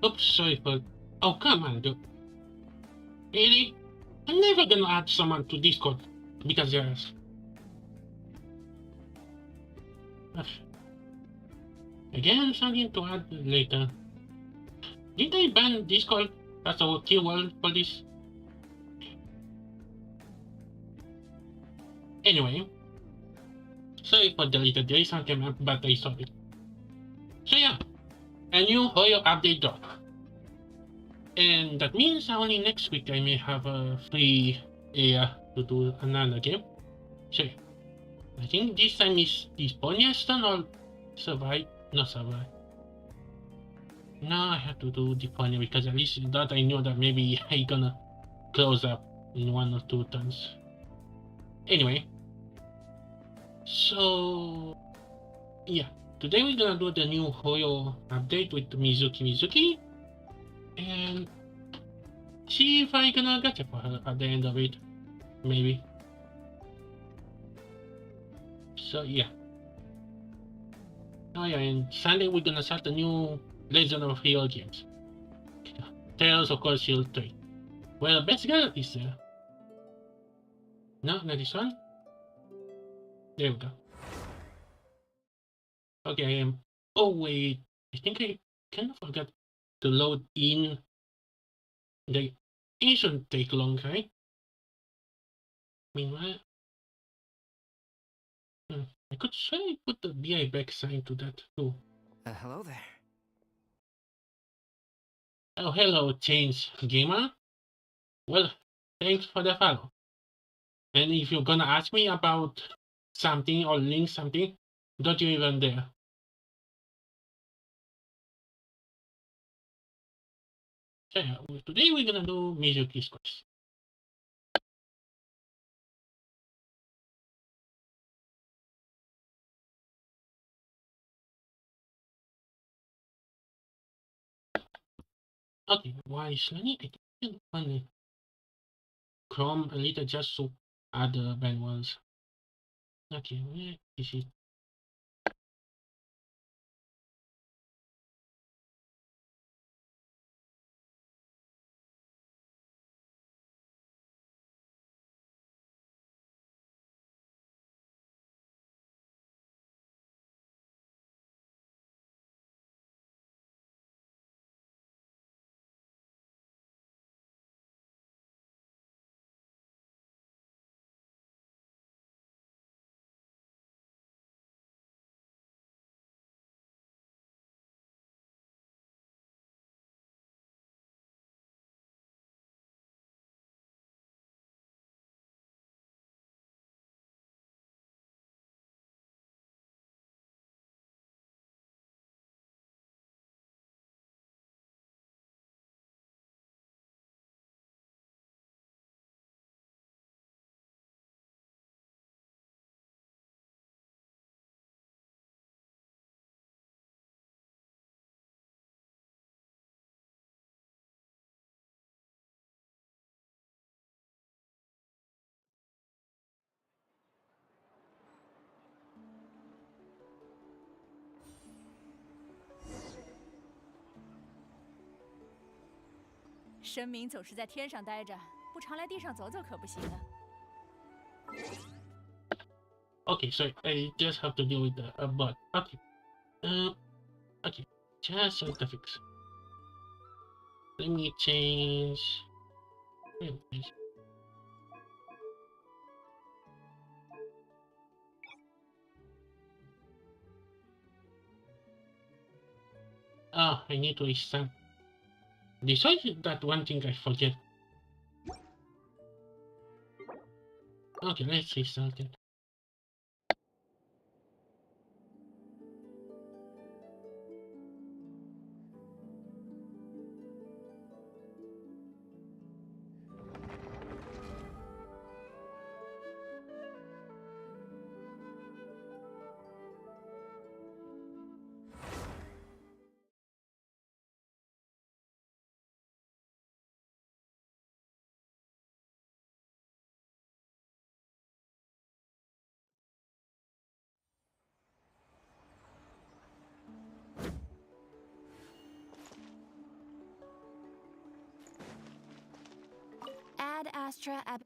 Oops, sorry for. Oh, come on, dude. Really? I'm never gonna add someone to Discord because there's. Again, something to add later. Did I ban Discord as a keyword for this? Anyway, sorry for the little delay, something up, but I saw it. So yeah, a new Hoyo update drop. And that means only next week I may have a free area to do another game. So I think this time is this Ponyaston or Survive? Not Survive. No, I have to do the Pony because at least that I know that maybe I gonna close up in 1 or 2 turns. Anyway, so yeah, today we're gonna do the new Hoyo update with Mizuki, and see if I gonna gacha for her at the end of it, maybe. So yeah. Oh yeah, and Sunday we're gonna start the new Legend of Hero games. Tales of Cold Shield 3. Well, best girl is there. No, not this one. There we go. Okay, oh wait, I think I kind of forgot to load in the. It shouldn't take long, right? Meanwhile, I could surely put the BI back sign to that too. Hello there. Oh, hello, Chains Gamer. Well, thanks for the follow. And if you're gonna ask me about something or link something, don't you even dare. So yeah, today we're gonna do Mizuki's quest. Okay, why is Lani? I can find Chrome a little just to add the band ones. Okay, where is it? Okay, so I just have to deal with the bot. Okay. Okay. Just have to fix. Let me change. Oh, I need to restart. This is that one thing I forget. Okay, let's restart it. Astra Ab.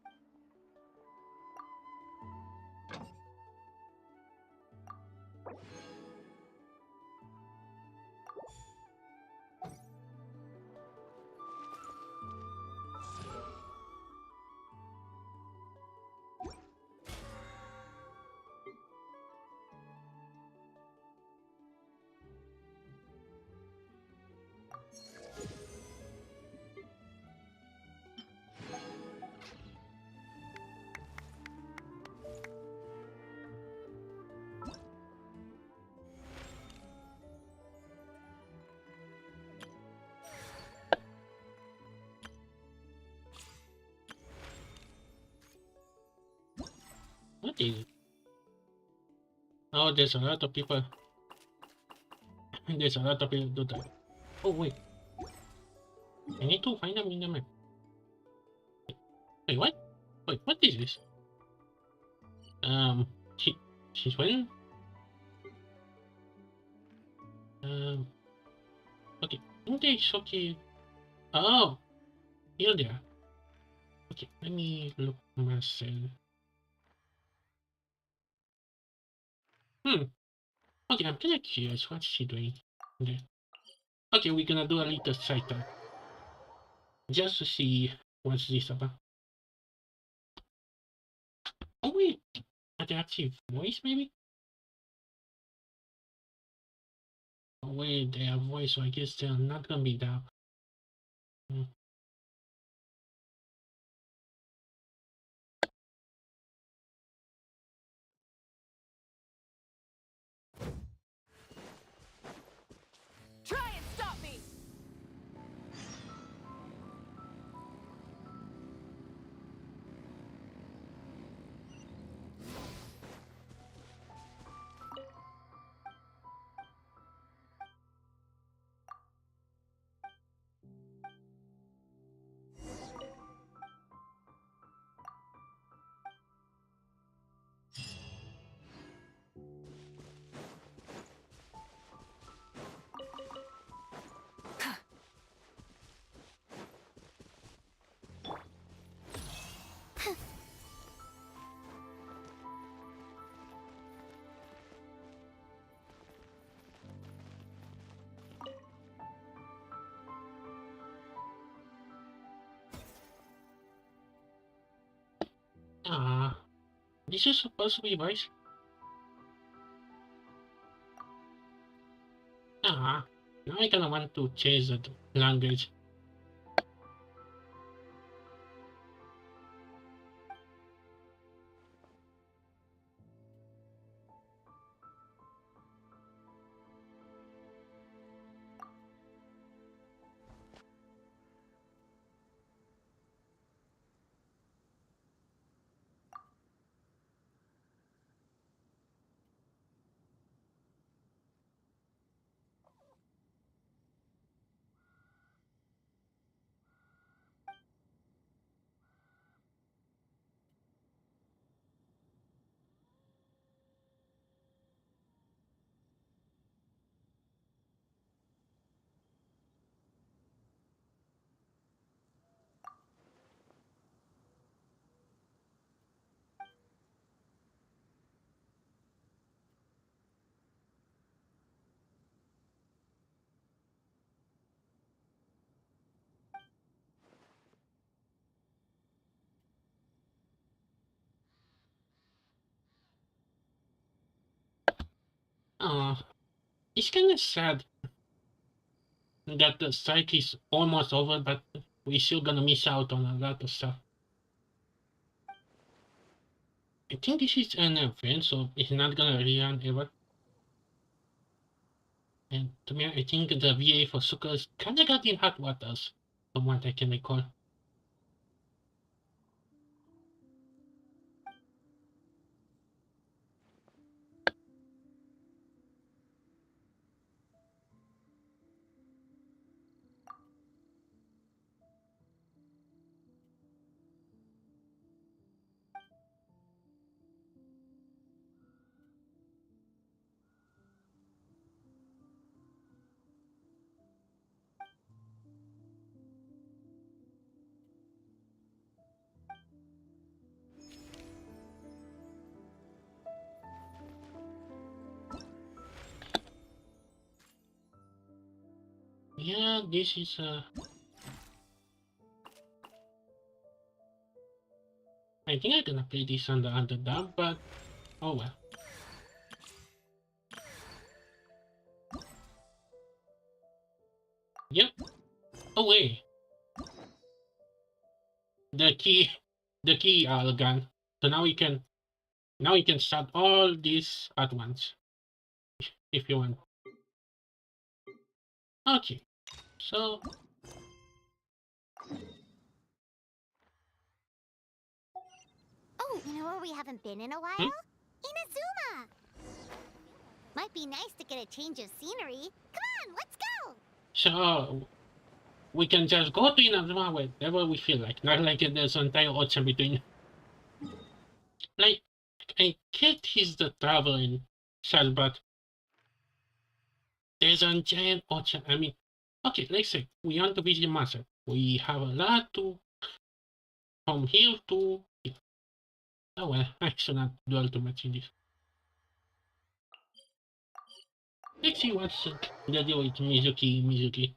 What is it? Oh, there's a lot of people. There's a lot of people do that. Oh wait, I need to find them in the map. Wait, what? Wait, what is this? Um, she's when? Um, okay. Index, okay. Oh, here they are. Okay, let me look myself. Okay, I'm kinda curious. What's she doing there? Okay, we're gonna do a little side talk. Just to see what's this about. Oh wait, adaptive voice maybe? Oh wait, they have voice, so I guess they're not gonna be that. Hmm. Try and stop me! Ah, this is supposed to be voice. Ah, now I kinda want to change the language. Ah, it's kinda sad that the strike is almost over, but we're still gonna miss out on a lot of stuff. I think this is an event, so it's not gonna rerun ever. And to me, I think the VA for Sukkahs kinda got in hot waters, from what I can recall. this is I think I'm gonna play this on the underdog, but oh well. Yep. Oh wait. The key gun. So now we can start all these at once if you want. Okay. So oh, you know where we haven't been in a while? Inazuma! Might be nice to get a change of scenery. Come on, let's go! so we can just go to Inazuma whenever we feel like, not like there's an entire ocean between. Like, I get he's the traveling shell, but there's a giant ocean. I mean, okay, let's say we want to visit Master. We have a lot to from here to here. Oh well, I should not dwell too much in this. Let's see what's the deal with Mizuki.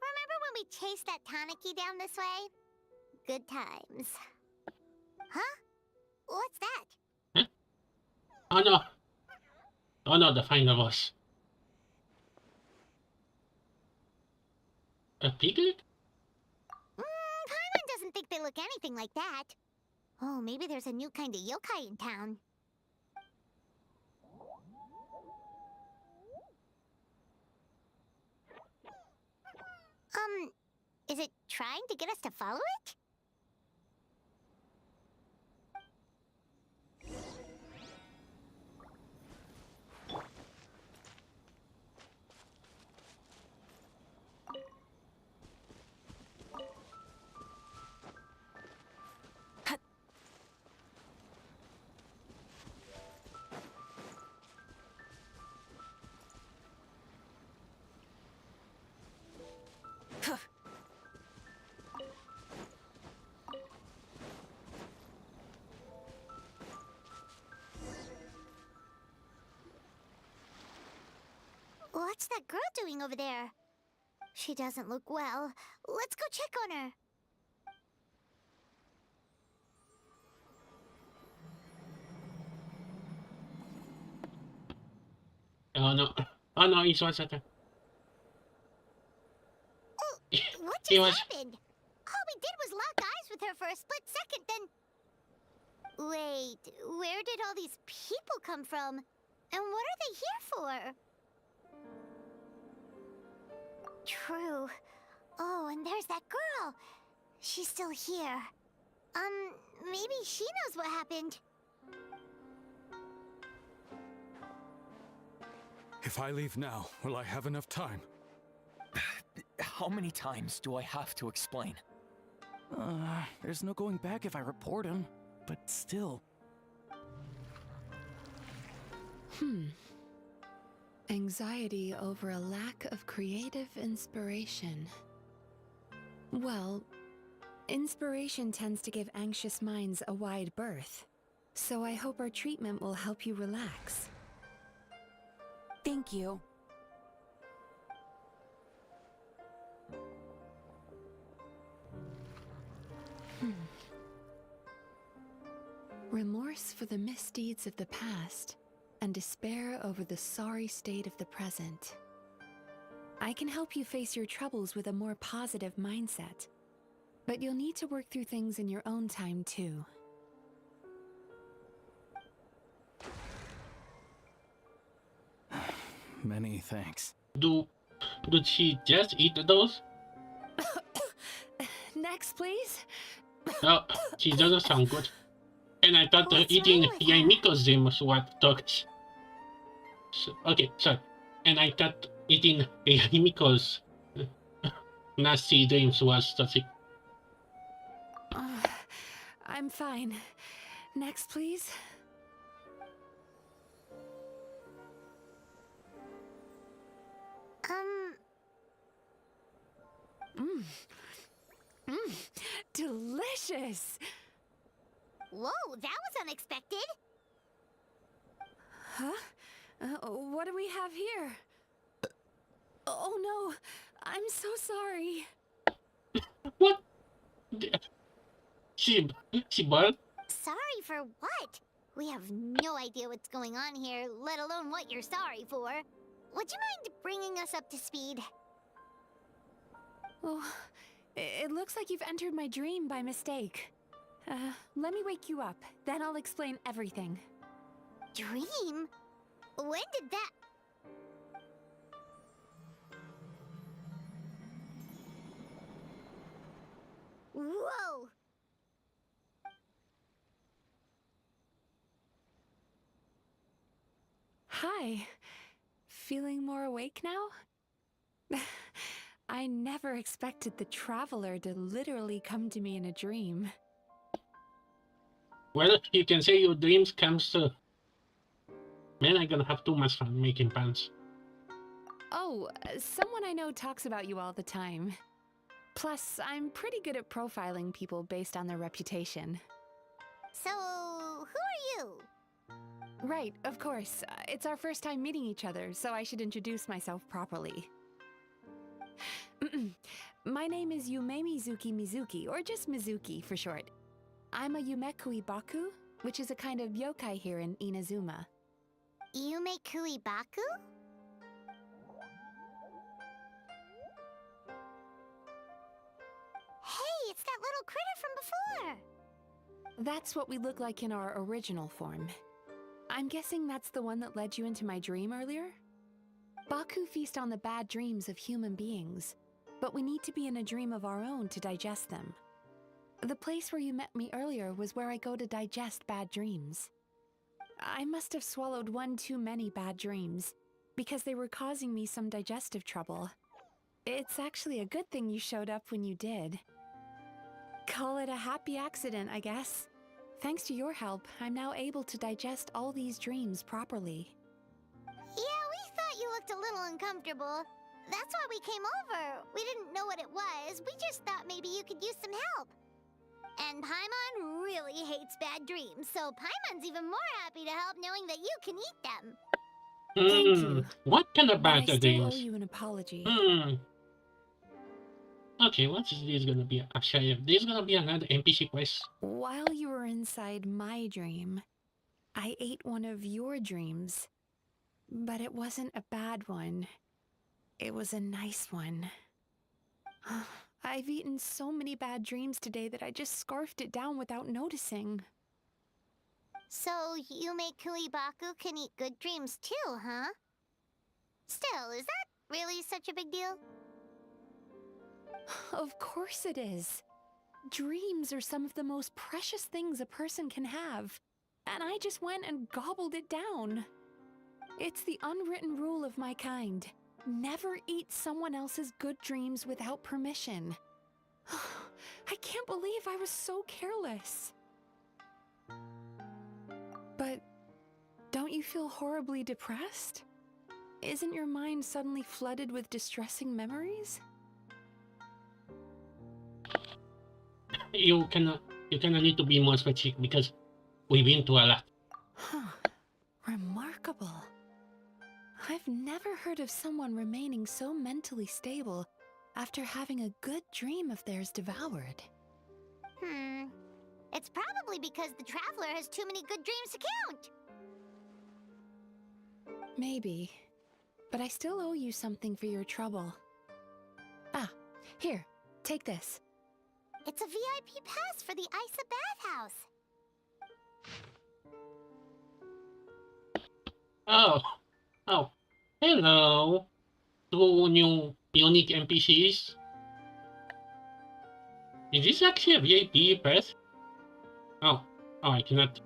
Remember when we chased that Tanuki down this way? Good times. Huh? What's that? Huh? Oh no! Oh no, the final boss. A piglet? Paimon doesn't think they look anything like that. Oh, maybe there's a new kind of yokai in town. Is it trying to get us to follow it? What's that girl doing over there? She doesn't look well. Let's go check on her. Oh no. Oh no, he's one second. What He just was- happened? All we did was lock eyes with her for a split second, then... Wait, where did all these people come from? And what are they here for? True. Oh, and there's that girl. She's still here. Maybe she knows what happened. If I leave now, will I have enough time? How many times do I have to explain? There's no going back if I report him, but still. Anxiety over a lack of creative inspiration. Well, inspiration tends to give anxious minds a wide berth, so I hope our treatment will help you relax. Thank you. Remorse for the misdeeds of the past, and despair over the sorry state of the present. I can help you face your troubles with a more positive mindset, but you'll need to work through things in your own time too. Many thanks. Did she just eat those? Next, please. No, she doesn't sound good. And I thought What's eating wrong with her? Yaimiko's Zim was what talks. So, okay, sorry. And I thought eating Yaimiko's nasty dreams was the sick. I'm fine. Next, please. Delicious! Whoa, that was unexpected. Huh? What do we have here? Oh no, I'm so sorry. What? She bought? Sorry for what? We have no idea what's going on here, let alone what you're sorry for. Would you mind bringing us up to speed? Oh, it looks like you've entered my dream by mistake. Let me wake you up, then I'll explain everything. Dream? When did that... Whoa! Hi. Feeling more awake now? I never expected the Traveler to literally come to me in a dream. Well, you can say your dreams comes true. Man, I'm gonna have too much fun making pants. Oh, someone I know talks about you all the time. Plus, I'm pretty good at profiling people based on their reputation. So, who are you? Right, of course. It's our first time meeting each other, so I should introduce myself properly. My name is Yume Mizuki, or just Mizuki for short. I'm a Yumekui Baku, which is a kind of yokai here in Inazuma. Yume Kuibaku? Hey, it's that little critter from before! That's what we look like in our original form. I'm guessing that's the one that led you into my dream earlier? Baku feast on the bad dreams of human beings, but we need to be in a dream of our own to digest them. The place where you met me earlier was where I go to digest bad dreams. I must have swallowed one too many bad dreams, because they were causing me some digestive trouble. It's actually a good thing you showed up when you did. Call it a happy accident, I guess. Thanks to your help, I'm now able to digest all these dreams properly. Yeah, we thought you looked a little uncomfortable. That's why we came over. We didn't know what it was. We just thought maybe you could use some help. And Paimon really hates bad dreams, so Paimon's even more happy to help knowing that you can eat them. Thank you. What kind of But I bad still owe dreams? you an apology. Okay, what is this gonna be? Actually, this is gonna be another NPC quest. While you were inside my dream, I ate one of your dreams. But it wasn't a bad one. It was a nice one. I've eaten so many bad dreams today that I just scarfed it down without noticing. So, Yume Kuibaku can eat good dreams too, huh? Still, is that really such a big deal? Of course it is. Dreams are some of the most precious things a person can have. And I just went and gobbled it down. It's the unwritten rule of my kind. Never eat someone else's good dreams without permission. I can't believe I was so careless. But don't you feel horribly depressed? Isn't your mind suddenly flooded with distressing memories? You cannot need to be more specific because we've been through a lot. Huh. Remarkable. I've never heard of someone remaining so mentally stable after having a good dream of theirs devoured. It's probably because the Traveler has too many good dreams to count. Maybe. But I still owe you something for your trouble. Ah, here, take this. It's a VIP pass for the Isa bathhouse. Oh, hello. Two new unique NPCs. Is this actually a VIP pass? Oh, I cannot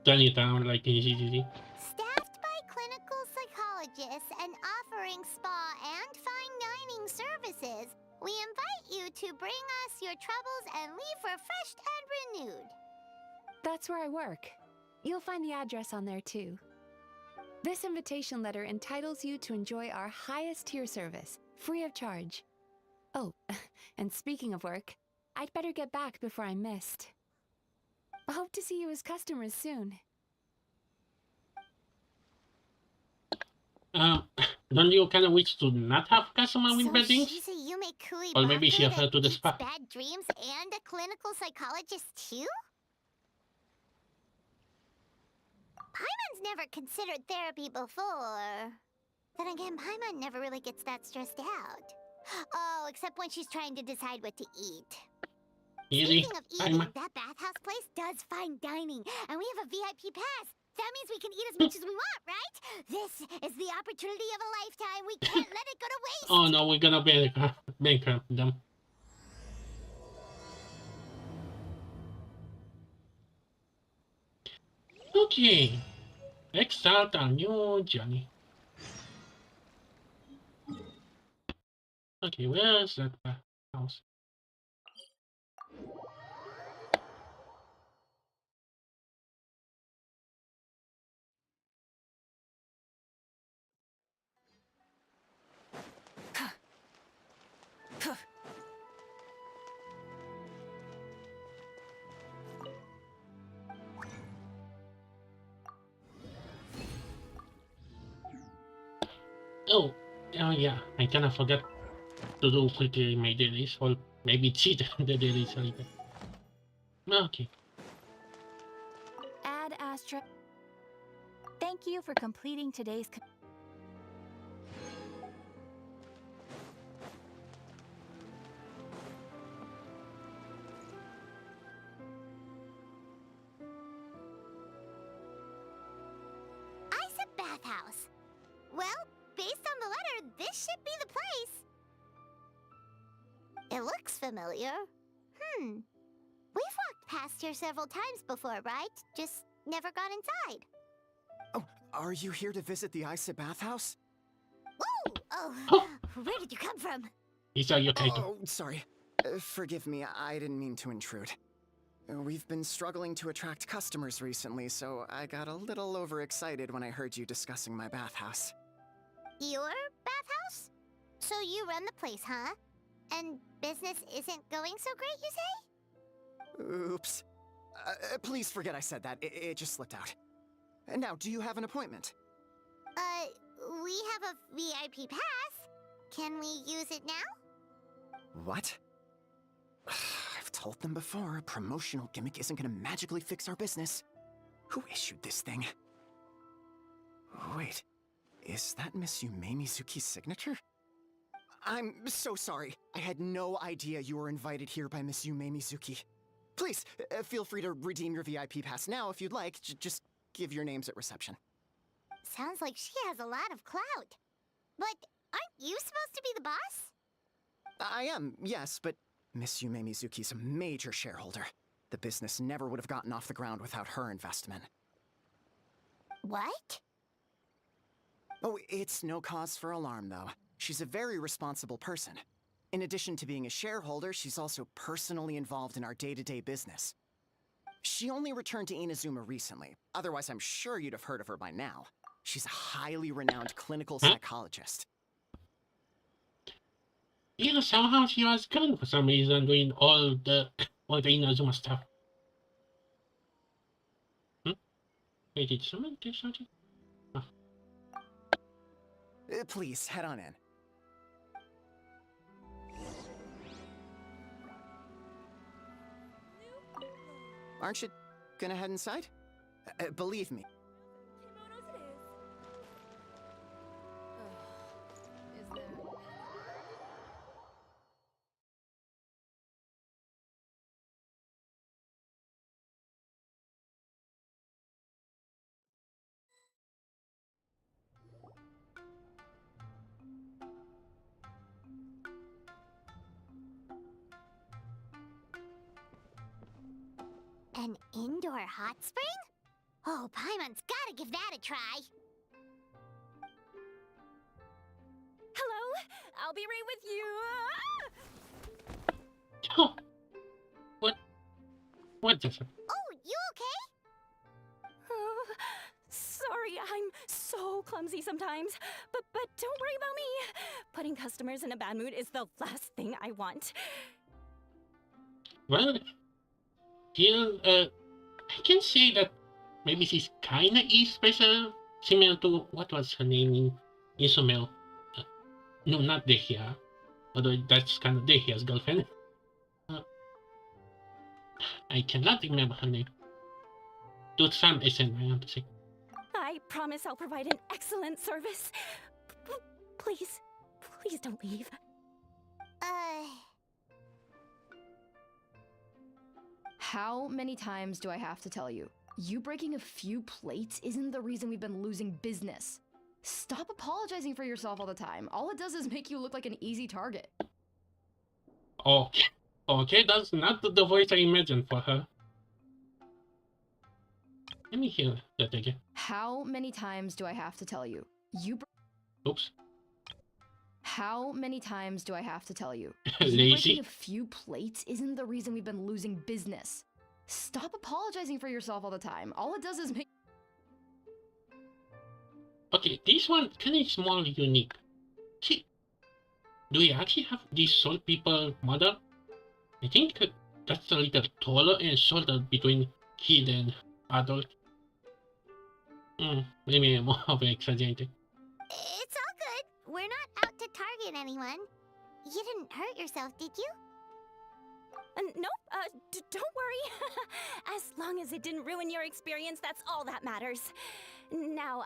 turn it down like easy. Staffed by clinical psychologists and offering spa and fine dining services, We invite you to bring us your troubles and leave refreshed and renewed. That's where I work. You'll find the address on there too. This invitation letter entitles you to enjoy our highest tier service, free of charge. Oh, and speaking of work, I'd better get back before I'm missed. I hope to see you as customers soon. Don't you kind of wish to not have customer with So bad things? she's a Yume Kui Or maybe she Baku referred to that the eats spa. bad dreams and a clinical psychologist too? Paimon's never considered therapy before. Then again, Paimon never really gets that stressed out. Oh, except when she's trying to decide what to eat. Easy. Speaking of eating, I'm that bathhouse place does fine dining, and we have a VIP pass. That means we can eat as much as we want, right? This is the opportunity of a lifetime. We can't let it go to waste. Oh no, we're gonna bankrupt them. Okay, let's start our new journey. Okay, where's that house? Oh, yeah, I kind of forgot to do quickly my dailies, or maybe cheat the dailies a little. Okay. Ad Astra. Thank you for completing today's. Isa Bathhouse. Well, based on the letter, this should be the place. It looks familiar. We've walked past here several times before, right? Just never gone inside. Oh, are you here to visit the Isa bathhouse? Whoa! Oh, Oh. where did you come from? He's a Yokaito. Oh, sorry. Forgive me, I didn't mean to intrude. We've been struggling to attract customers recently, so I got a little overexcited when I heard you discussing my bathhouse. Your bathhouse? So you run the place, huh? And business isn't going so great, you say? Oops. Please forget I said that. It just slipped out. Now, do you have an appointment? We have a VIP pass. Can we use it now? What? I've told them before, a promotional gimmick isn't gonna magically fix our business. Who issued this thing? Wait, is that Miss Yume Mizuki's signature? I'm so sorry. I had no idea you were invited here by Miss Yume Mizuki. Please, feel free to redeem your VIP pass now if you'd like. Just give your names at reception. Sounds like she has a lot of clout. But aren't you supposed to be the boss? I am, yes, but Miss Yume Mizuki's a major shareholder. The business never would have gotten off the ground without her investment. What? Oh, it's no cause for alarm, though. She's a very responsible person. In addition to being a shareholder, she's also personally involved in our day-to-day business. She only returned to Inazuma recently. Otherwise, I'm sure you'd have heard of her by now. She's a highly renowned clinical psychologist. Yeah, somehow she was gone for some reason doing all the Inazuma stuff. Wait, did someone do something? Oh. Please, head on in. Aren't you gonna head inside? Believe me. An indoor hot spring? Oh, Paimon's gotta give that a try. Hello, I'll be right with you. Oh, what? What just happened? Oh, you okay? Oh, sorry, I'm so clumsy sometimes. But don't worry about me. Putting customers in a bad mood is the last thing I want. Well, I can say that maybe she's kinda is special, similar to what was her name in Isomel. Uh, no, not Dehya, although that's kind of Dehya's girlfriend. Uh, I cannot remember her name. To some extent, I want to say. I promise I'll provide an excellent service. Please, please don't leave. How many times do I have to tell you? You breaking a few plates isn't the reason we've been losing business. Stop apologizing for yourself all the time. All it does is make you look like an easy target. Okay, okay, that's not the voice I imagined for her. Let me hear that again. How many times do I have to tell you? Oops. How many times do I have to tell you? Lazy. You breaking a few plates isn't the reason we've been losing business. Stop apologizing for yourself all the time. All it does is make... Okay, this one kind of small unique. See, do we actually have this Soul People model? I think that's a little taller and shorter between kid and adult. Maybe more of an exaggerated. It's all good. We're not out to target anyone. You didn't hurt yourself, did you? Nope, don't worry. As long as it didn't ruin your experience, that's all that matters. Now,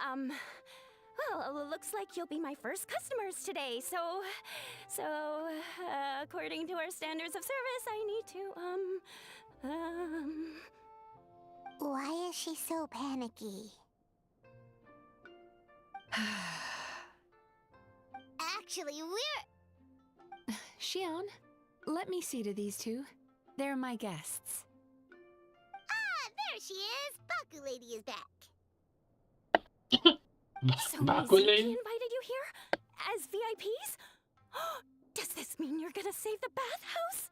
well, looks like you'll be my first customers today, so, according to our standards of service, I need to, Why is she so panicky? Actually, we're... Xion, let me see to these two. They're my guests. Ah, there she is! Baku Lady is back. So Baku Mizuki Lady? invited you here? As VIPs? Does this mean you're gonna save the bathhouse?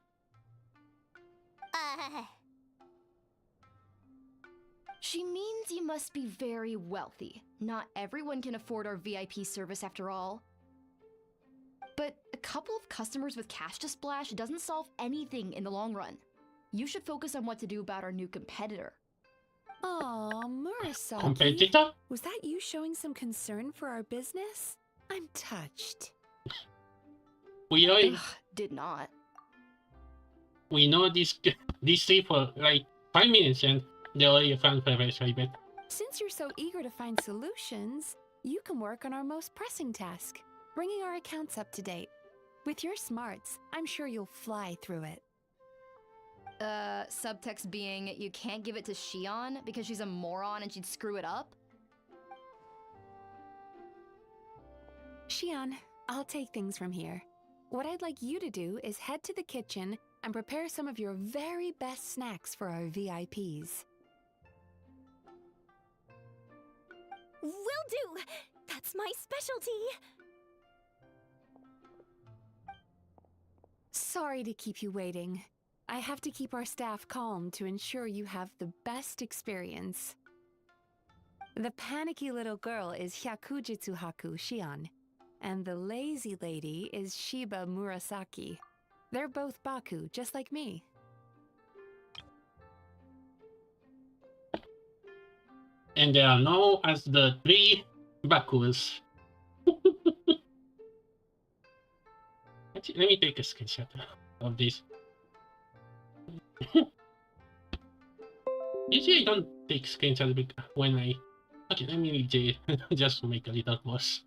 She means you must be very wealthy. Not everyone can afford our VIP service after all. But a couple of customers with cash to splash doesn't solve anything in the long run. You should focus on what to do about our new competitor. Aw, Murasaki. Competitor? Was that you showing some concern for our business? I'm touched. We already, Ugh, did not. we know this three for like 5 minutes and they're already a fan favorite, I bet. Since you're so eager to find solutions, you can work on our most pressing task, bringing our accounts up to date. With your smarts, I'm sure you'll fly through it. Subtext being, you can't give it to Xion because she's a moron and she'd screw it up? Xion, I'll take things from here. What I'd like you to do is head to the kitchen and prepare some of your very best snacks for our VIPs. Will do! That's my specialty! Sorry to keep you waiting. I have to keep our staff calm to ensure you have the best experience. The panicky little girl is Hyakujitsu Haku Xion, and the lazy lady is Shiba Murasaki. They're both Baku, just like me. And they are known as the 3 Bakus. Actually, let me take a screenshot of this. Usually I don't take screenshots when I... Okay, let me just to make a little pause.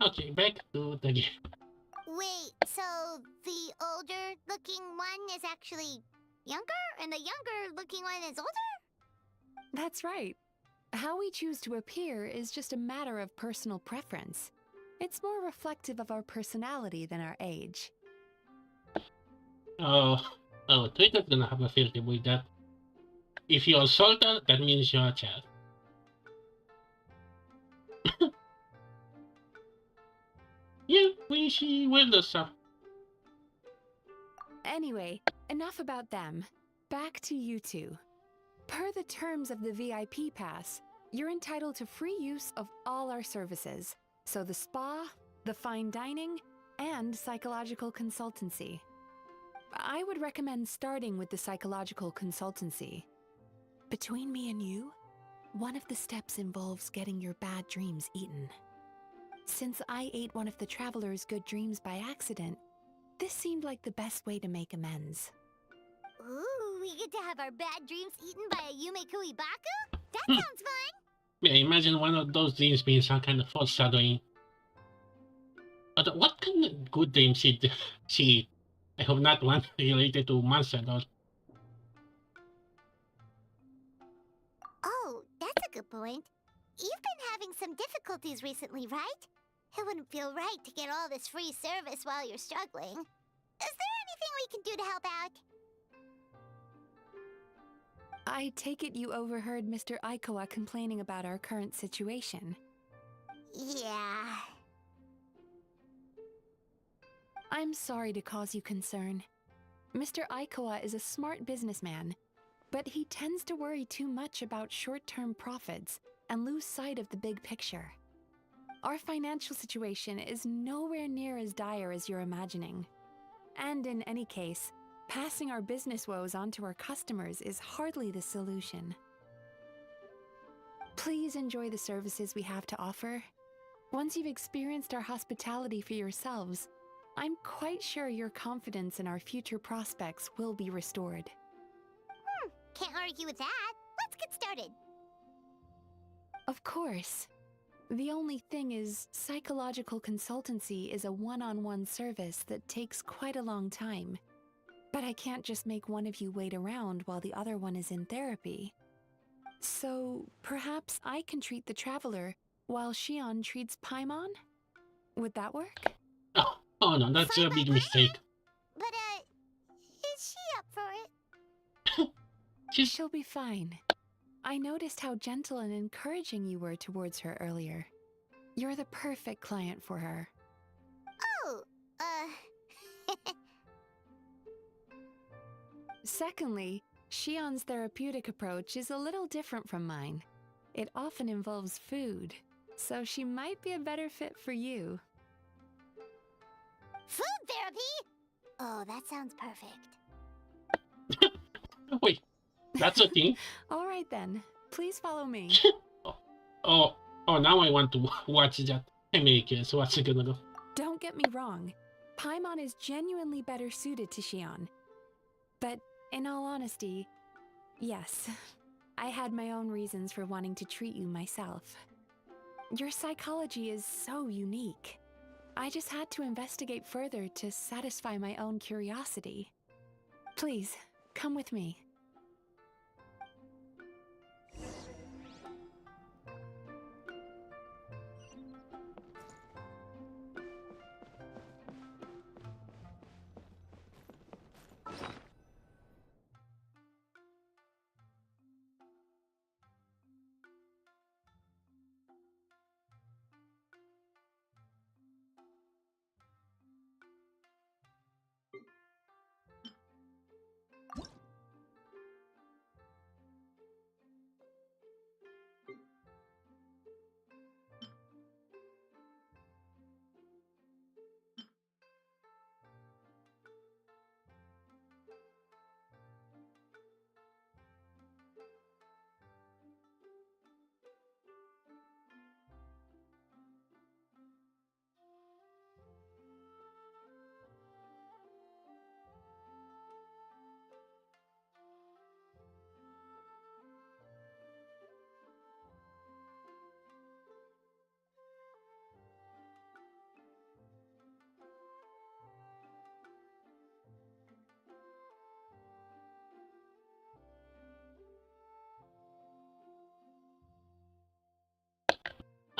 Okay, back to the game. Wait, so the older looking one is actually younger, and the younger looking one is older? That's right. How we choose to appear is just a matter of personal preference. It's more reflective of our personality than our age. Oh, Twitter's gonna have a field day with that. If you're Sultan, that means you're a child. Yeah, we see well the stuff. Anyway, enough about them. Back to you two. Per the terms of the VIP pass, you're entitled to free use of all our services. So the spa, the fine dining, and psychological consultancy. I would recommend starting with the psychological consultancy. Between me and you, one of the steps involves getting your bad dreams eaten. Since I ate one of the traveler's good dreams by accident, this seemed like the best way to make amends. Ooh, we get to have our bad dreams eaten by a Yume Kuibaku? That sounds fun! Yeah, imagine one of those dreams being some kind of foreshadowing. But what kind of good dreams did she eat? I hope not one related to monster dolls. Oh, that's a good point. You've been having some difficulties recently, right? It wouldn't feel right to get all this free service while you're struggling. Is there anything we can do to help out? I take it you overheard Mr. Aikawa complaining about our current situation. Yeah. I'm sorry to cause you concern. Mr. Aikawa is a smart businessman, but he tends to worry too much about short-term profits and lose sight of the big picture. Our financial situation is nowhere near as dire as you're imagining. And in any case, passing our business woes on to our customers is hardly the solution. Please enjoy the services we have to offer. Once you've experienced our hospitality for yourselves, I'm quite sure your confidence in our future prospects will be restored. Can't argue with that. Let's get started. Of course. The only thing is, psychological consultancy is a one-on-one service that takes quite a long time. But I can't just make one of you wait around while the other one is in therapy. So, perhaps I can treat the traveler while Shion treats Paimon? Would that work? Oh no, that's a big mistake. But, is she up for it? She'll be fine. I noticed how gentle and encouraging you were towards her earlier. You're the perfect client for her. Oh, Secondly, Shion's therapeutic approach is a little different from mine. It often involves food, so she might be a better fit for you. food therapy? Oh, that sounds perfect. Wait, that's a thing? All right then, please follow me. Oh, now I want to watch that. I'm very curious. What's it gonna go? Don't get me wrong, Paimon is genuinely better suited to Shion. But in all honesty, yes, I had my own reasons for wanting to treat you myself. Your psychology is so unique. I just had to investigate further to satisfy my own curiosity. Please, come with me.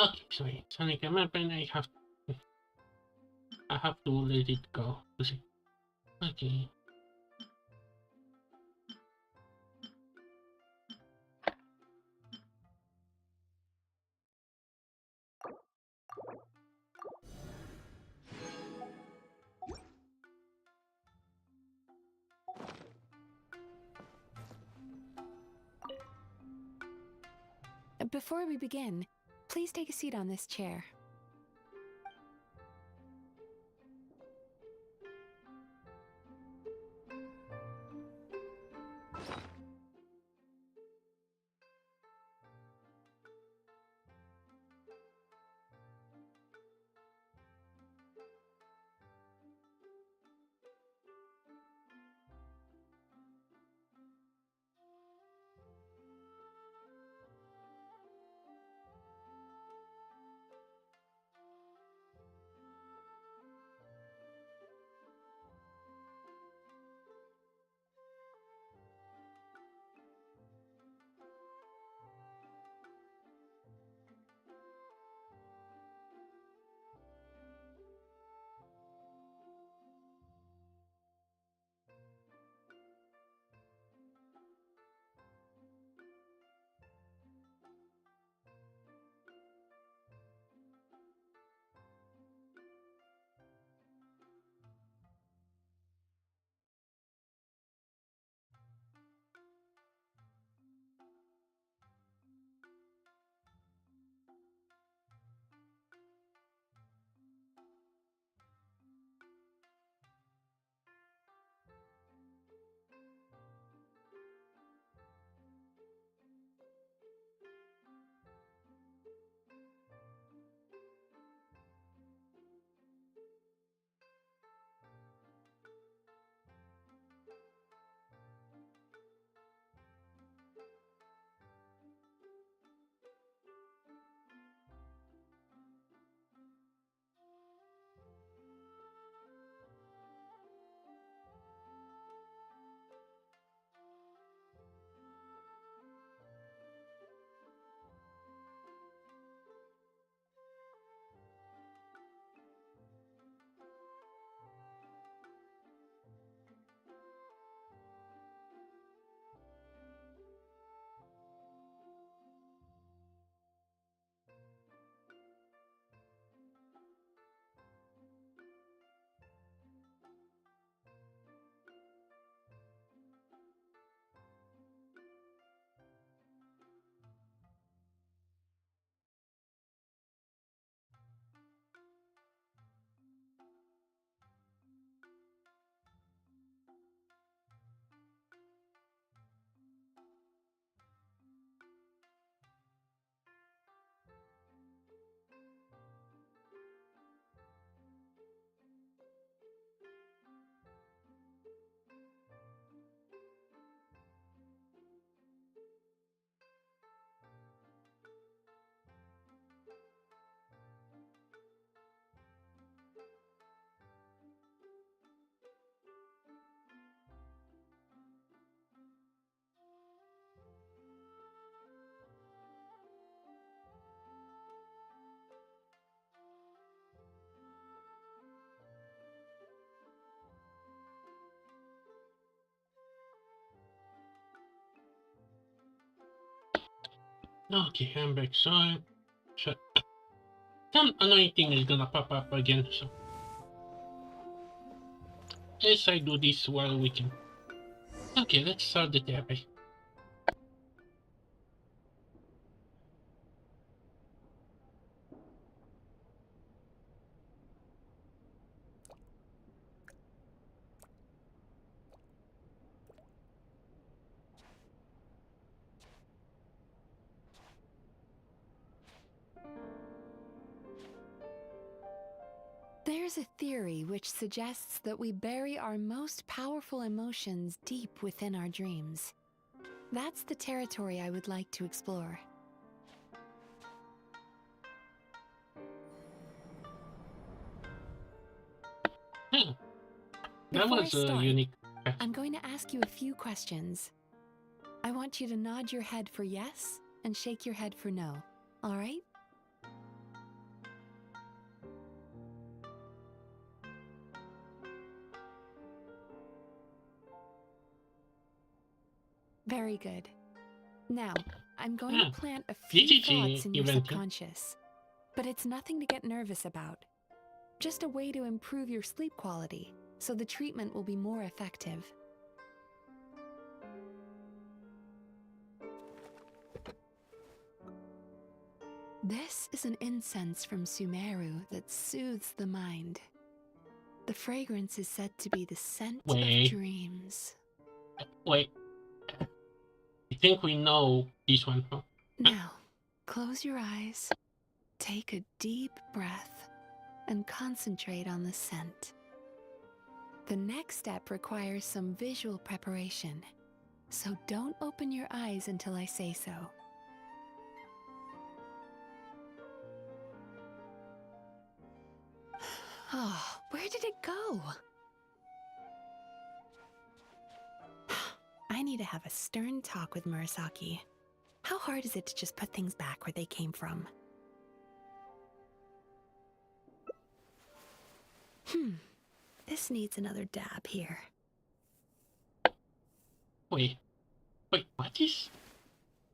Okay, sorry. Sonic weapon, I have to let it go. Okay. Before we begin, please take a seat on this chair. Okay, I'm back. So some annoying thing is gonna pop up again. So as I do this while we can. Okay, let's start the therapy. There's a theory which suggests that we bury our most powerful emotions deep within our dreams. That's the territory I would like to explore. Hmm. That Before I was a start, unique. I'm going to ask you a few questions. I want you to nod your head for yes and shake your head for no. All right? Very good. Now, I'm going Ah, to plant a few GGG thoughts in your event. subconscious. But it's nothing to get nervous about. Just a way to improve your sleep quality, so the treatment will be more effective. This is an incense from Sumeru that soothes the mind. The fragrance is said to be the scent Wait. of dreams. Wait. I think we know this one. Huh? Now, close your eyes, take a deep breath, and concentrate on the scent. The next step requires some visual preparation, so don't open your eyes until I say so. Oh, where did it go? I need to have a stern talk with Murasaki. How hard is it to just put things back where they came from? This needs another dab here. Wait, what is?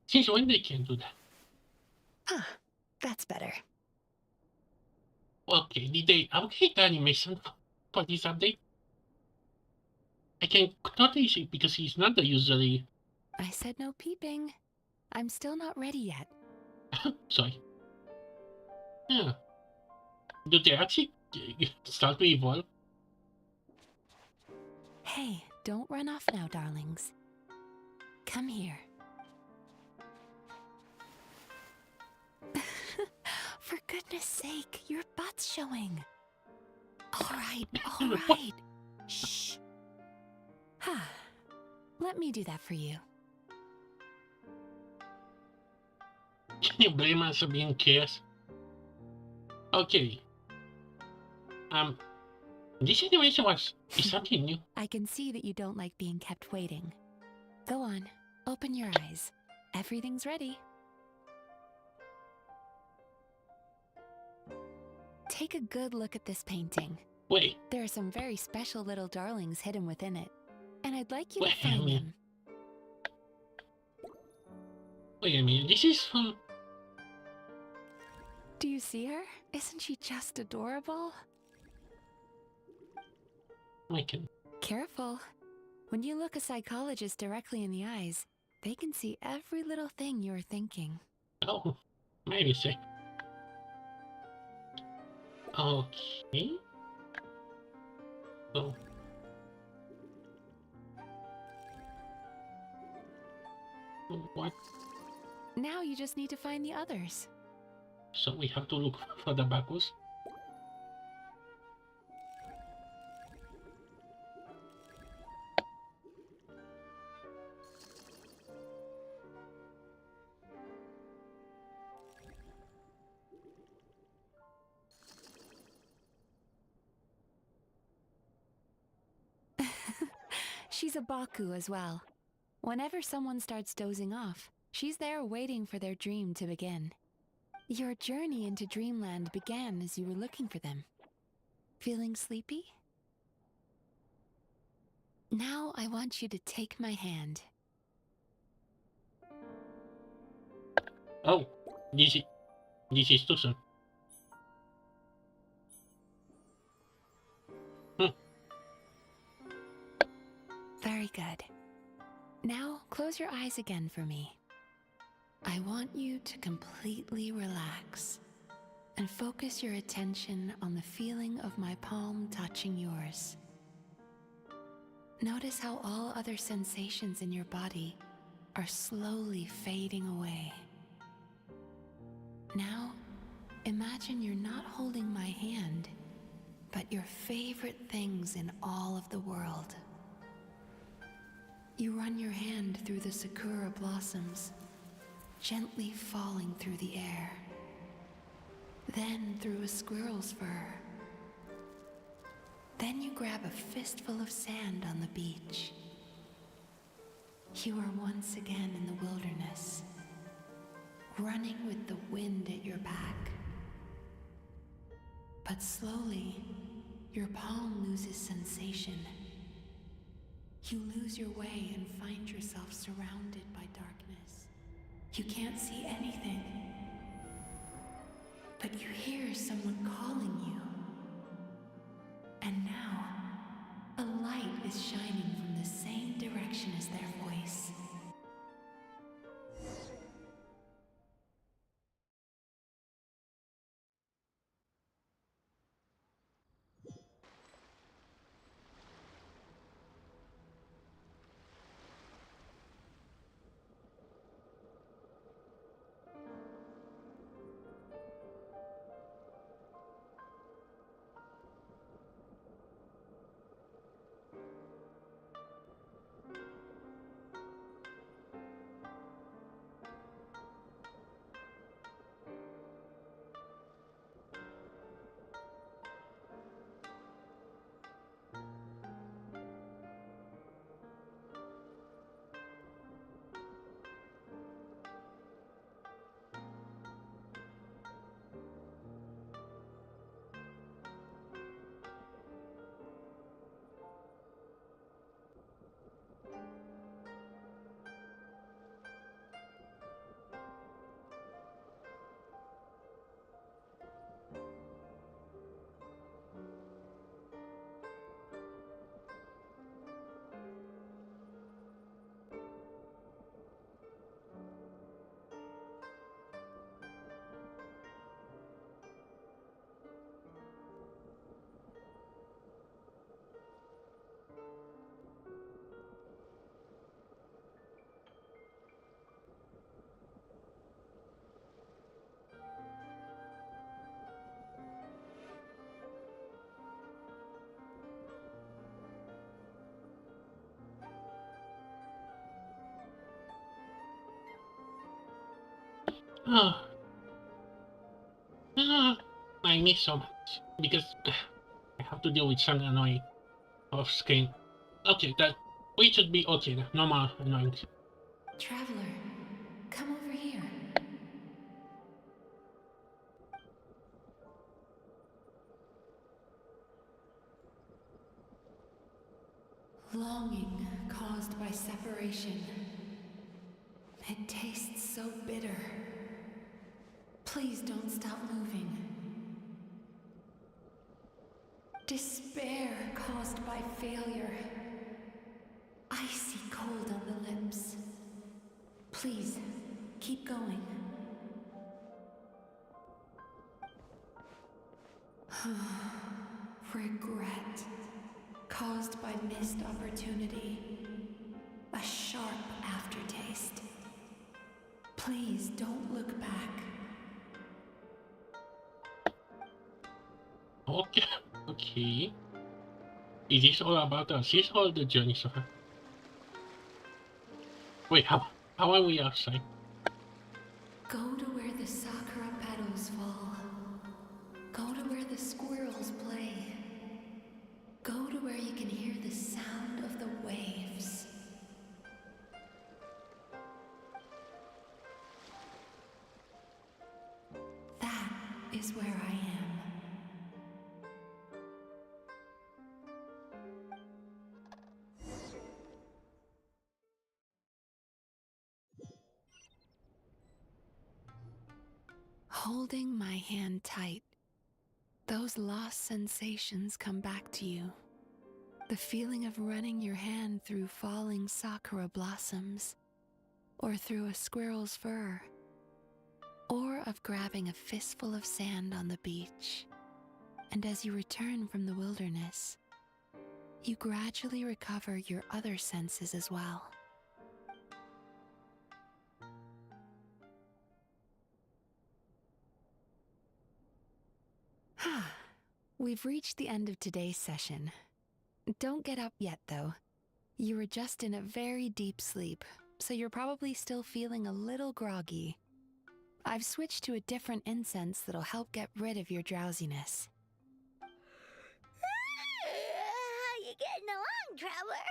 Since when they can do that? That's better. Okay, did they update the animation for this update? I can totally see because he's not the usually. I said no peeping. I'm still not ready yet. Sorry. Yeah. Do they actually start to evolve? Hey, don't run off now, darlings. Come here. For goodness sake, your butt's showing. All right. Shh. Let me do that for you. Can you blame us for being chaos? Okay. This animation is something new. I can see that you don't like being kept waiting. Go on, open your eyes. Everything's ready. Take a good look at this painting. Wait, There are some very special little darlings hidden within it, and I'd like you to Wait a find minute. them. wait a minute. This is from. Do you see her? Isn't she just adorable? I can. Careful. When you look a psychologist directly in the eyes, they can see every little thing you're thinking. Oh, my mistake. Okay. So. What? Now you just need to find the others. So we have to look for the Bakus. She's a Baku as well. Whenever someone starts dozing off, she's there waiting for their dream to begin. Your journey into Dreamland began as you were looking for them. Feeling sleepy? Now I want you to take my hand. Oh, this is too soon. Very good. Now close your eyes again for me. I want you to completely relax and focus your attention on the feeling of my palm touching yours. Notice how all other sensations in your body are slowly fading away. Now, imagine you're not holding my hand, but your favorite things in all of the world. You run your hand through the sakura blossoms, gently falling through the air. Then through a squirrel's fur. Then you grab a fistful of sand on the beach. You are once again in the wilderness, running with the wind at your back. But slowly, your palm loses sensation. You lose your way and find yourself surrounded by darkness. You can't see anything, but you hear someone calling you. And now, a light is shining from the same direction as their voice. Oh. I miss so much because I have to deal with some annoying off screen. Okay, that we should be okay now. No more annoying. Traveler, come over here. Longing caused by separation. It tastes so bitter. Please don't stop moving. Despair caused by failure. Icy cold on the lips. Please, keep going. Regret caused by missed opportunity. A sharp aftertaste. Please don't look back. Okay, okay. Is this all about us? Is this all the journey so far? Wait, how are we outside? Go to where the sakura petals fall. Go to where the squirrels play. Go to where you can hear the sound of the waves. That is where I am. Holding my hand tight, those lost sensations come back to you. The feeling of running your hand through falling sakura blossoms, or through a squirrel's fur, or of grabbing a fistful of sand on the beach. And as you return from the wilderness, you gradually recover your other senses as well. We've reached the end of today's session. Don't get up yet, though. You were just in a very deep sleep, so you're probably still feeling a little groggy. I've switched to a different incense that'll help get rid of your drowsiness. How you getting along, Traveler?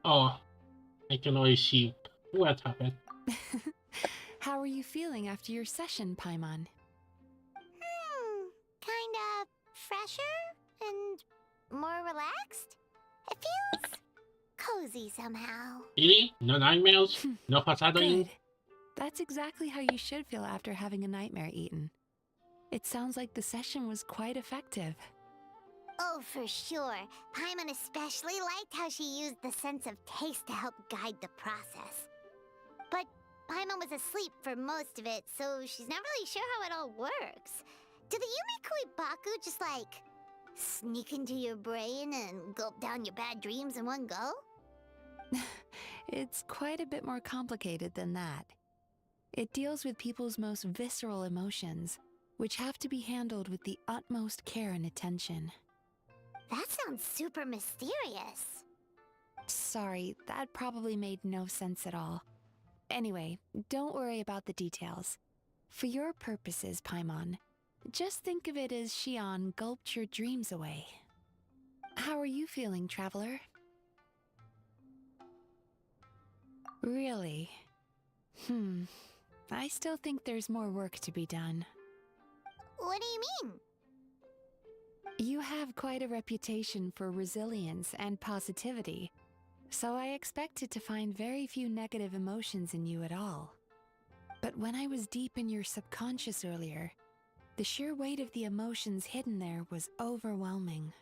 Oh, I can always see what happened. How are you feeling after your session, Paimon? Kinda fresher and more relaxed. It feels cozy somehow. Really? No nightmares? No foreshadowing? Good. That's exactly how you should feel after having a nightmare eaten. It sounds like the session was quite effective. Oh, for sure. Paimon especially liked how she used the sense of taste to help guide the process. But Paimon was asleep for most of it, so she's not really sure how it all works. Do the Yumi Kuibaku just, like, sneak into your brain and gulp down your bad dreams in one go? It's quite a bit more complicated than that. It deals with people's most visceral emotions, which have to be handled with the utmost care and attention. That sounds super mysterious. Sorry, that probably made no sense at all. Anyway, don't worry about the details. For your purposes, Paimon, just think of it as Xion gulped your dreams away. How are you feeling, Traveler? Really? I still think there's more work to be done. What do you mean? You have quite a reputation for resilience and positivity, so I expected to find very few negative emotions in you at all. But when I was deep in your subconscious earlier, the sheer weight of the emotions hidden there was overwhelming.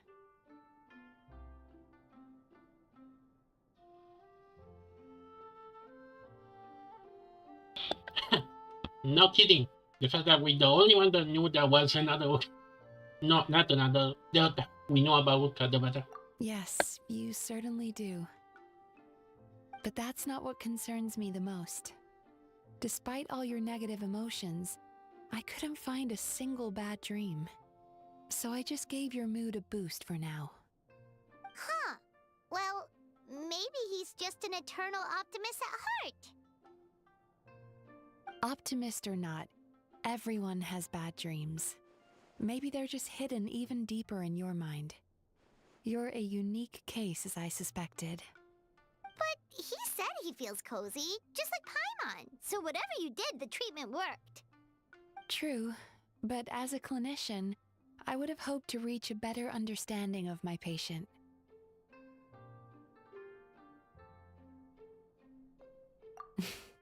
No kidding. The fact that we're the only one that knew there was another... No, not another Delta. We know about Kadabata. Yes, you certainly do. But that's not what concerns me the most. Despite all your negative emotions, I couldn't find a single bad dream. So I just gave your mood a boost for now. Huh. Well, maybe he's just an eternal optimist at heart. Optimist or not, everyone has bad dreams. Maybe they're just hidden even deeper in your mind. You're a unique case, as I suspected. But he said he feels cozy, just like Paimon. So whatever you did, the treatment worked. True, but as a clinician, I would have hoped to reach a better understanding of my patient.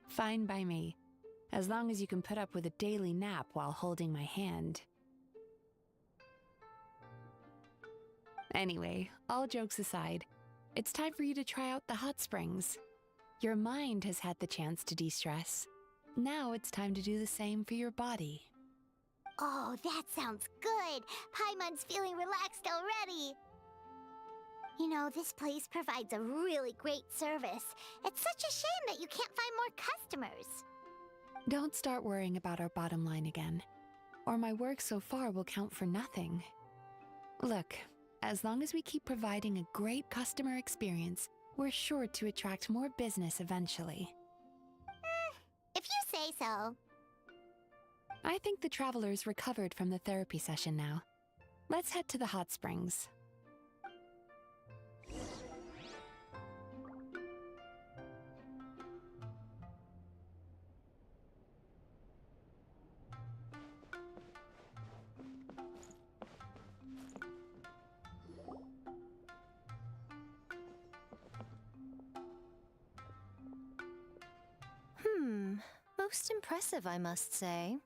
Fine by me, as long as you can put up with a daily nap while holding my hand. Anyway, all jokes aside, it's time for you to try out the hot springs. Your mind has had the chance to de-stress. Now it's time to do the same for your body. Oh, that sounds good. Paimon's feeling relaxed already. You know, this place provides a really great service. It's such a shame that you can't find more customers. Don't start worrying about our bottom line again, or my work so far will count for nothing. Look, as long as we keep providing a great customer experience, we're sure to attract more business eventually. If you say so. I think the travelers recovered from the therapy session now. Let's head to the hot springs. Most impressive, I must say.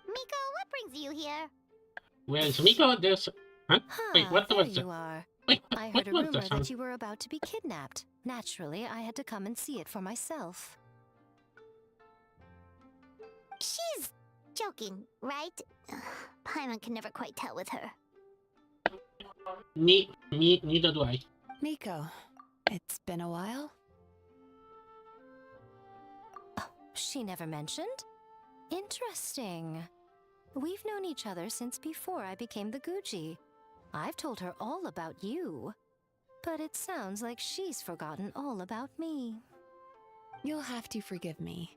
Miko, what brings you here? Where's Miko? There's... Huh? Wait, what there was that? you are. Wait, I what heard a was rumor that sound? that you were about to be kidnapped. Naturally, I had to come and see it for myself. She's joking, right? Paimon can never quite tell with her. Neither do I. Miko, it's been a while. She never mentioned? Interesting. We've known each other since before I became the Guji. I've told her all about you. But it sounds like she's forgotten all about me. You'll have to forgive me.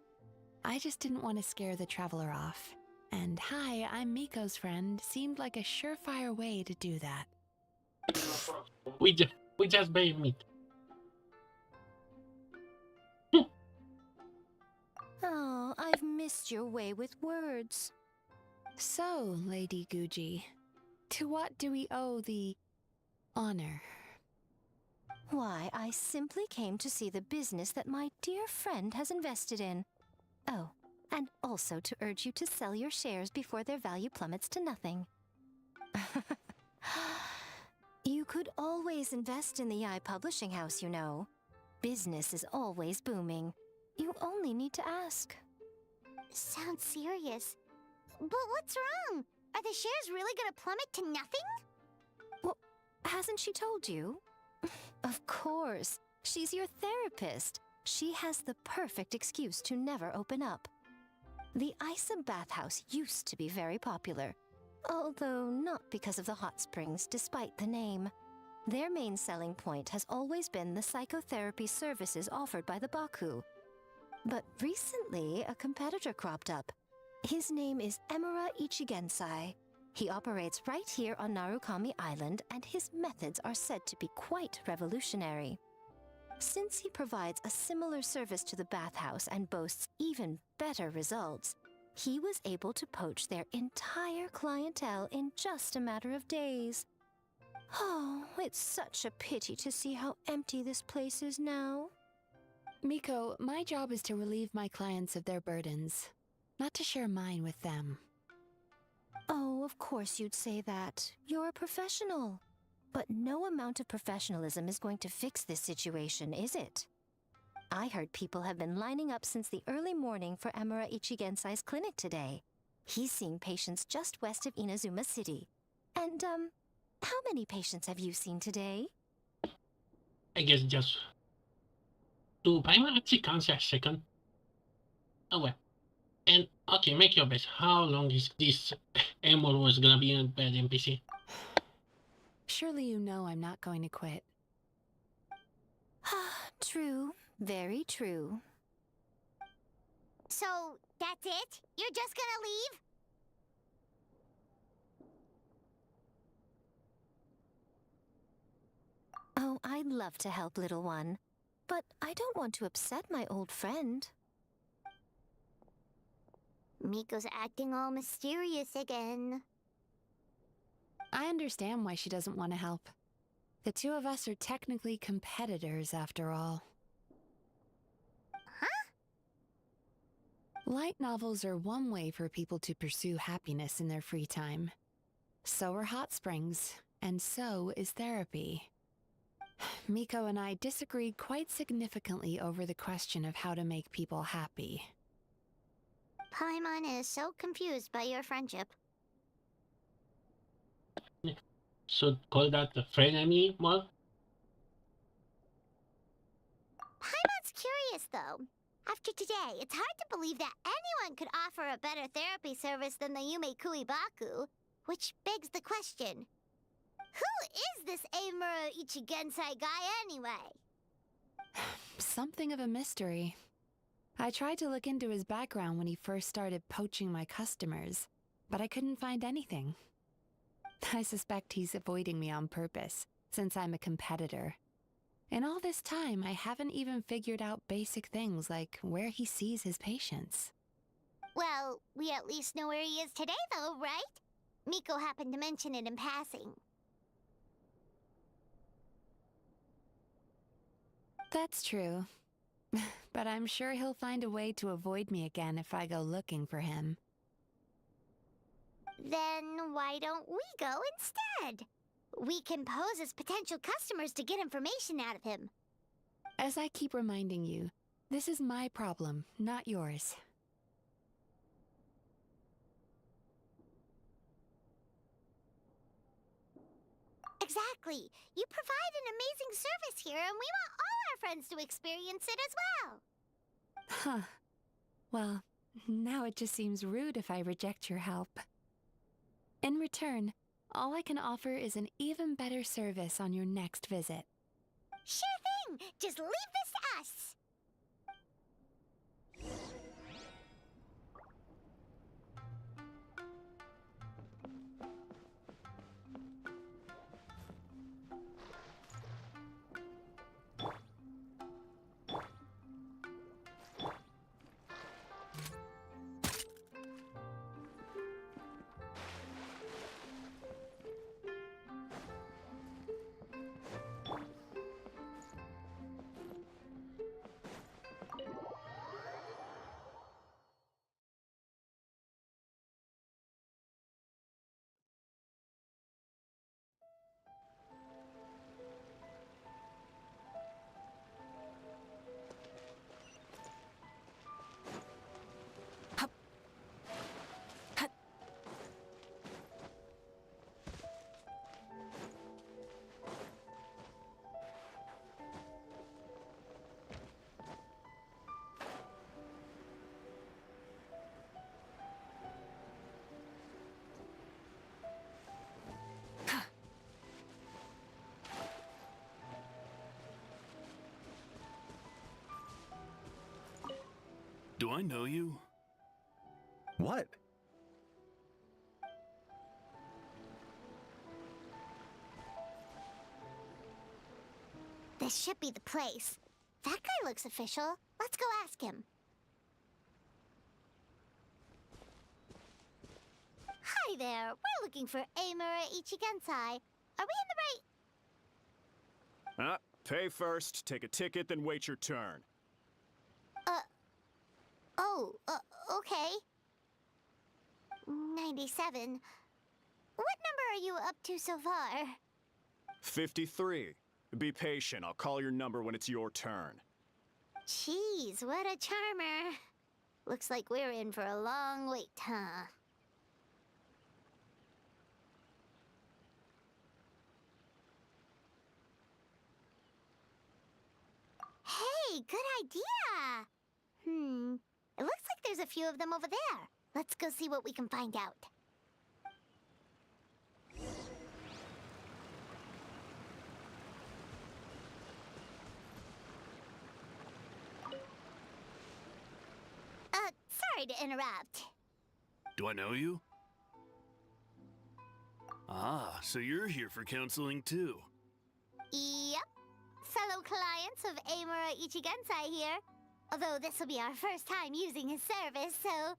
I just didn't want to scare the traveler off. And hi, I'm Miko's friend seemed like a surefire way to do that. We just barely meet. Oh, I've missed your way with words. So, Lady Guji, to what do we owe the honor. Why, I simply came to see the business that my dear friend has invested in. Oh, and also to urge you to sell your shares before their value plummets to nothing. You could always invest in the publishing house, you know. Business is always booming. You only need to ask. Sounds serious. But what's wrong? Are the shares really gonna plummet to nothing? Well, hasn't she told you? Of course. She's your therapist. She has the perfect excuse to never open up. The Isa bathhouse used to be very popular, although not because of the hot springs, despite the name. Their main selling point has always been the psychotherapy services offered by the Baku. But recently, a competitor cropped up. His name is Emura Ichigensai. He operates right here on Narukami Island, and his methods are said to be quite revolutionary. Since he provides a similar service to the bathhouse and boasts even better results, he was able to poach their entire clientele in just a matter of days. Oh, it's such a pity to see how empty this place is now. Miko, my job is to relieve my clients of their burdens, not to share mine with them. Oh, of course you'd say that. You're a professional. But no amount of professionalism is going to fix this situation, is it? I heard people have been lining up since the early morning for Emura Ichigensai's clinic today. He's seeing patients just west of Inazuma City. And, how many patients have you seen today? I guess just two. I might actually cancel a second. Oh well. And okay, make your best. How long is this Emerald gonna be in bed NPC? Surely you know I'm not going to quit. True. Very true. So, that's it? You're just gonna leave? Oh, I'd love to help, little one. But I don't want to upset my old friend. Miko's acting all mysterious again. I understand why she doesn't want to help. The two of us are technically competitors, after all. Huh? Light novels are one way for people to pursue happiness in their free time. So are hot springs, and so is therapy. Miko and I disagreed quite significantly over the question of how to make people happy. Paimon is so confused by your friendship. Should call that the frenemy more? Paimon's curious, though. After today, it's hard to believe that anyone could offer a better therapy service than the Yume Baku, which begs the question, who is this Eimura Ichigensai guy anyway? Something of a mystery. I tried to look into his background when he first started poaching my customers, but I couldn't find anything. I suspect he's avoiding me on purpose, since I'm a competitor. In all this time, I haven't even figured out basic things like where he sees his patients. Well, we at least know where he is today, though, right? Miko happened to mention it in passing. That's true. But I'm sure he'll find a way to avoid me again if I go looking for him. Then why don't we go instead? We can pose as potential customers to get information out of him. As I keep reminding you, this is my problem, not yours. Exactly. You provide an amazing service here, and we want all our friends to experience it as well. Huh. Well, now it just seems rude if I reject your help. In return, all I can offer is an even better service on your next visit. Sure thing! Just leave this to us! Do I know you? What? This should be the place. That guy looks official. Let's go ask him. Hi there. We're looking for Amura Ichigensai. Are we in the right... Pay first, take a ticket, then wait your turn. Okay. 97. What number are you up to so far? 53. Be patient, I'll call your number when it's your turn. Jeez, what a charmer. Looks like we're in for a long wait, huh? Hey, good idea! It looks like there's a few of them over there. Let's go see what we can find out. Sorry to interrupt. Do I know you? Ah, so you're here for counseling too. Yep. Fellow clients of Amura Ichigensai here. Although this will be our first time using his service, so...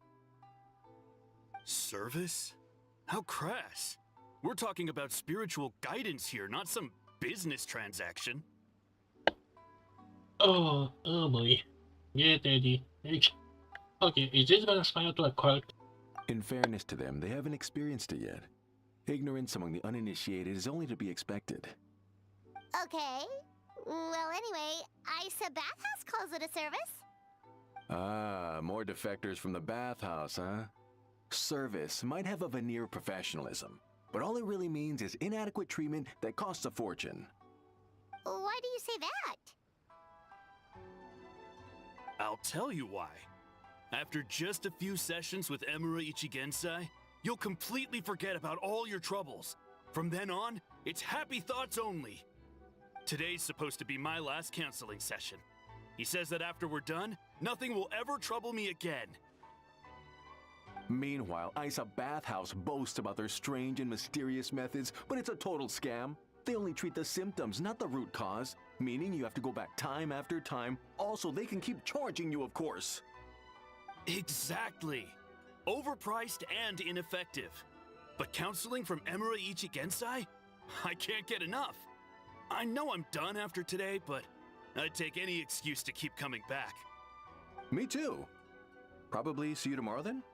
Service? How crass. We're talking about spiritual guidance here, not some business transaction. Oh boy. Get ready. Okay, is this gonna spin out to a cult? In fairness to them, they haven't experienced it yet. Ignorance among the uninitiated is only to be expected. Okay. Well, anyway, Isa Bathhouse calls it a service. Ah, more defectors from the bathhouse, huh? Service might have a veneer of professionalism, but all it really means is inadequate treatment that costs a fortune. Why do you say that? I'll tell you why. After just a few sessions with Amura Ichigensai, you'll completely forget about all your troubles. From then on, it's happy thoughts only. Today's supposed to be my last counseling session. He says that after we're done, nothing will ever trouble me again. Meanwhile, Isa Bathhouse boasts about their strange and mysterious methods, but it's a total scam. They only treat the symptoms, not the root cause, meaning you have to go back time after time. Also, they can keep charging you, of course. Exactly. Overpriced and ineffective. But counseling from Amura Ichigensai? I can't get enough. I know I'm done after today, but I'd take any excuse to keep coming back. Me too. Probably see you tomorrow then?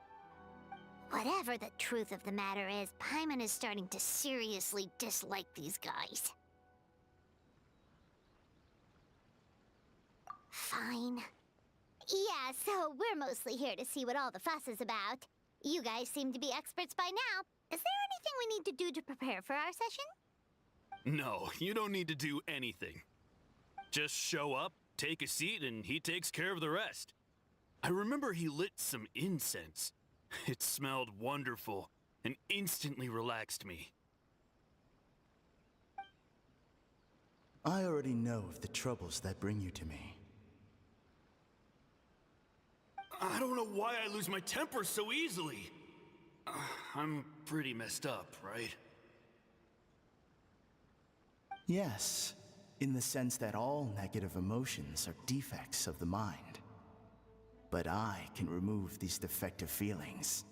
Whatever the truth of the matter is, Paimon is starting to seriously dislike these guys. Fine. Yeah, so we're mostly here to see what all the fuss is about. You guys seem to be experts by now. Is there anything we need to do to prepare for our session? No, you don't need to do anything. Just show up, take a seat, and he takes care of the rest. I remember he lit some incense. It smelled wonderful and instantly relaxed me. I already know of the troubles that bring you to me. I don't know why I lose my temper so easily. I'm pretty messed up, right? Yes, in the sense that all negative emotions are defects of the mind. But I can remove these defective feelings,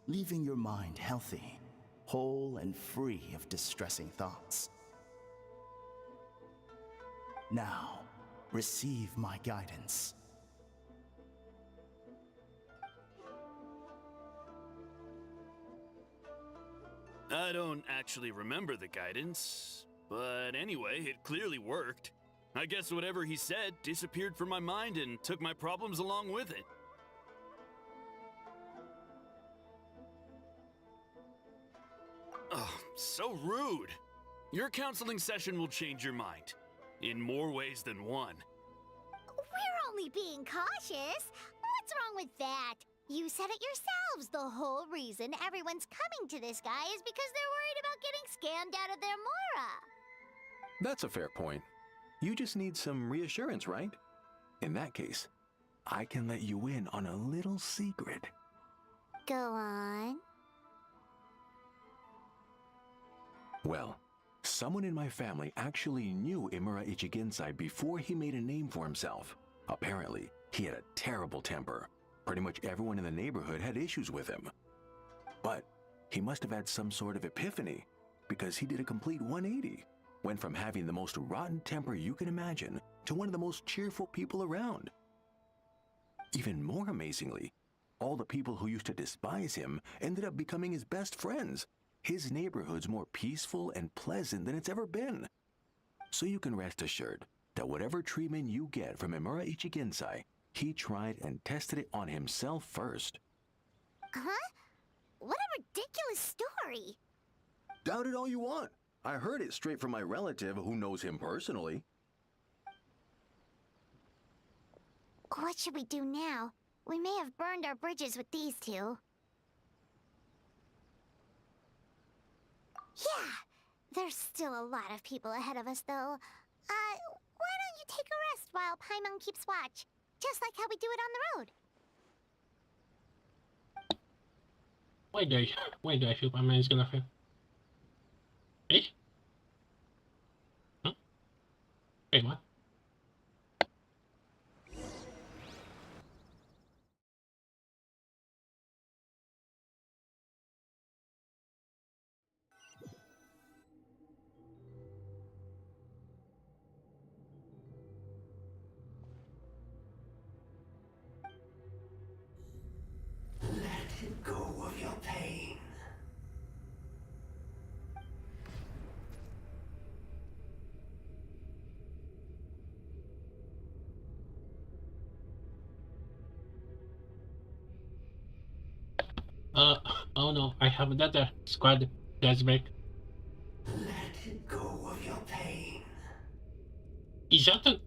leaving your mind healthy, whole and free of distressing thoughts. Now, receive my guidance. I don't actually remember the guidance, but anyway, it clearly worked. I guess whatever he said disappeared from my mind and took my problems along with it. Oh, so rude. Your counseling session will change your mind, in more ways than one. We're only being cautious. What's wrong with that? You said it yourselves. The whole reason everyone's coming to this guy is because they're worried about getting scammed out of their Mora. That's a fair point. You just need some reassurance, right? In that case, I can let you in on a little secret. Go on. Well, someone in my family actually knew Imura Ichigensai before he made a name for himself. Apparently, he had a terrible temper. Pretty much everyone in the neighborhood had issues with him. But he must have had some sort of epiphany, because he did a complete 180. Went from having the most rotten temper you can imagine to one of the most cheerful people around. Even more amazingly, all the people who used to despise him ended up becoming his best friends. His neighborhood's more peaceful and pleasant than it's ever been. So you can rest assured that whatever treatment you get from Imura Ichigensai, he tried and tested it on himself first. Huh? What a ridiculous story! Doubt it all you want. I heard it straight from my relative who knows him personally. What should we do now? We may have burned our bridges with these two. Yeah, there's still a lot of people ahead of us, though. Why don't you take a rest while Paimon keeps watch? Just like how we do it on the road. Why do I feel Paimon is gonna fail? Eh? Huh? Wait, what? Let go of your pain. Oh no, I have another squad that's back. Let go of your pain. Is that an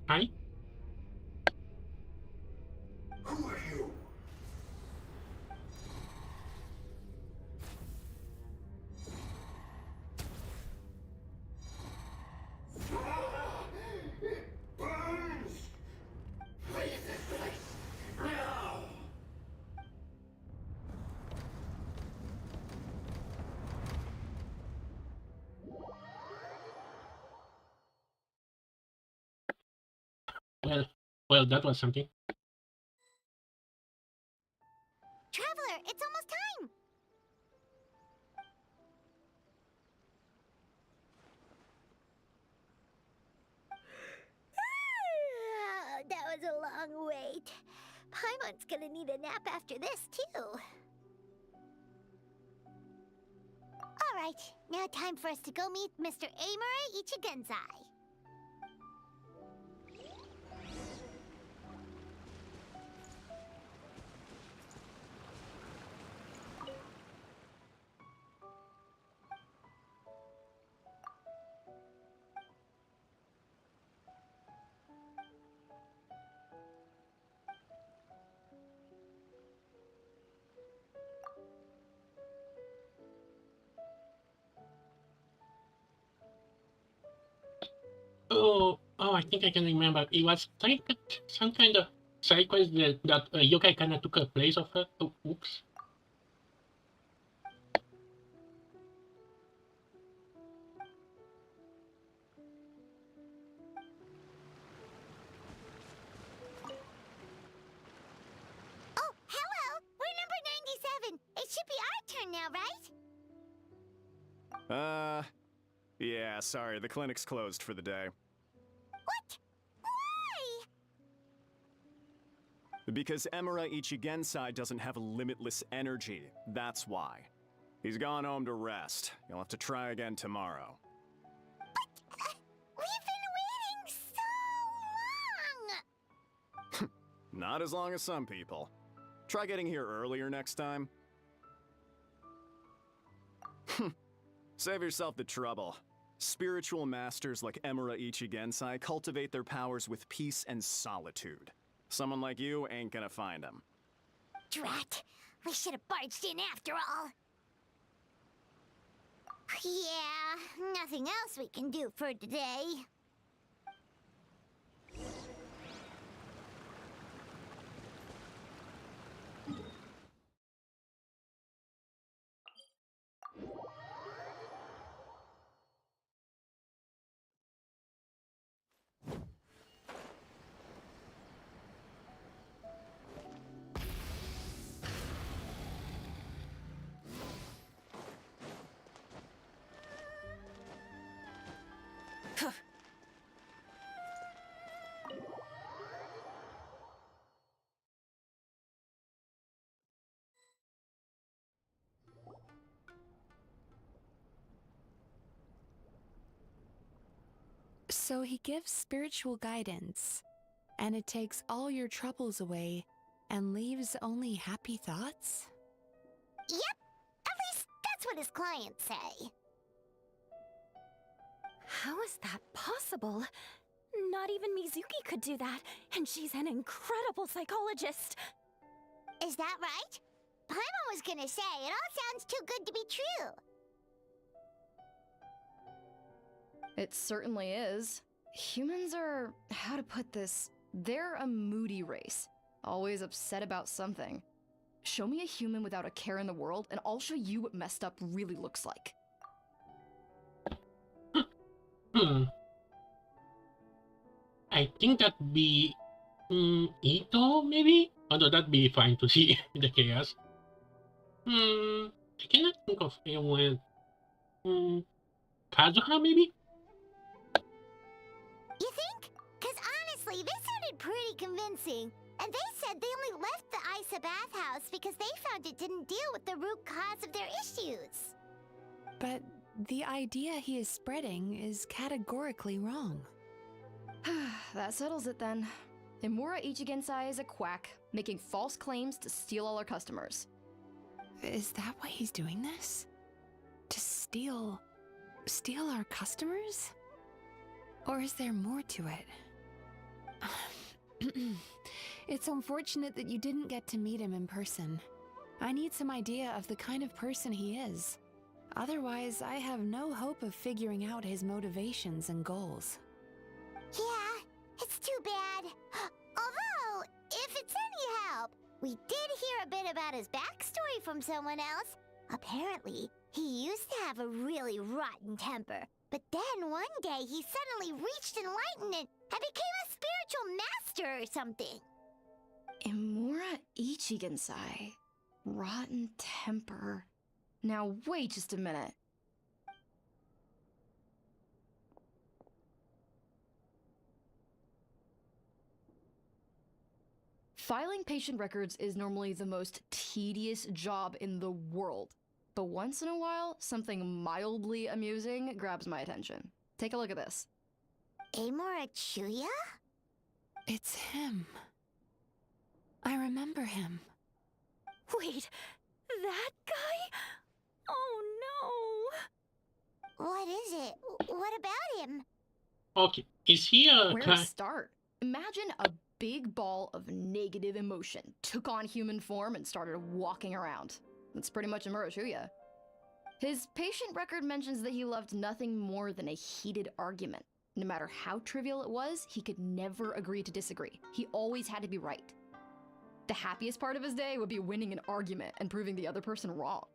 eye? Who are you? It burns! Leave this place now! Well, that was something. Traveler, it's almost time! That was a long wait. Paimon's gonna need a nap after this, too. Alright, now time for us to go meet Mr. Imura Ichigensai. Oh, I think I can remember. It was some kind of side quest that yokai kind of took a place of her. Oh, oops. Oh, hello! We're number 97. It should be our turn now, right? Yeah, sorry, the clinic's closed for the day. What? Why? Because Imura Ichigensai doesn't have limitless energy, that's why. He's gone home to rest. You'll have to try again tomorrow. But, we've been waiting so long! Not as long as some people. Try getting here earlier next time. Save yourself the trouble. Spiritual masters like Imura Ichigensai cultivate their powers with peace and solitude. Someone like you ain't gonna find them. Drat! We should have barged in after all! Yeah, nothing else we can do for today. So he gives spiritual guidance, and it takes all your troubles away and leaves only happy thoughts? Yep, at least that's what his clients say. How is that possible? Not even Mizuki could do that, and she's an incredible psychologist. Is that right? Paimon was gonna say, it all sounds too good to be true. It certainly is. Humans are, how to put this, they're a moody race. Always upset about something. Show me a human without a care in the world, and I'll show you what messed up really looks like. I think that'd be Ito, maybe? Although that'd be fine to see the chaos. I cannot think of anyone. Kazuha, maybe? You think? Because honestly, they sounded pretty convincing. And they said they only left the Isa bathhouse because they found it didn't deal with the root cause of their issues. But the idea he is spreading is categorically wrong. That settles it then. Imura Ichigensai is a quack, making false claims to steal all our customers. Is that why he's doing this? To steal our customers? Or is there more to it? It's unfortunate that you didn't get to meet him in person. I need some idea of the kind of person he is. Otherwise, I have no hope of figuring out his motivations and goals. Yeah, it's too bad. Although, if it's any help, we did hear a bit about his backstory from someone else. Apparently, he used to have a really rotten temper. But then one day he suddenly reached enlightenment and became a spiritual master or something. Imura Ichigensai. Rotten temper. Now wait just a minute. Filing patient records is normally the most tedious job in the world. But once in a while, something mildly amusing grabs my attention. Take a look at this. Amora Chuya? It's him. I remember him. Wait, that guy? Oh no! What is it? What about him? Okay, is he a Where to start? Imagine a big ball of negative emotion took on human form and started walking around. That's pretty much Imura Chuya. His patient record mentions that he loved nothing more than a heated argument. No matter how trivial it was, he could never agree to disagree. He always had to be right. The happiest part of his day would be winning an argument and proving the other person wrong.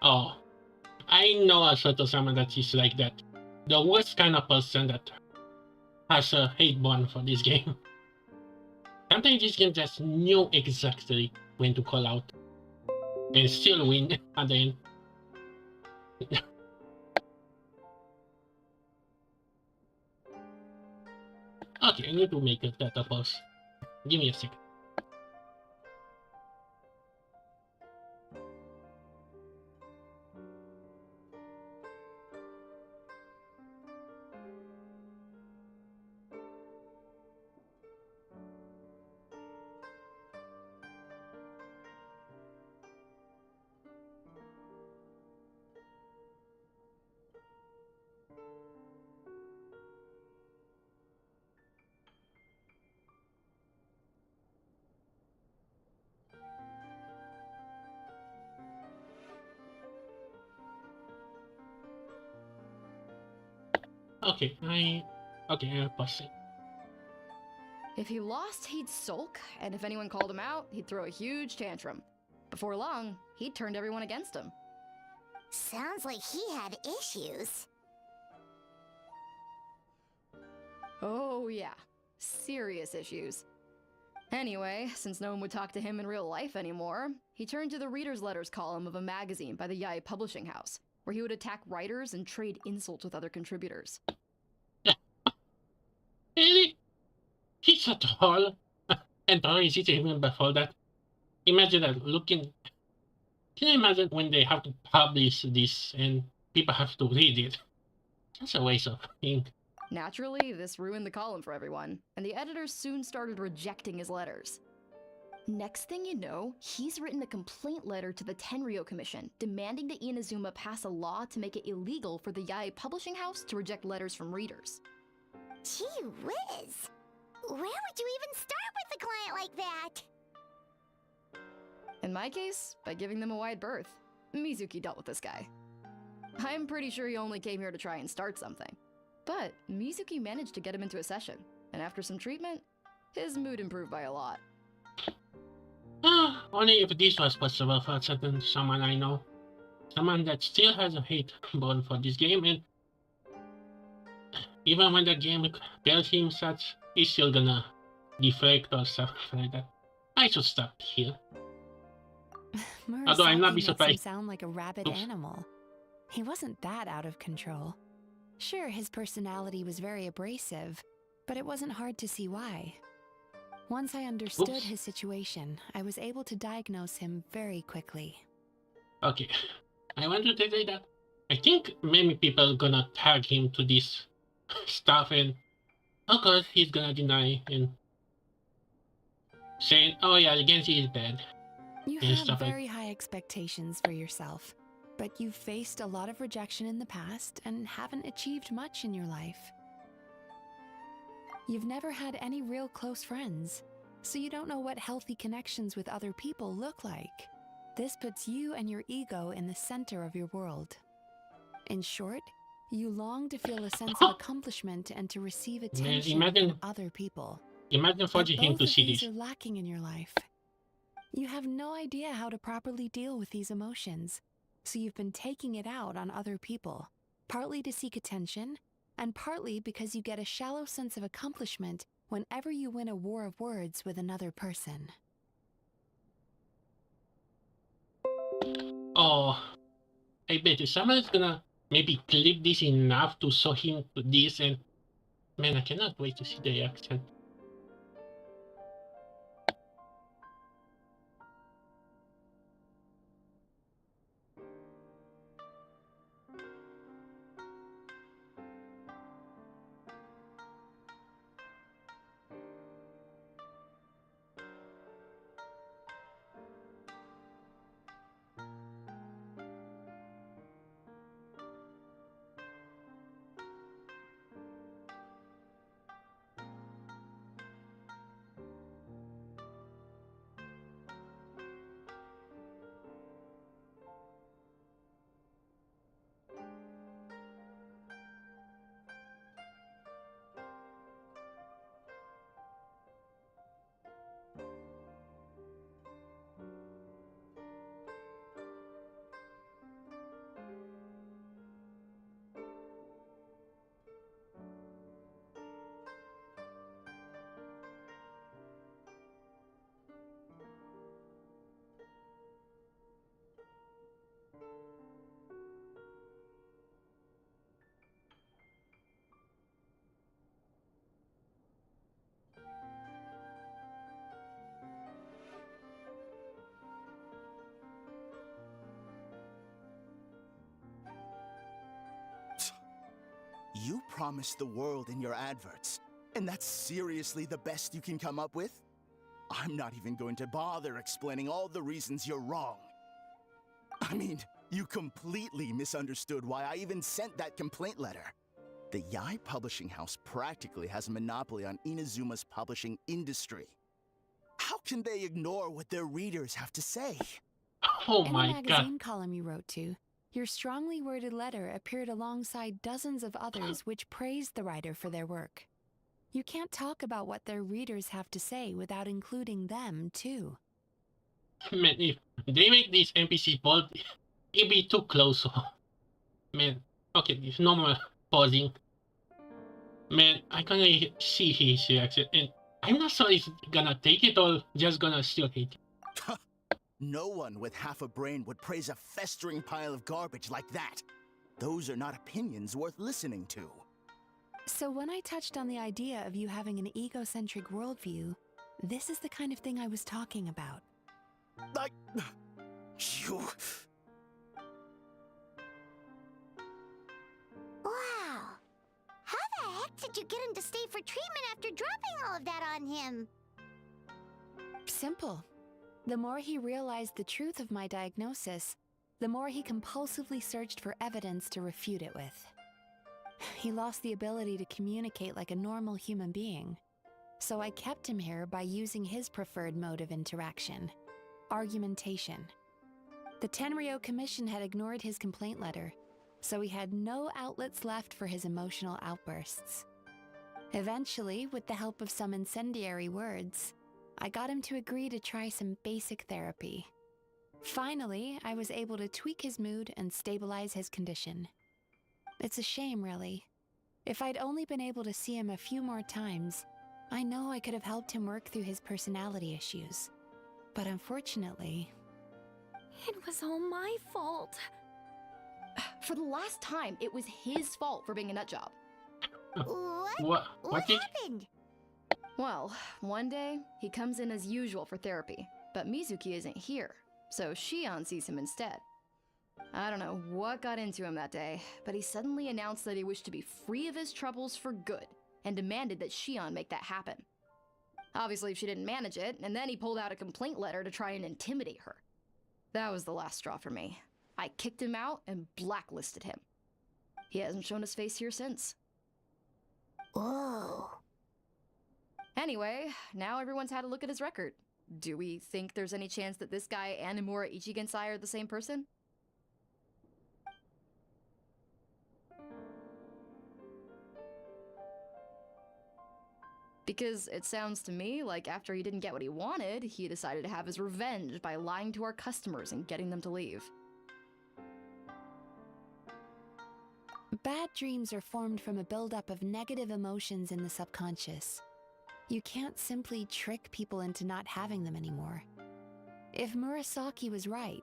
Oh, I know a sort of someone that is like that. The worst kind of person that has a hate bond for this game. Sometimes this game just knew exactly when to call out and still win at the end. Okay, I need to make a data pause. Give me a second. Okay, I'll pause it. If he lost, he'd sulk, and if anyone called him out, he'd throw a huge tantrum. Before long, he'd turned everyone against him. Sounds like he had issues. Oh yeah, serious issues. Anyway, since no one would talk to him in real life anymore, he turned to the reader's letters column of a magazine by the Yai Publishing House, where he would attack writers and trade insults with other contributors. Really? He's so tall. And how easy to even before that. Imagine that looking. Can you imagine when they have to publish this and people have to read it? That's a waste of ink. Naturally, this ruined the column for everyone, and the editors soon started rejecting his letters. Next thing you know, he's written a complaint letter to the Tenryou Commission, demanding that Inazuma pass a law to make it illegal for the Yae publishing house to reject letters from readers. Gee whiz! Where would you even start with a client like that? In my case, by giving them a wide berth. Mizuki dealt with this guy. I'm pretty sure he only came here to try and start something. But Mizuki managed to get him into a session, and after some treatment, his mood improved by a lot. Only if this was possible for someone I know. Someone that still has a hate bone for this game, and even when the game tells him such, he's still gonna deflect or stuff like that. I should stop here. Although I'm not be surprised. Makes him sound like a rabid animal. He wasn't that out of control. Sure, his personality was very abrasive, but it wasn't hard to see why. Once I understood his situation, I was able to diagnose him very quickly. Okay, I want to say that I think many people gonna tag him to this stuff, and of course he's gonna deny and saying, "Oh yeah, Genshin is bad." You have very high expectations for yourself, but you've faced a lot of rejection in the past and haven't achieved much in your life. You've never had any real close friends, so you don't know what healthy connections with other people look like. This puts you and your ego in the center of your world. In short, you long to feel a sense of accomplishment and to receive attention from other people. Imagine forcing him to see this. Both of these are lacking in your life. You have no idea how to properly deal with these emotions, so you've been taking it out on other people, partly to seek attention, and partly because you get a shallow sense of accomplishment whenever you win a war of words with another person. Oh, I bet you someone's gonna maybe clip this enough to show him to this, and man, I cannot wait to see the reaction. You promised the world in your adverts, and that's seriously the best you can come up with? I'm not even going to bother explaining all the reasons you're wrong. I mean, you completely misunderstood why I even sent that complaint letter. The Yae publishing house practically has a monopoly on Inazuma's publishing industry. How can they ignore what their readers have to say? Oh my God. In the magazine column you wrote to, your strongly worded letter appeared alongside dozens of others which praised the writer for their work. You can't talk about what their readers have to say without including them, too. Man, if they make this NPC bold, it'd be too close. Man, okay, it's no more pausing. Man, I can see his reaction, and I'm not sure he's gonna take it or just gonna still hate it. No one with half a brain would praise a festering pile of garbage like that. Those are not opinions worth listening to. So when I touched on the idea of you having an egocentric worldview, this is the kind of thing I was talking about. You... Wow, did you get him to stay for treatment after dropping all of that on him? Simple. The more he realized the truth of my diagnosis, the more he compulsively searched for evidence to refute it with. He lost the ability to communicate like a normal human being. So I kept him here by using his preferred mode of interaction: argumentation. The Tenryo Commission had ignored his complaint letter, so he had no outlets left for his emotional outbursts. Eventually, with the help of some incendiary words, I got him to agree to try some basic therapy. Finally, I was able to tweak his mood and stabilize his condition. It's a shame, really. If I'd only been able to see him a few more times, I know I could have helped him work through his personality issues. But unfortunately... It was all my fault. For the last time, it was his fault for being a nutjob. What did... happened? Well, one day, he comes in as usual for therapy, but Mizuki isn't here, so Shion sees him instead. I don't know what got into him that day, but he suddenly announced that he wished to be free of his troubles for good, and demanded that Shion make that happen. Obviously, she didn't manage it, and then he pulled out a complaint letter to try and intimidate her. That was the last straw for me. I kicked him out and blacklisted him. He hasn't shown his face here since. Whoa. Anyway, now everyone's had a look at his record. Do we think there's any chance that this guy and Imura Ichigensai are the same person? Because it sounds to me like after he didn't get what he wanted, he decided to have his revenge by lying to our customers and getting them to leave. Bad dreams are formed from a buildup of negative emotions in the subconscious. You can't simply trick people into not having them anymore. If Murasaki was right,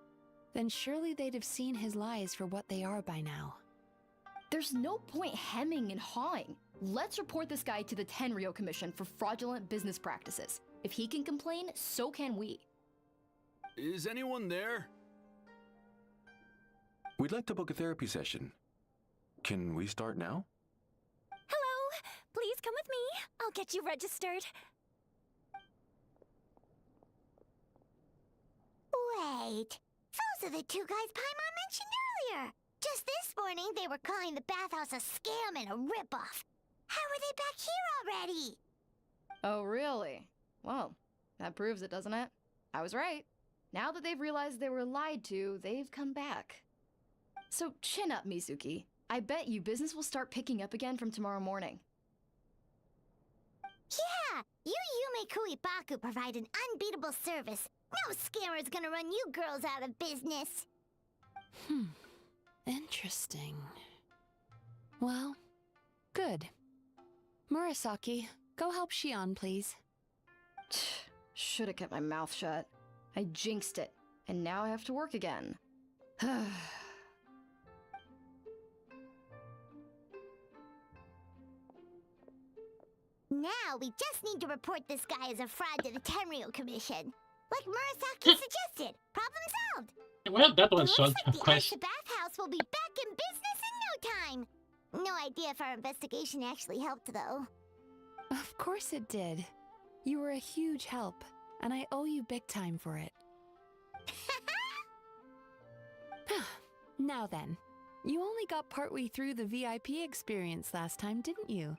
then surely they'd have seen his lies for what they are by now. There's no point hemming and hawing. Let's report this guy to the Tenryo Commission for fraudulent business practices. If he can complain, so can we. Is anyone there? We'd like to book a therapy session. Can we start now? Hello! Please come with me. I'll get you registered. Wait. Those are the two guys Paimon mentioned earlier. Just this morning, they were calling the bathhouse a scam and a ripoff. How are they back here already? Oh, really? Well, that proves it, doesn't it? I was right. Now that they've realized they were lied to, they've come back. So chin up, Mizuki. I bet you business will start picking up again from tomorrow morning. Yeah! You Yume Kuibaku provide an unbeatable service. No scammer's gonna run you girls out of business. Interesting. Well, good. Murasaki, go help Shion, please. Should have kept my mouth shut. I jinxed it, and now I have to work again. Now we just need to report this guy as a fraud to the Tenryo Commission. Like Murasaki suggested. Problem solved. Well, that It was looks solved, like of the course. Aisha bathhouse will be back in business in no time. No idea if our investigation actually helped, though. Of course it did. You were a huge help, and I owe you big time for it. Now then, you only got partway through the VIP experience last time, didn't you?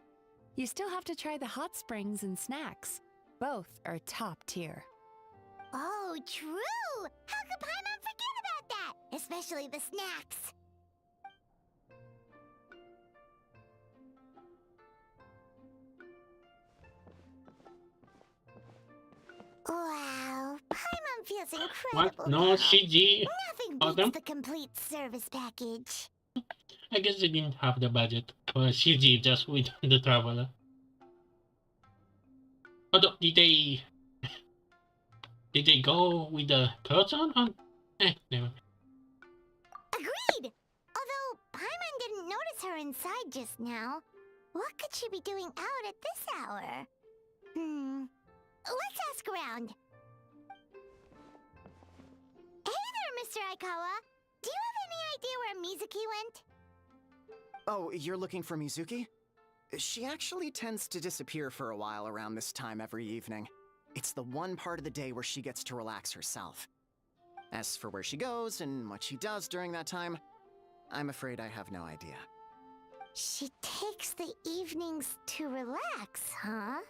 You still have to try the hot springs and snacks. Both are top tier. Oh, true! How could Paimon forget about that? Especially the snacks. Wow, Paimon feels incredible. What? No now. CG Nothing of beats them? the complete service package. I guess they didn't have the budget for CG just with the traveler. Although, did they go with the clothes on? Never. Agreed! Although Paimon didn't notice her inside just now. What could she be doing out at this hour? Let's ask around. Hey there, Mr. Aikawa. Do you have any idea where Mizuki went? Oh, you're looking for Mizuki? She actually tends to disappear for a while around this time every evening. It's the one part of the day where she gets to relax herself. As for where she goes and what she does during that time, I'm afraid I have no idea. She takes the evenings to relax, huh?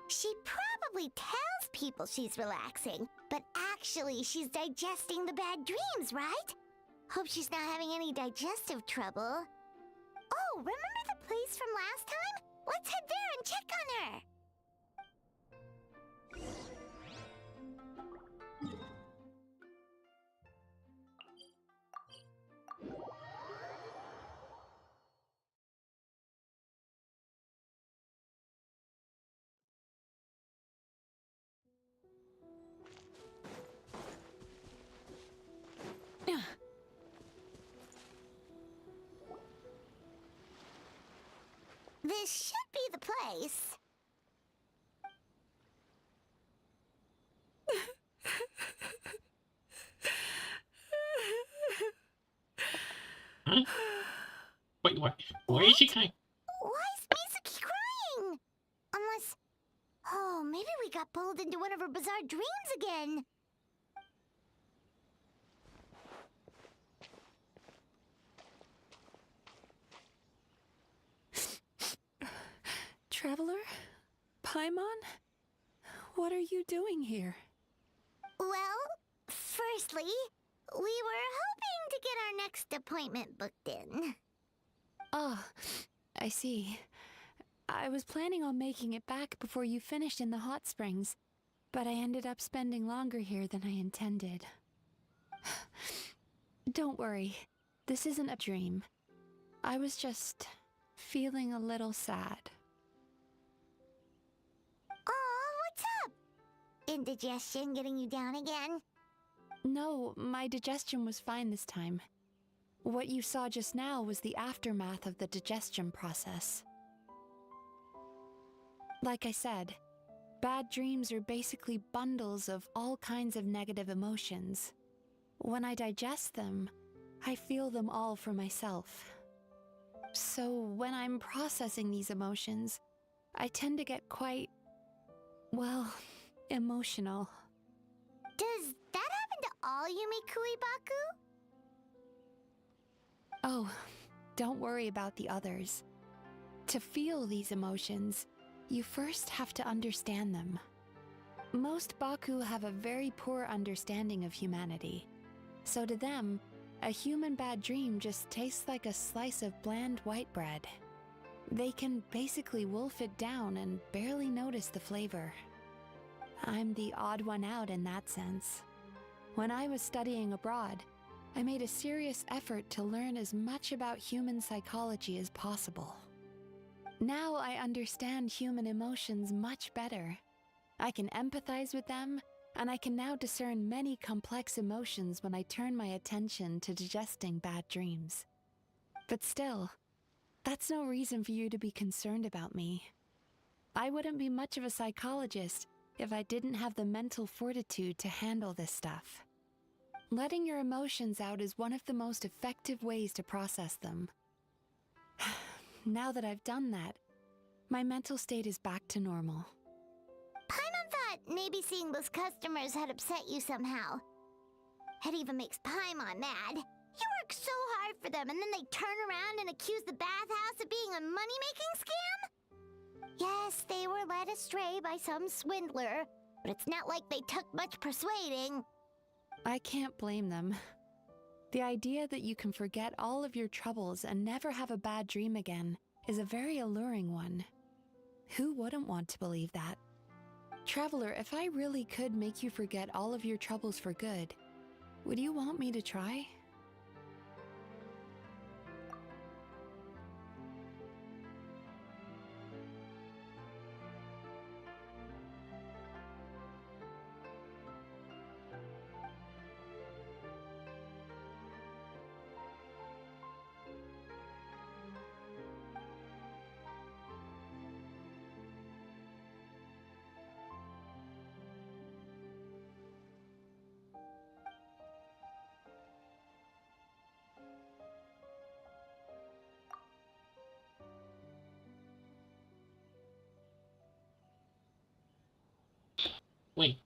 She probably tells people she's relaxing, but actually she's digesting the bad dreams, right? Hope she's not having any digestive trouble. Oh, remember the place from last time? Let's head there and check on her! This should be the place. Huh? Wait, what? Why is she crying? Why is Mizuki crying? Unless... Oh, maybe we got pulled into one of her bizarre dreams again. Traveler? Paimon? What are you doing here? Well, firstly, we were hoping to get our next appointment booked in. Oh, I see. I was planning on making it back before you finished in the hot springs, but I ended up spending longer here than I intended. Don't worry, this isn't a dream. I was just feeling a little sad. What's up? Indigestion getting you down again? No, my digestion was fine this time. What you saw just now was the aftermath of the digestion process. Like I said, bad dreams are basically bundles of all kinds of negative emotions. When I digest them, I feel them all for myself. So when I'm processing these emotions, I tend to get quite, well, emotional. Does that happen to all Yumikui Baku? Oh, don't worry about the others. To feel these emotions, you first have to understand them. Most Baku have a very poor understanding of humanity. So to them, a human bad dream just tastes like a slice of bland white bread. They can basically wolf it down and barely notice the flavor. I'm the odd one out in that sense. When I was studying abroad, I made a serious effort to learn as much about human psychology as possible. Now I understand human emotions much better. I can empathize with them, and I can now discern many complex emotions when I turn my attention to digesting bad dreams. But still, that's no reason for you to be concerned about me. I wouldn't be much of a psychologist if I didn't have the mental fortitude to handle this stuff. Letting your emotions out is one of the most effective ways to process them. Now that I've done that, my mental state is back to normal. Paimon thought maybe seeing those customers had upset you somehow. It even makes Paimon mad. You work so hard for them and then they turn around and accuse the bathhouse of being a money-making scam? Yes, they were led astray by some swindler, but it's not like they took much persuading. I can't blame them. The idea that you can forget all of your troubles and never have a bad dream again is a very alluring one. Who wouldn't want to believe that? Traveler, if I really could make you forget all of your troubles for good, would you want me to try? Wait,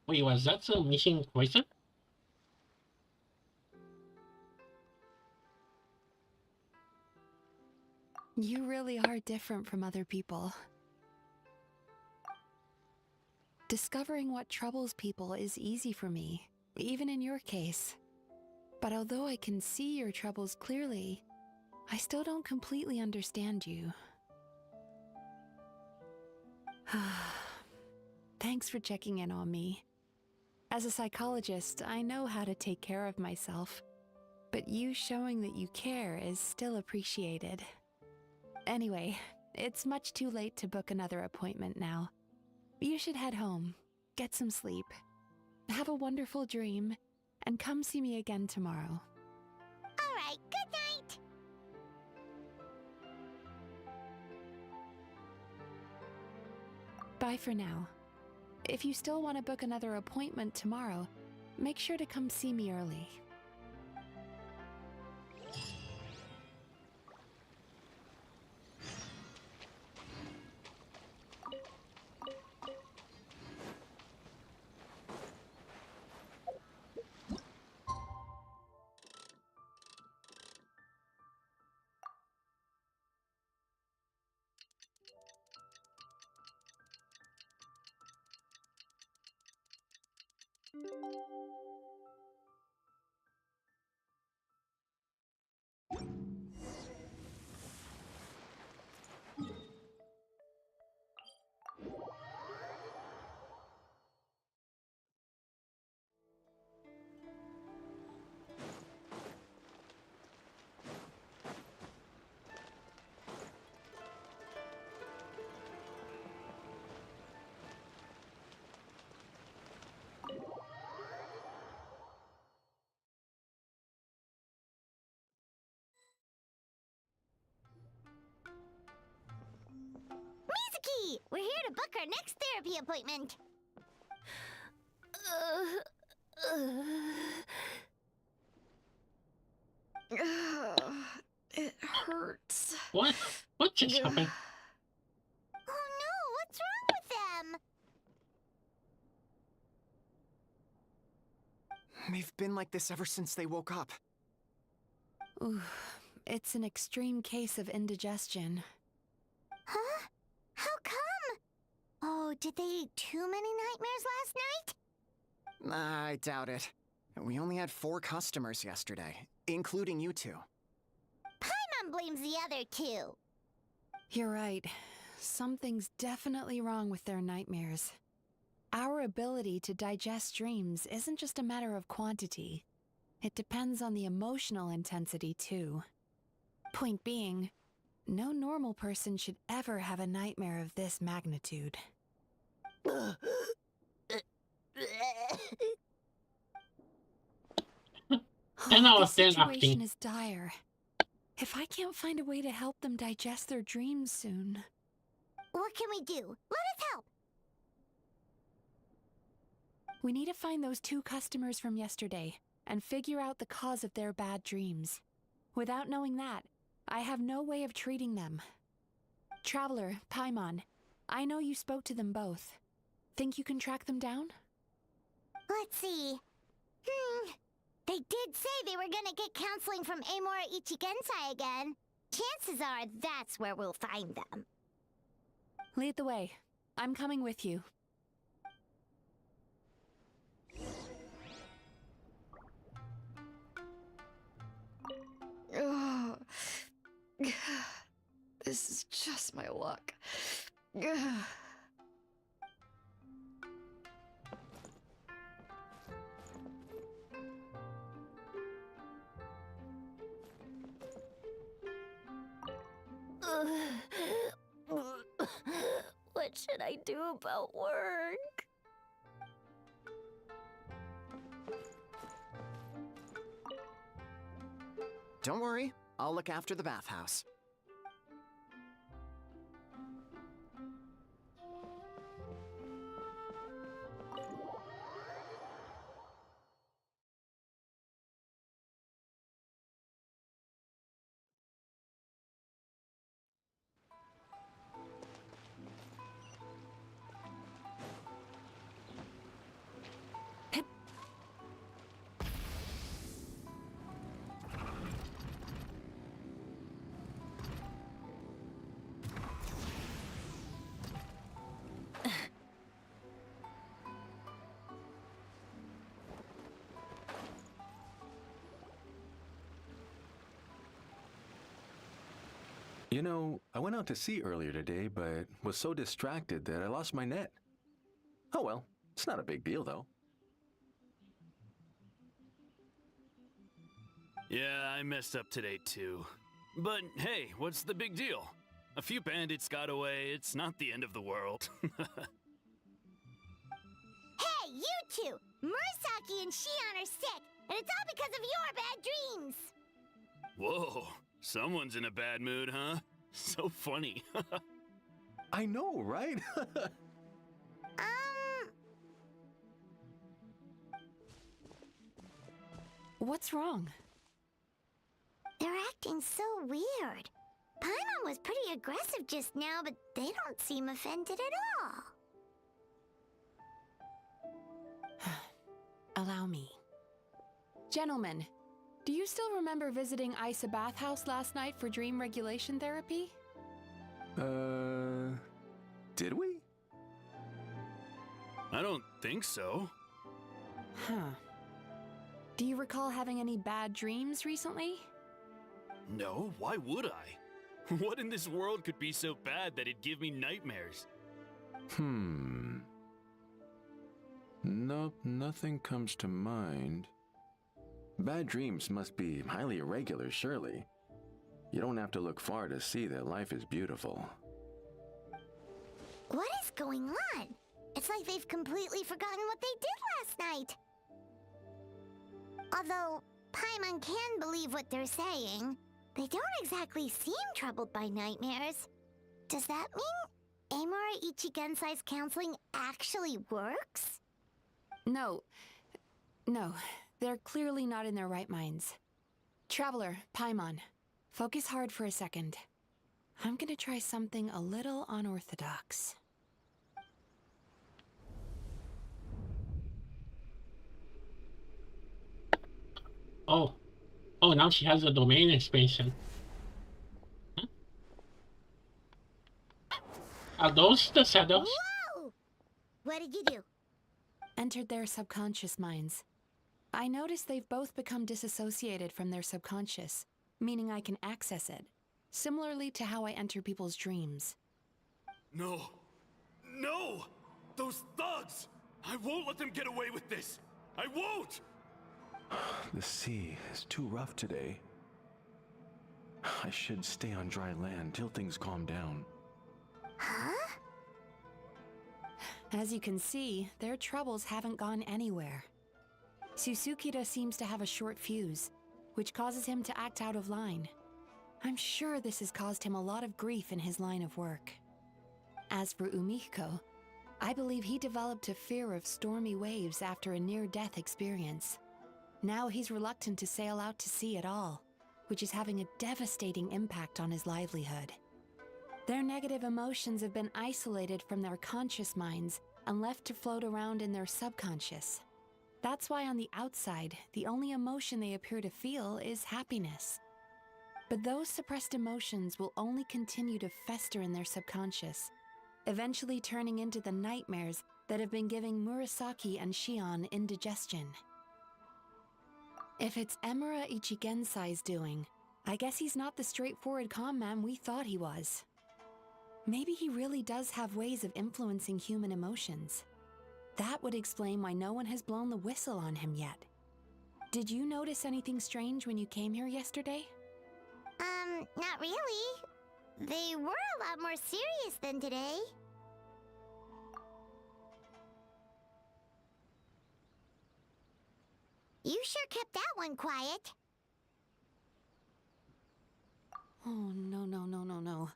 was that a missing question? You really are different from other people. Discovering what troubles people is easy for me, even in your case. But although I can see your troubles clearly, I still don't completely understand you. Thanks for checking in on me. As a psychologist, I know how to take care of myself, but you showing that you care is still appreciated. Anyway, it's much too late to book another appointment now. You should head home, get some sleep, have a wonderful dream, and come see me again tomorrow. All right, good night. Bye for now. If you still want to book another appointment tomorrow, make sure to come see me early. Mizuki, we're here to book our next therapy appointment. It hurts. What? What just happened? Oh no, what's wrong with them? They've been like this ever since they woke up. Ooh, it's an extreme case of indigestion. Huh? How come? Oh, did they eat too many nightmares last night? I doubt it. We only had 4 customers yesterday, including you two. Paimon blames the other 2. You're right. Something's definitely wrong with their nightmares. Our ability to digest dreams isn't just a matter of quantity. It depends on the emotional intensity, too. Point being, no normal person should ever have a nightmare of this magnitude. And I The was then situation acting. is dire. If I can't find a way to help them digest their dreams soon... What can we do? Let us help! We need to find those 2 customers from yesterday and figure out the cause of their bad dreams. Without knowing that, I have no way of treating them. Traveler, Paimon, I know you spoke to them both. Think you can track them down? Let's see. They did say they were gonna get counseling from Amora Ichigensai again. Chances are that's where we'll find them. Lead the way. I'm coming with you. Ugh. This is just my luck. Ugh. What should I do about work? Don't worry, I'll look after the bathhouse. You know, I went out to sea earlier today, but was so distracted that I lost my net. Oh well, it's not a big deal though. Yeah, I messed up today too. But hey, what's the big deal? A few bandits got away, it's not the end of the world. Hey, you two! Murasaki and Shion are sick, and it's all because of your bad dreams! Whoa, someone's in a bad mood, huh? So funny. I know, right? What's wrong? They're acting so weird. Paimon was pretty aggressive just now, but they don't seem offended at all. Allow me. Gentlemen, do you still remember visiting Isa Bathhouse last night for dream regulation therapy? Did we? I don't think so. Huh. Do you recall having any bad dreams recently? No, why would I? What in this world could be so bad that it'd give me nightmares? Nope, nothing comes to mind. Bad dreams must be highly irregular, surely. You don't have to look far to see that life is beautiful. What is going on? It's like they've completely forgotten what they did last night. Although Paimon can believe what they're saying, they don't exactly seem troubled by nightmares. Does that mean Amura Ichigensai's counseling actually works? No, they're clearly not in their right minds. Traveler, Paimon, focus hard for a second. I'm gonna try something a little unorthodox. Oh, now she has a domain expansion. Huh? Are those the shadows? Whoa! What did you do? Entered their subconscious minds. I noticed they've both become disassociated from their subconscious, meaning I can access it, similarly to how I enter people's dreams. No! No! Those thugs! I won't let them get away with this! I won't! The sea is too rough today. I should stay on dry land till things calm down. Huh? As you can see, their troubles haven't gone anywhere. Susukira seems to have a short fuse, which causes him to act out of line. I'm sure this has caused him a lot of grief in his line of work. As for Umiko, I believe he developed a fear of stormy waves after a near-death experience. Now he's reluctant to sail out to sea at all, which is having a devastating impact on his livelihood. Their negative emotions have been isolated from their conscious minds and left to float around in their subconscious. That's why on the outside, the only emotion they appear to feel is happiness. But those suppressed emotions will only continue to fester in their subconscious, eventually turning into the nightmares that have been giving Murasaki and Shion indigestion. If it's Emura Ichigensai's doing, I guess he's not the straightforward calm man we thought he was. Maybe he really does have ways of influencing human emotions. That would explain why no one has blown the whistle on him yet. Did you notice anything strange when you came here yesterday? Not really. They were a lot more serious than today. You sure kept that one quiet. Oh, no.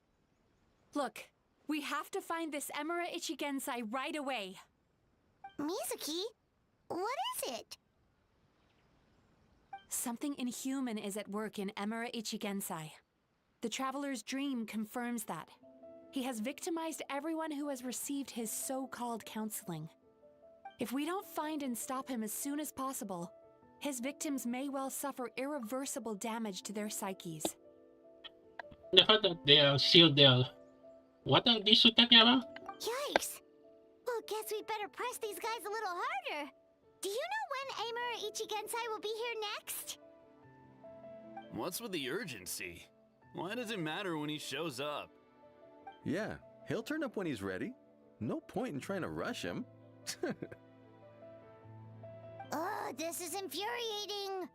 Look, we have to find this Emura Ichigensai right away. Mizuki, what is it? Something inhuman is at work in Emura Ichigensai. The Traveler's dream confirms that. He has victimized everyone who has received his so-called counseling. If we don't find and stop him as soon as possible, his victims may well suffer irreversible damage to their psyches. The fact that they are sealed there. What are these talking about? Yikes! Well, guess we better press these guys a little harder. Do you know when Amura Ichigensai will be here next? What's with the urgency? Why does it matter when he shows up? Yeah, he'll turn up when he's ready. No point in trying to rush him. Oh, this is infuriating.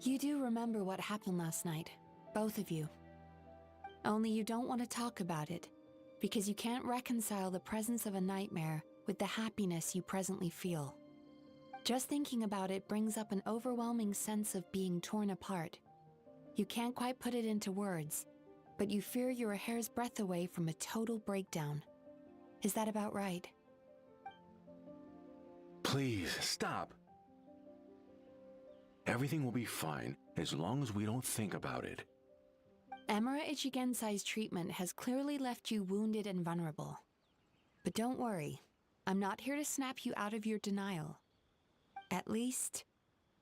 You do remember what happened last night, both of you. Only you don't want to talk about it, because you can't reconcile the presence of a nightmare with the happiness you presently feel. Just thinking about it brings up an overwhelming sense of being torn apart. You can't quite put it into words, but you fear you're a hair's breadth away from a total breakdown. Is that about right? Please, stop. Everything will be fine as long as we don't think about it. Emura Ichigensai's treatment has clearly left you wounded and vulnerable. But don't worry, I'm not here to snap you out of your denial. At least,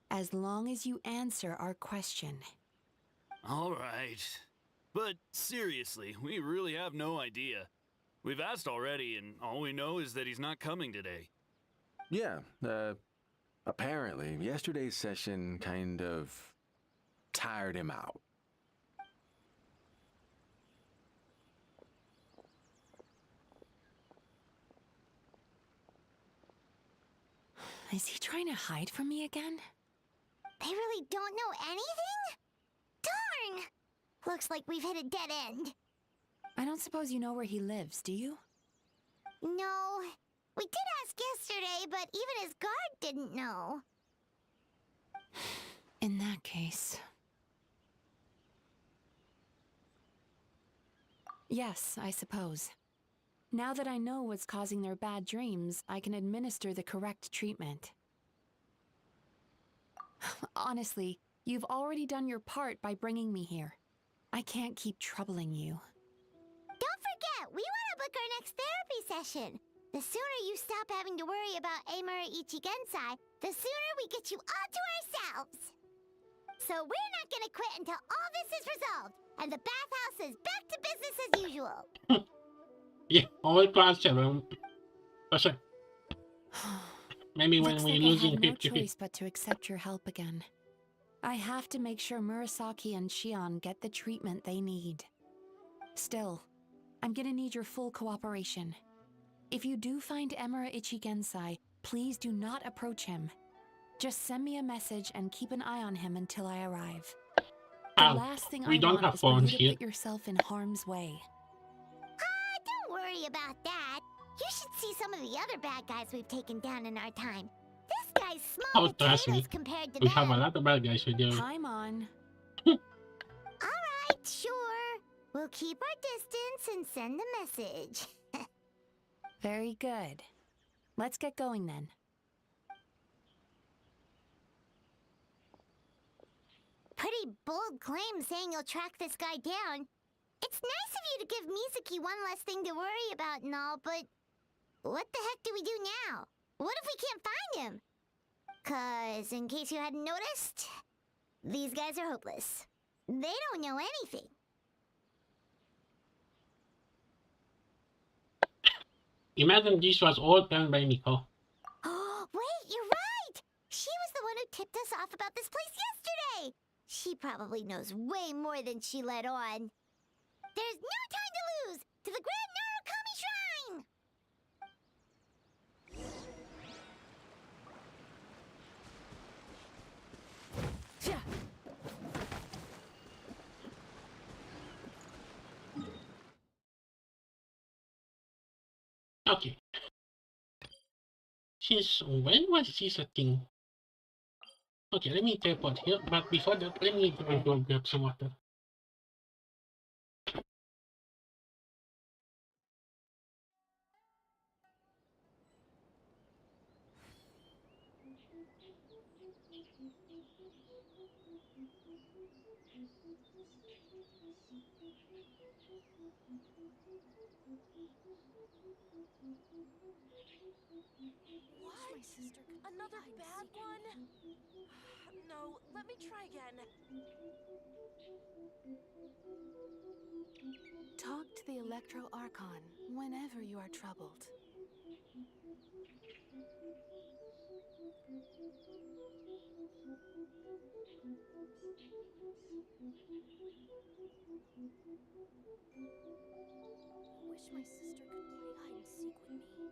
as long as you answer our question. All right. But seriously, we really have no idea. We've asked already, and all we know is that he's not coming today. Yeah, apparently, yesterday's session kind of tired him out. Is he trying to hide from me again? They really don't know anything? Darn! Looks like we've hit a dead end. I don't suppose you know where he lives, do you? No. We did ask yesterday, but even his guard didn't know. In that case... Yes, I suppose. Now that I know what's causing their bad dreams, I can administer the correct treatment. Honestly, you've already done your part by bringing me here. I can't keep troubling you. Don't forget, we want to book our next therapy session. The sooner you stop having to worry about Amura Ichigensai, the sooner we get you all to ourselves. So we're not gonna quit until all this is resolved, and the bathhouse is back to business as usual. Yeah, all class 7%. Maybe when Looks we like losing I have no 50. choice but to accept your help again. I have to make sure Murasaki and Shion get the treatment they need. Still, I'm gonna need your full cooperation. If you do find Emura Ichigensai, please do not approach him. Just send me a message and keep an eye on him until I arrive. The last thing we I don't want have is for you phones to here. put yourself in harm's way. Don't worry about that. You should see some of the other bad guys we've taken down in our time. This guy's small Oh, trust me. potatoes compared to We have a them. lot of bad guys with you. Paimon. Alright, sure. We'll keep our distance and send a message. Very good. Let's get going then. Pretty bold claim saying you'll track this guy down. It's nice of you to give Mizuki one less thing to worry about and all, but what the heck do we do now? What if we can't find him? 'Cause, in case you hadn't noticed, these guys are hopeless. They don't know anything. Imagine this was all done by Miko. Oh, wait, you're right! She was the one who tipped us off about this place yesterday! She probably knows way more than she let on. There's no time to lose! To the Grand Narukami Shrine! Okay. Since when was this a thing? Okay, let me teleport here, but before that, let me go grab some water. What? Another bad one? No, let me try again. Talk to the Electro Archon whenever you are troubled. wish my sister could play hide and seek with me.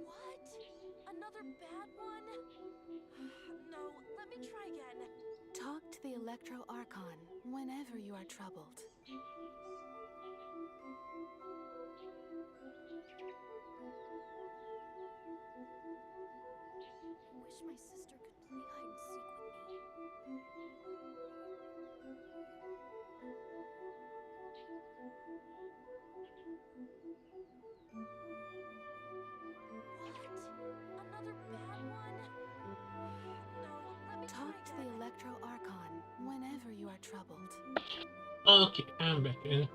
What? Another bad one? No, let me try again. Talk to the Electro Archon whenever you are troubled. I wish my sister could play hide and seek with me. What? Another bad one? No, let me Talk to the Electro Archon whenever you are troubled. Okay, I'm back. And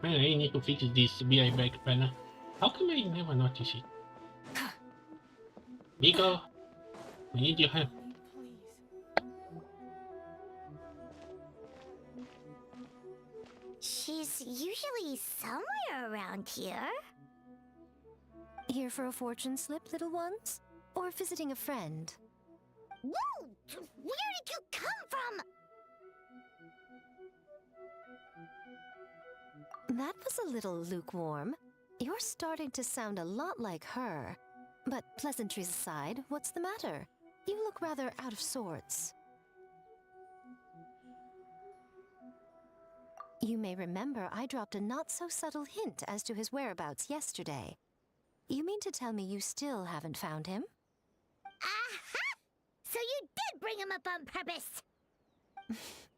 man, I need to fix this BI bike panel. How come I never notice it? Nico, I need your help. She's usually somewhere around here. Here for a fortune slip, little ones? Or visiting a friend? Whoa! Where did you come from? That was a little lukewarm. You're starting to sound a lot like her. But pleasantries aside, what's the matter? You look rather out of sorts. You may remember I dropped a not-so-subtle hint as to his whereabouts yesterday. You mean to tell me you still haven't found him? Aha! So you did bring him up on purpose!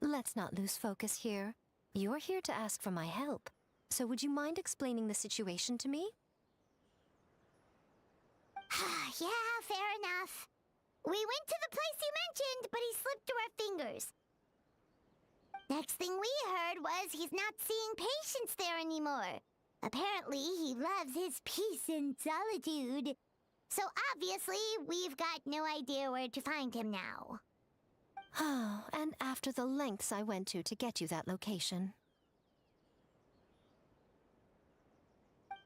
Let's not lose focus here. You're here to ask for my help. So would you mind explaining the situation to me? Yeah, fair enough. We went to the place you mentioned, but he slipped through our fingers. Next thing we heard was he's not seeing patients there anymore. Apparently, he loves his peace and solitude. So obviously, we've got no idea where to find him now. Oh, and after the lengths I went to get you that location.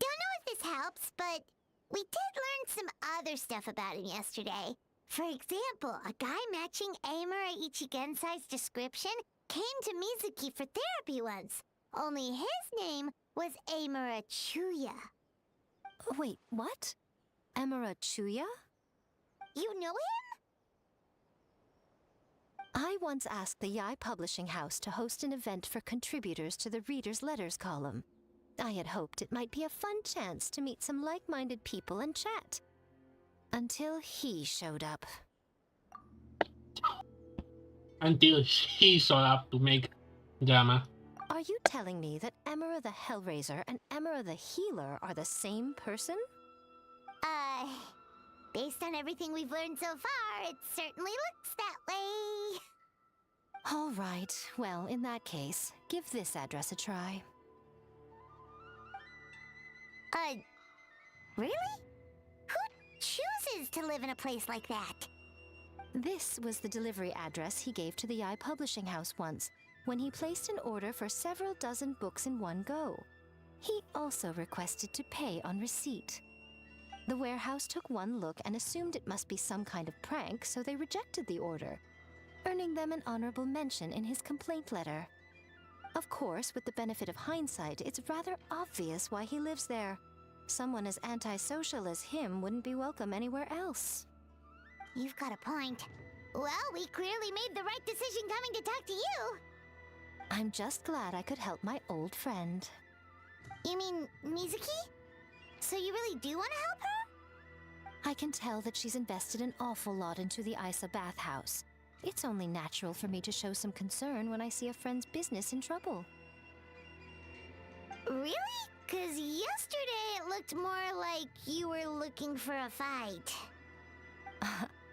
Don't know if this helps, but we did learn some other stuff about him yesterday. For example, a guy matching Amura Ichigensai's description came to Mizuki for therapy once. Only his name was Amura Chuya. Wait, what? Amura Chuya? You know him? I once asked the Yai Publishing House to host an event for contributors to the Reader's Letters column. I had hoped it might be a fun chance to meet some like-minded people and chat. Until he showed up. Until he saw up to make drama. Are you telling me that Amura the Hellraiser and Amura the Healer are the same person? Based on everything we've learned so far, it certainly looks that way. All right. Well, in that case, give this address a try. Really? Who chooses to live in a place like that? This was the delivery address he gave to the Yai Publishing House once, when he placed an order for several dozen books in one go. He also requested to pay on receipt. The warehouse took one look and assumed it must be some kind of prank, so they rejected the order, earning them an honorable mention in his complaint letter. Of course, with the benefit of hindsight, it's rather obvious why he lives there. Someone as antisocial as him wouldn't be welcome anywhere else. You've got a point. Well, we clearly made the right decision coming to talk to you. I'm just glad I could help my old friend. You mean Mizuki? So you really do want to help her? I can tell that she's invested an awful lot into the Isa bathhouse. It's only natural for me to show some concern when I see a friend's business in trouble. Really? 'Cause yesterday it looked more like you were looking for a fight.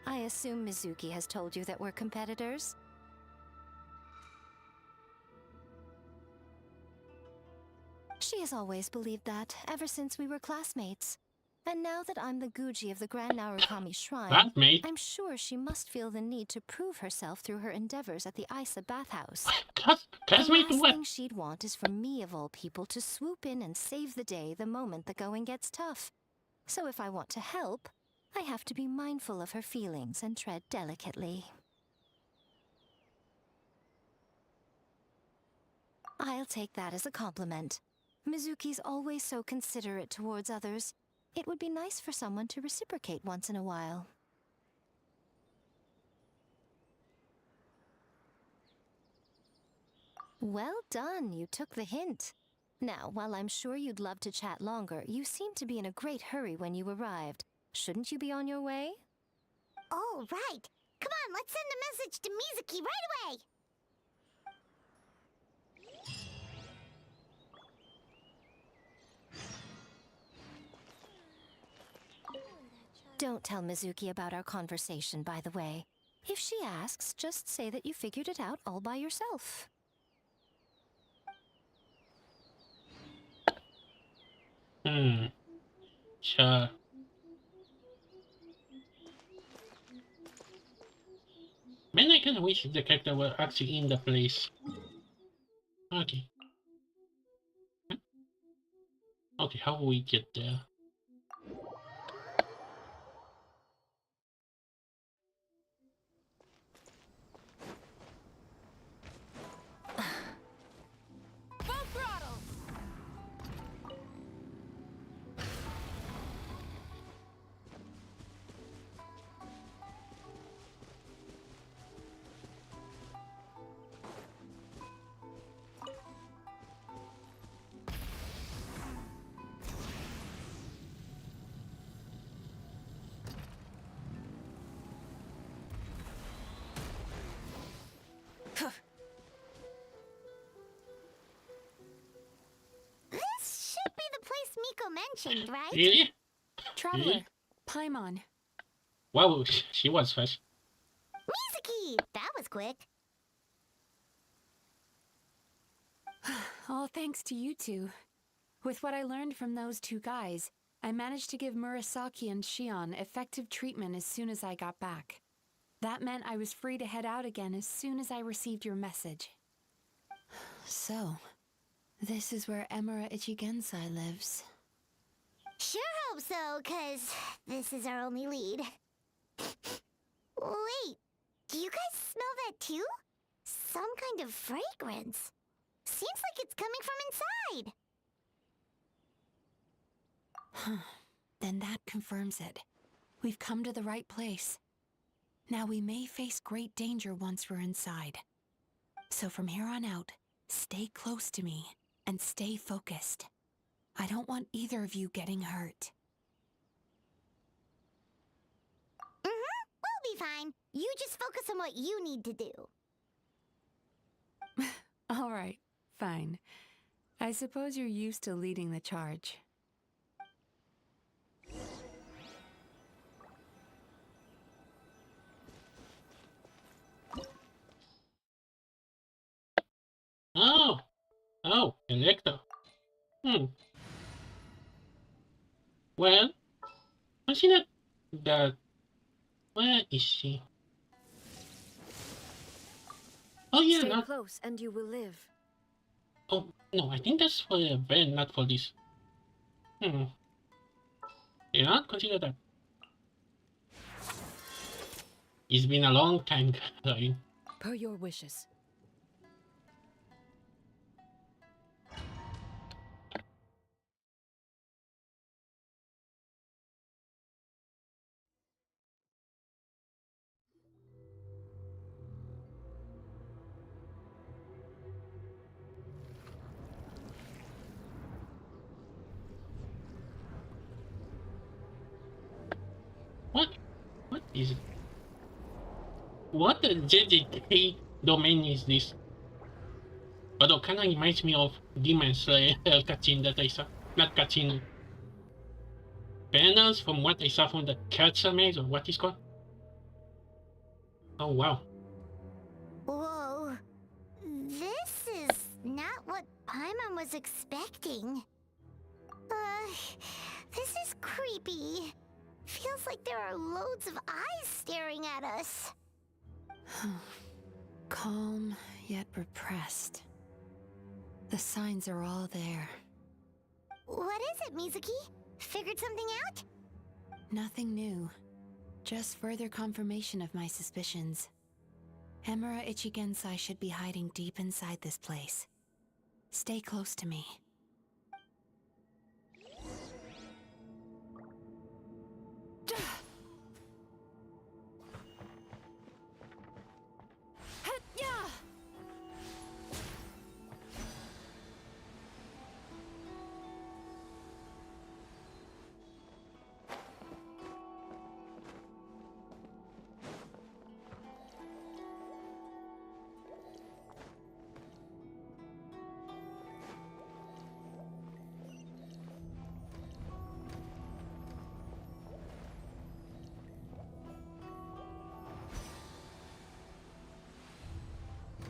I assume Mizuki has told you that we're competitors? She has always believed that, ever since we were classmates. And now that I'm the Guji of the Grand Narukami Shrine, Classmate? I'm sure she must feel the need to prove herself through her endeavors at the Isa bathhouse. Classmate The last what? thing she'd want is for me, of all people, to swoop in and save the day the moment the going gets tough. So if I want to help, I have to be mindful of her feelings and tread delicately. I'll take that as a compliment. Mizuki's always so considerate towards others. It would be nice for someone to reciprocate once in a while. Well done, you took the hint. Now, while I'm sure you'd love to chat longer, you seemed to be in a great hurry when you arrived. Shouldn't you be on your way? Oh, right. Come on, let's send a message to Mizuki right away. Don't tell Mizuki about our conversation, by the way. If she asks, just say that you figured it out all by yourself. Sure. Man, I kinda wish the character were actually in the place. Okay. Okay, how will we get there? Full throttle! This should be the place Miko mentioned, right? Really? Traveler, Really? Paimon. Wow, she was fast. Mizuki! That was quick. All thanks to you two. With what I learned from those two guys, I managed to give Murasaki and Shion effective treatment as soon as I got back. That meant I was free to head out again as soon as I received your message. So, this is where Emura Ichigensai lives. Sure hope so, 'cause this is our only lead. Wait, do you guys smell that too? Some kind of fragrance. Seems like it's coming from inside. Then that confirms it. We've come to the right place. Now we may face great danger once we're inside. So from here on out, stay close to me and stay focused. I don't want either of you getting hurt. We'll be fine. You just focus on what you need to do. All right, fine. I suppose you're used to leading the charge. Oh, Electro. Well, was she not that? Where is she? Oh yeah, Stay not. close and you will live. Oh no, I think that's for the event, not for this. Yeah, not consider that. It's been a long time, right? Per your wishes. What? What is it? What the JJK domain is this? Although kinda reminds me of Demon Slayer cutscene that I saw. Not cutscene. Banners from what I saw from the Catcher Maze or what is called. Oh wow. Whoa. This is not what Paimon was expecting. This is creepy. Feels like there are loads of eyes staring at us. Calm, yet repressed. The signs are all there. What is it, Mizuki? Figured something out? Nothing new. Just further confirmation of my suspicions. Emura Ichigensai should be hiding deep inside this place. Stay close to me.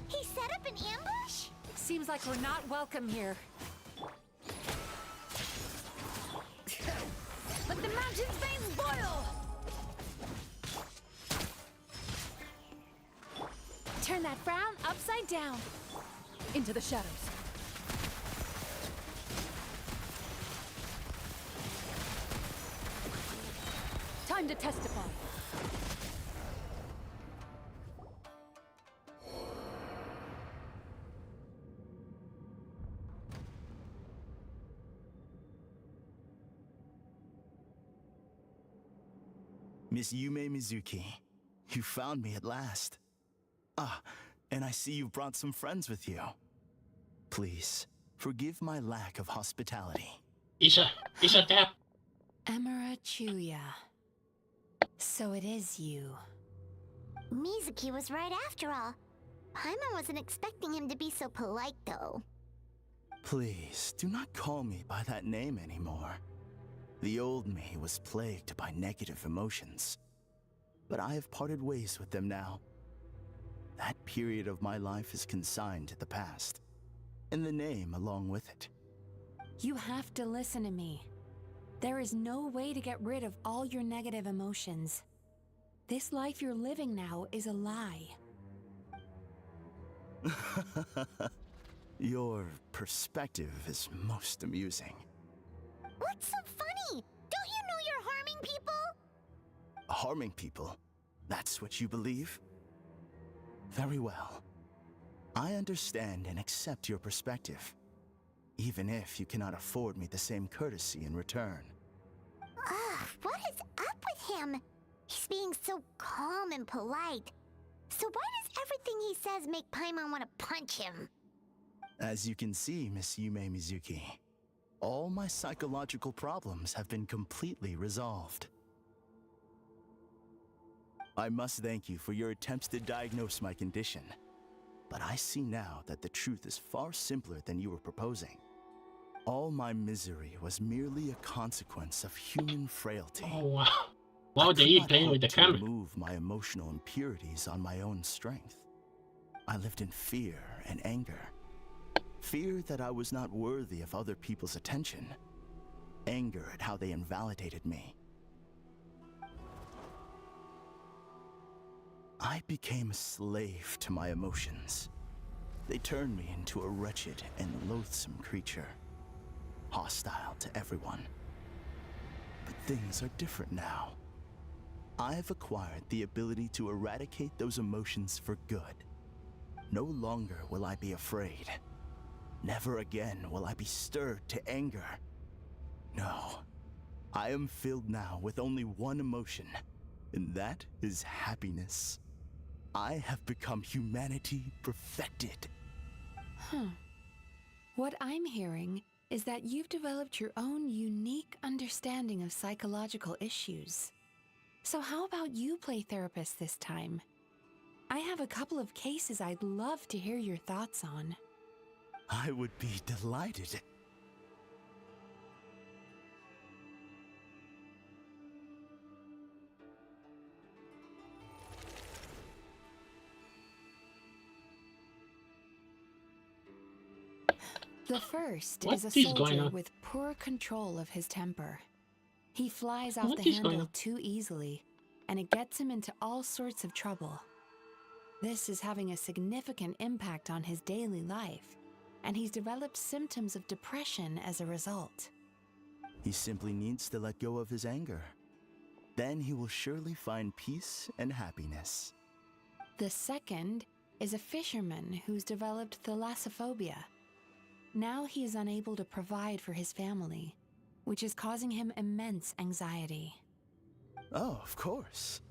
He set up an ambush? Seems like we're not welcome here. Let the mountain's veins boil! Turn that frown upside down. Into the shadows. Time to testify. Miss Yume Mizuki, you found me at last. Ah, and I see you've brought some friends with you. Please, forgive my lack of hospitality. It's a tap. Emura Chuya. So it is you. Mizuki was right after all. Paimon wasn't expecting him to be so polite, though. Please, do not call me by that name anymore. The old me was plagued by negative emotions, but I have parted ways with them now. That period of my life is consigned to the past, and the name along with it. You have to listen to me. There is no way to get rid of all your negative emotions. This life you're living now is a lie. Your perspective is most amusing. What's so funny? Don't you know you're harming people? Harming people? That's what you believe? Very well. I understand and accept your perspective, even if you cannot afford me the same courtesy in return. Ugh, what is up with him? He's being so calm and polite. So why does everything he says make Paimon want to punch him? As you can see, Miss Yume Mizuki, all my psychological problems have been completely resolved. I must thank you for your attempts to diagnose my condition, but I see now that the truth is far simpler than you were proposing. All my misery was merely a consequence of human frailty. Oh wow. Wow, they eat playing with the camera. Remove my emotional impurities on my own strength. I lived in fear and anger. Fear that I was not worthy of other people's attention. Anger at how they invalidated me. I became a slave to my emotions. They turned me into a wretched and loathsome creature, hostile to everyone. But things are different now. I've acquired the ability to eradicate those emotions for good. No longer will I be afraid. Never again will I be stirred to anger. No, I am filled now with only one emotion, and that is happiness. I have become humanity perfected. What I'm hearing is that you've developed your own unique understanding of psychological issues. So how about you play therapist this time? I have a couple of cases I'd love to hear your thoughts on. I would be delighted. The first What is a is going soldier on? with poor control of his temper. He flies off What the is going handle on? too easily, and it gets him into all sorts of trouble. This is having a significant impact on his daily life, and he's developed symptoms of depression as a result. He simply needs to let go of his anger. Then he will surely find peace and happiness. The second is a fisherman who's developed thalassophobia. Now he is unable to provide for his family, which is causing him immense anxiety. Oh, of course.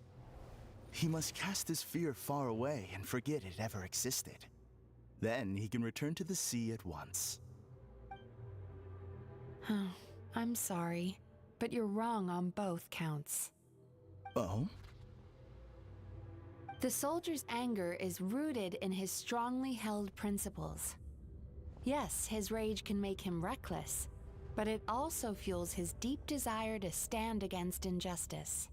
He must cast his fear far away and forget it ever existed. Then he can return to the sea at once. I'm sorry, but you're wrong on both counts. Oh? The soldier's anger is rooted in his strongly held principles. Yes, his rage can make him reckless, but it also fuels his deep desire to stand against injustice.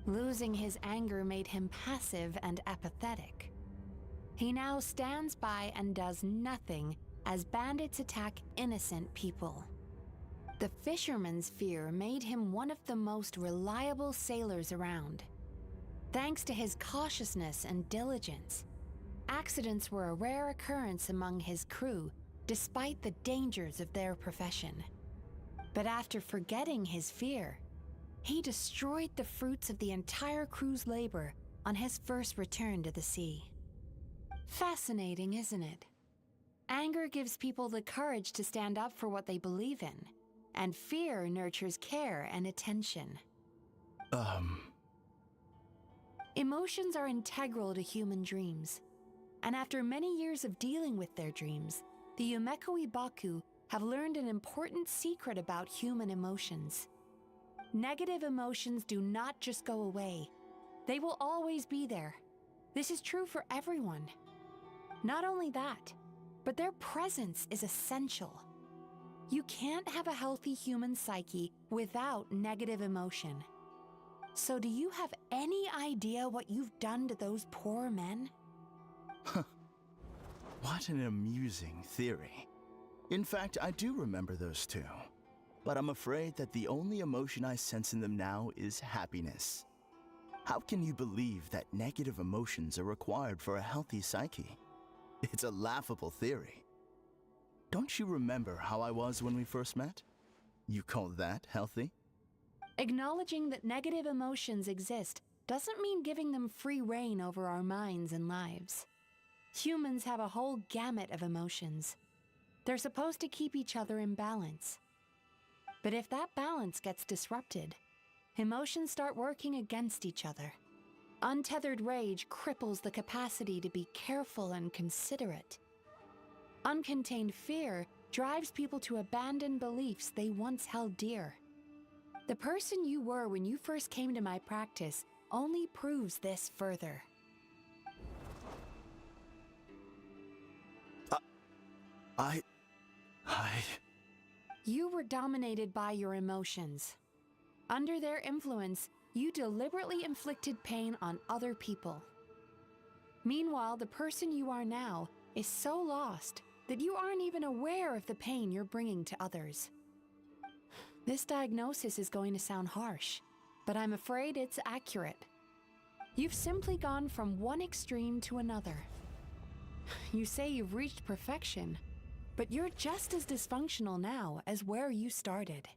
Losing his anger made him passive and apathetic. He now stands by and does nothing as bandits attack innocent people. The fisherman's fear made him one of the most reliable sailors around. Thanks to his cautiousness and diligence, accidents were a rare occurrence among his crew, despite the dangers of their profession. But after forgetting his fear, he destroyed the fruits of the entire crew's labor on his first return to the sea. Fascinating, isn't it? Anger gives people the courage to stand up for what they believe in, and fear nurtures care and attention. Emotions are integral to human dreams, and after many years of dealing with their dreams, the Yumeko Ibaku have learned an important secret about human emotions. Negative emotions do not just go away. They will always be there. This is true for everyone. Not only that, but their presence is essential. You can't have a healthy human psyche without negative emotion. So do you have any idea what you've done to those poor men? What an amusing theory. In fact, I do remember those two. But I'm afraid that the only emotion I sense in them now is happiness. How can you believe that negative emotions are required for a healthy psyche? It's a laughable theory. Don't you remember how I was when we first met? You call that healthy? Acknowledging that negative emotions exist doesn't mean giving them free rein over our minds and lives. Humans have a whole gamut of emotions. They're supposed to keep each other in balance. But if that balance gets disrupted, emotions start working against each other. Untethered rage cripples the capacity to be careful and considerate. Uncontained fear drives people to abandon beliefs they once held dear. The person you were when you first came to my practice only proves this further. You were dominated by your emotions. Under their influence, you deliberately inflicted pain on other people. Meanwhile, the person you are now is so lost that you aren't even aware of the pain you're bringing to others. This diagnosis is going to sound harsh, but I'm afraid it's accurate. You've simply gone from one extreme to another. You say you've reached perfection, but you're just as dysfunctional now as where you started.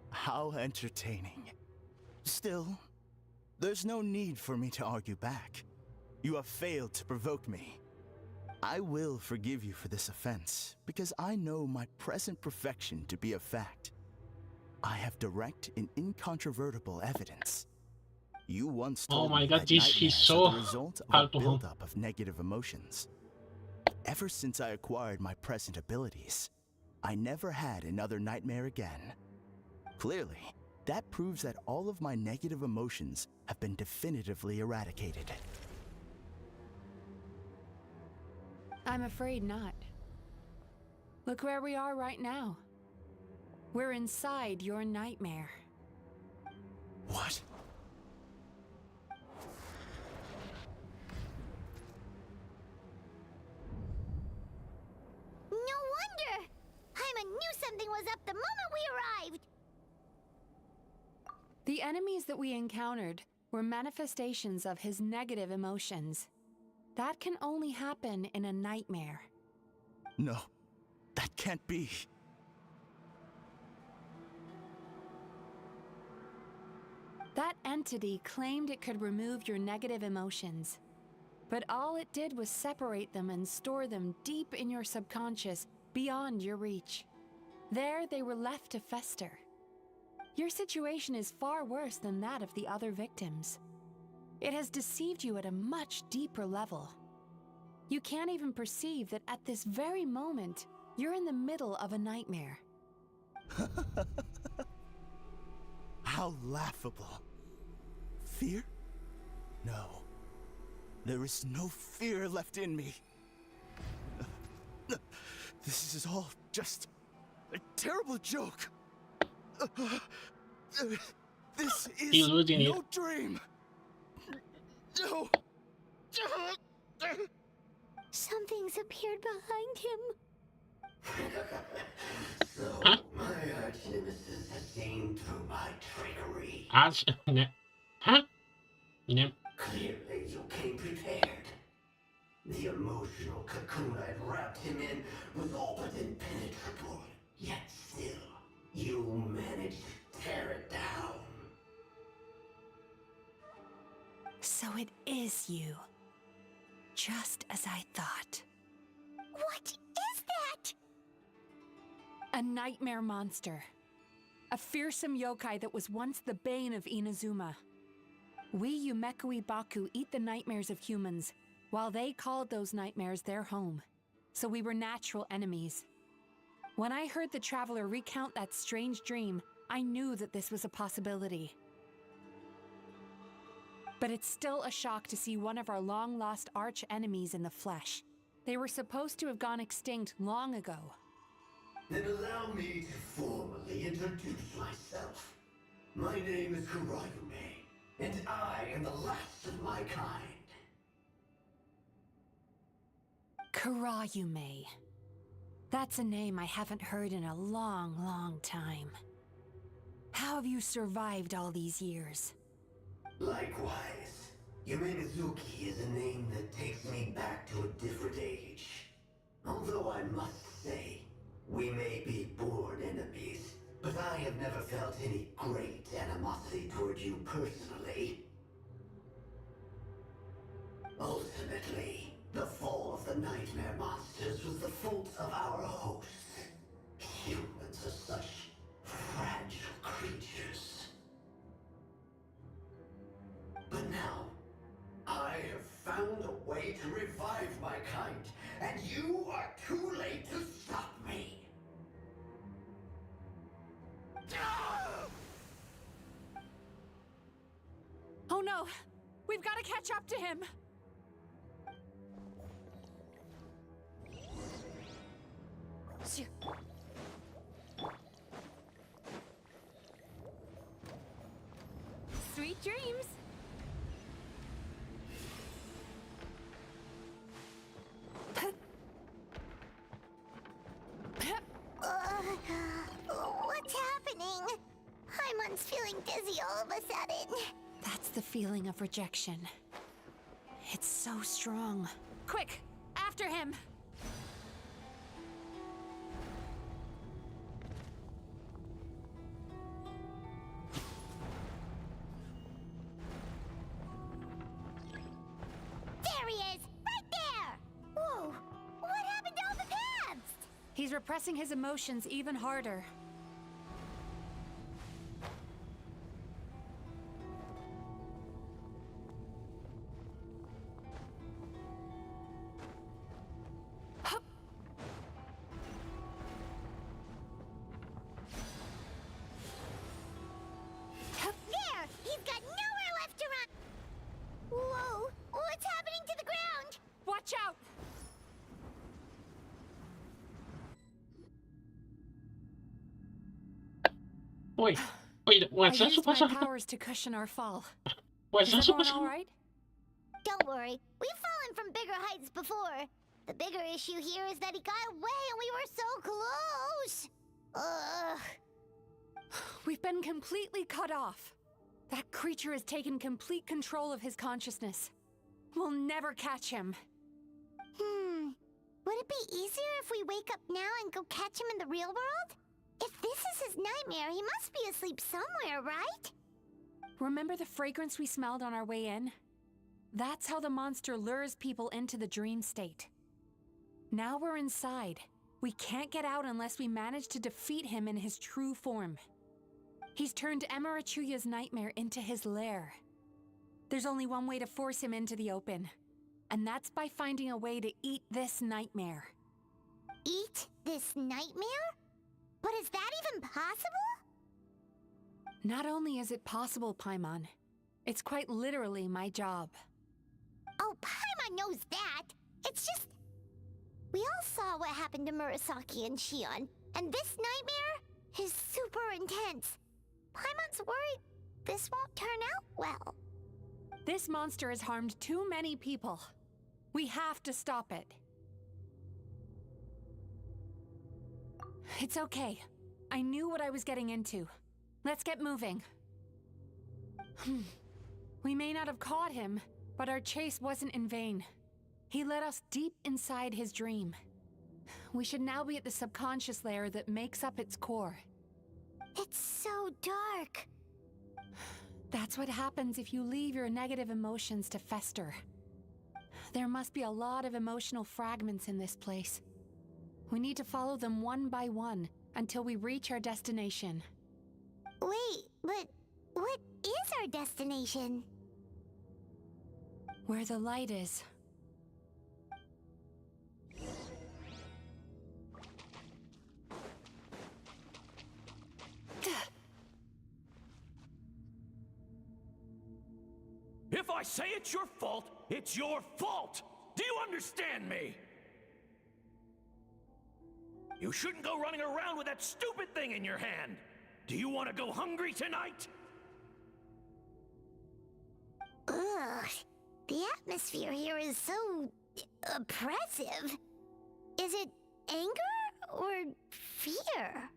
How entertaining. Still, there's no need for me to argue back. You have failed to provoke me. I will forgive you for this offense, because I know my present perfection to be a fact. I have direct and incontrovertible evidence. You once told me that nightmares are the result of a buildup of negative emotions. Ever since I acquired my present abilities, I never had another nightmare again. Clearly, that proves that all of my negative emotions have been definitively eradicated. I'm afraid not. Look where we are right now. We're inside your nightmare. What? No wonder! Haima knew something was up the moment we arrived! The enemies that we encountered were manifestations of his negative emotions. That can only happen in a nightmare. No, that can't be. That entity claimed it could remove your negative emotions. But all it did was separate them and store them deep in your subconscious, beyond your reach. There they were left to fester. Your situation is far worse than that of the other victims. It has deceived you at a much deeper level. You can't even perceive that at this very moment, you're in the middle of a nightmare. How laughable. Fear? No. There is no fear left in me. This is all just a terrible joke. This is no dream. No. Something's appeared behind him. So, my arch-nemesis has seen through my trickery. Huh? Clearly, you came prepared. The emotional cocoon I'd wrapped him in was all but impenetrable. Yet still, you managed to tear it down. So it is you. Just as I thought. What is that? A nightmare monster. A fearsome yokai that was once the bane of Inazuma. We Yumekui Baku eat the nightmares of humans, while they called those nightmares their home. So we were natural enemies. When I heard the traveler recount that strange dream, I knew that this was a possibility. But it's still a shock to see one of our long-lost arch-enemies in the flesh. They were supposed to have gone extinct long ago. Then allow me to formally introduce myself. My name is Kurayume, and I am the last of my kind. Kurayume. That's a name I haven't heard in a long, long time. How have you survived all these years? Likewise, Yumegazuki is a name that takes me back to a different age. Although I must say, we may be born enemies, but I have never felt any great animosity toward you personally. Ultimately, the fall of the nightmare monsters was the fault of our hosts. Humans are such fragile creatures. But now, I have found a way to revive my kind, and you are too late to stop me. Oh no! We've got to catch up to him! Sweet dreams! What's happening? Haimon's feeling dizzy all of a sudden. That's the feeling of rejection. It's so strong. Quick! After him! There he is! Right there! Whoa! What happened to all the paths? He's repressing his emotions even harder. There! He's got nowhere left to run! Whoa! What's happening to the ground? Watch out! Wait, what's I that used supposed my to happen? powers to cushion our fall. What's that Is supposed everyone to all right? Don't worry, we've fallen from bigger heights before. The bigger issue here is that he got away and we were so close! Ugh. We've been completely cut off. That creature has taken complete control of his consciousness. We'll never catch him. Would it be easier if we wake up now and go catch him in the real world? If this is his nightmare, he must be asleep somewhere, right? Remember the fragrance we smelled on our way in? That's how the monster lures people into the dream state. Now we're inside. We can't get out unless we manage to defeat him in his true form. He's turned Emarachuya's nightmare into his lair. There's only one way to force him into the open, and that's by finding a way to eat this nightmare. Eat this nightmare? But is that even possible? Not only is it possible, Paimon, it's quite literally my job. Oh, Paimon knows that. It's just... We all saw what happened to Murasaki and Shion, and this nightmare is super intense. Paimon's worried this won't turn out well. This monster has harmed too many people. We have to stop it. It's okay. I knew what I was getting into. Let's get moving. We may not have caught him, but our chase wasn't in vain. He led us deep inside his dream. We should now be at the subconscious layer that makes up its core. It's so dark. That's what happens if you leave your negative emotions to fester. There must be a lot of emotional fragments in this place. We need to follow them one by one until we reach our destination. Wait, but what is our destination? Where the light is. If I say it's your fault, it's your fault! Do you understand me? You shouldn't go running around with that stupid thing in your hand! Do you want to go hungry tonight? Ugh, the atmosphere here is so oppressive. Is it anger or fear?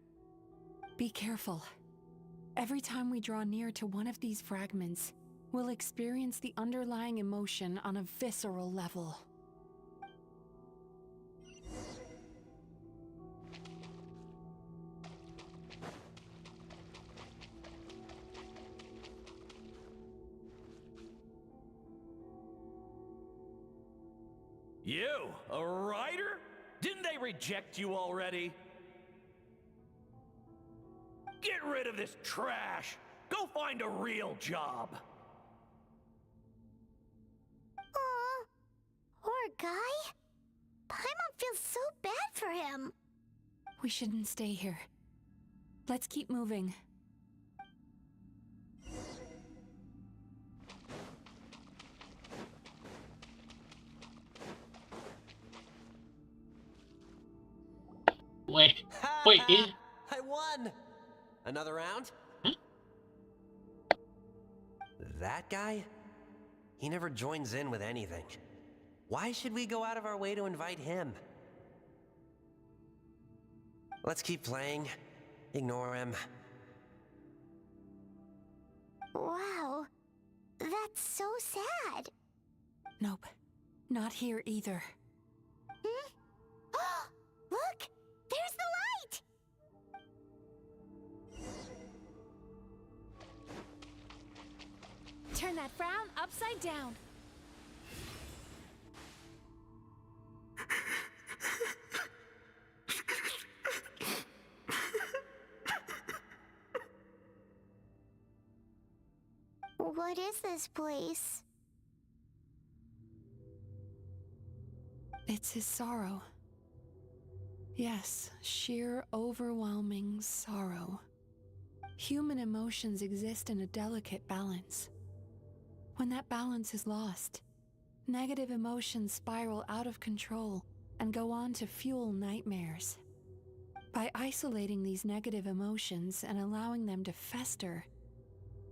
Be careful. Every time we draw near to one of these fragments, we'll experience the underlying emotion on a visceral level. You, a writer? Didn't they reject you already? Get rid of this trash! Go find a real job! Aw, poor guy. Paimon feels so bad for him. We shouldn't stay here. Let's keep moving. Wait, I won! Another round? Huh? That guy? He never joins in with anything. Why should we go out of our way to invite him? Let's keep playing. Ignore him. Wow, that's so sad. Nope, not here either. Hmm? Look! There's the light! Turn that frown upside down. What is this place? It's his sorrow. Yes, sheer overwhelming sorrow. Human emotions exist in a delicate balance. When that balance is lost, negative emotions spiral out of control and go on to fuel nightmares. By isolating these negative emotions and allowing them to fester,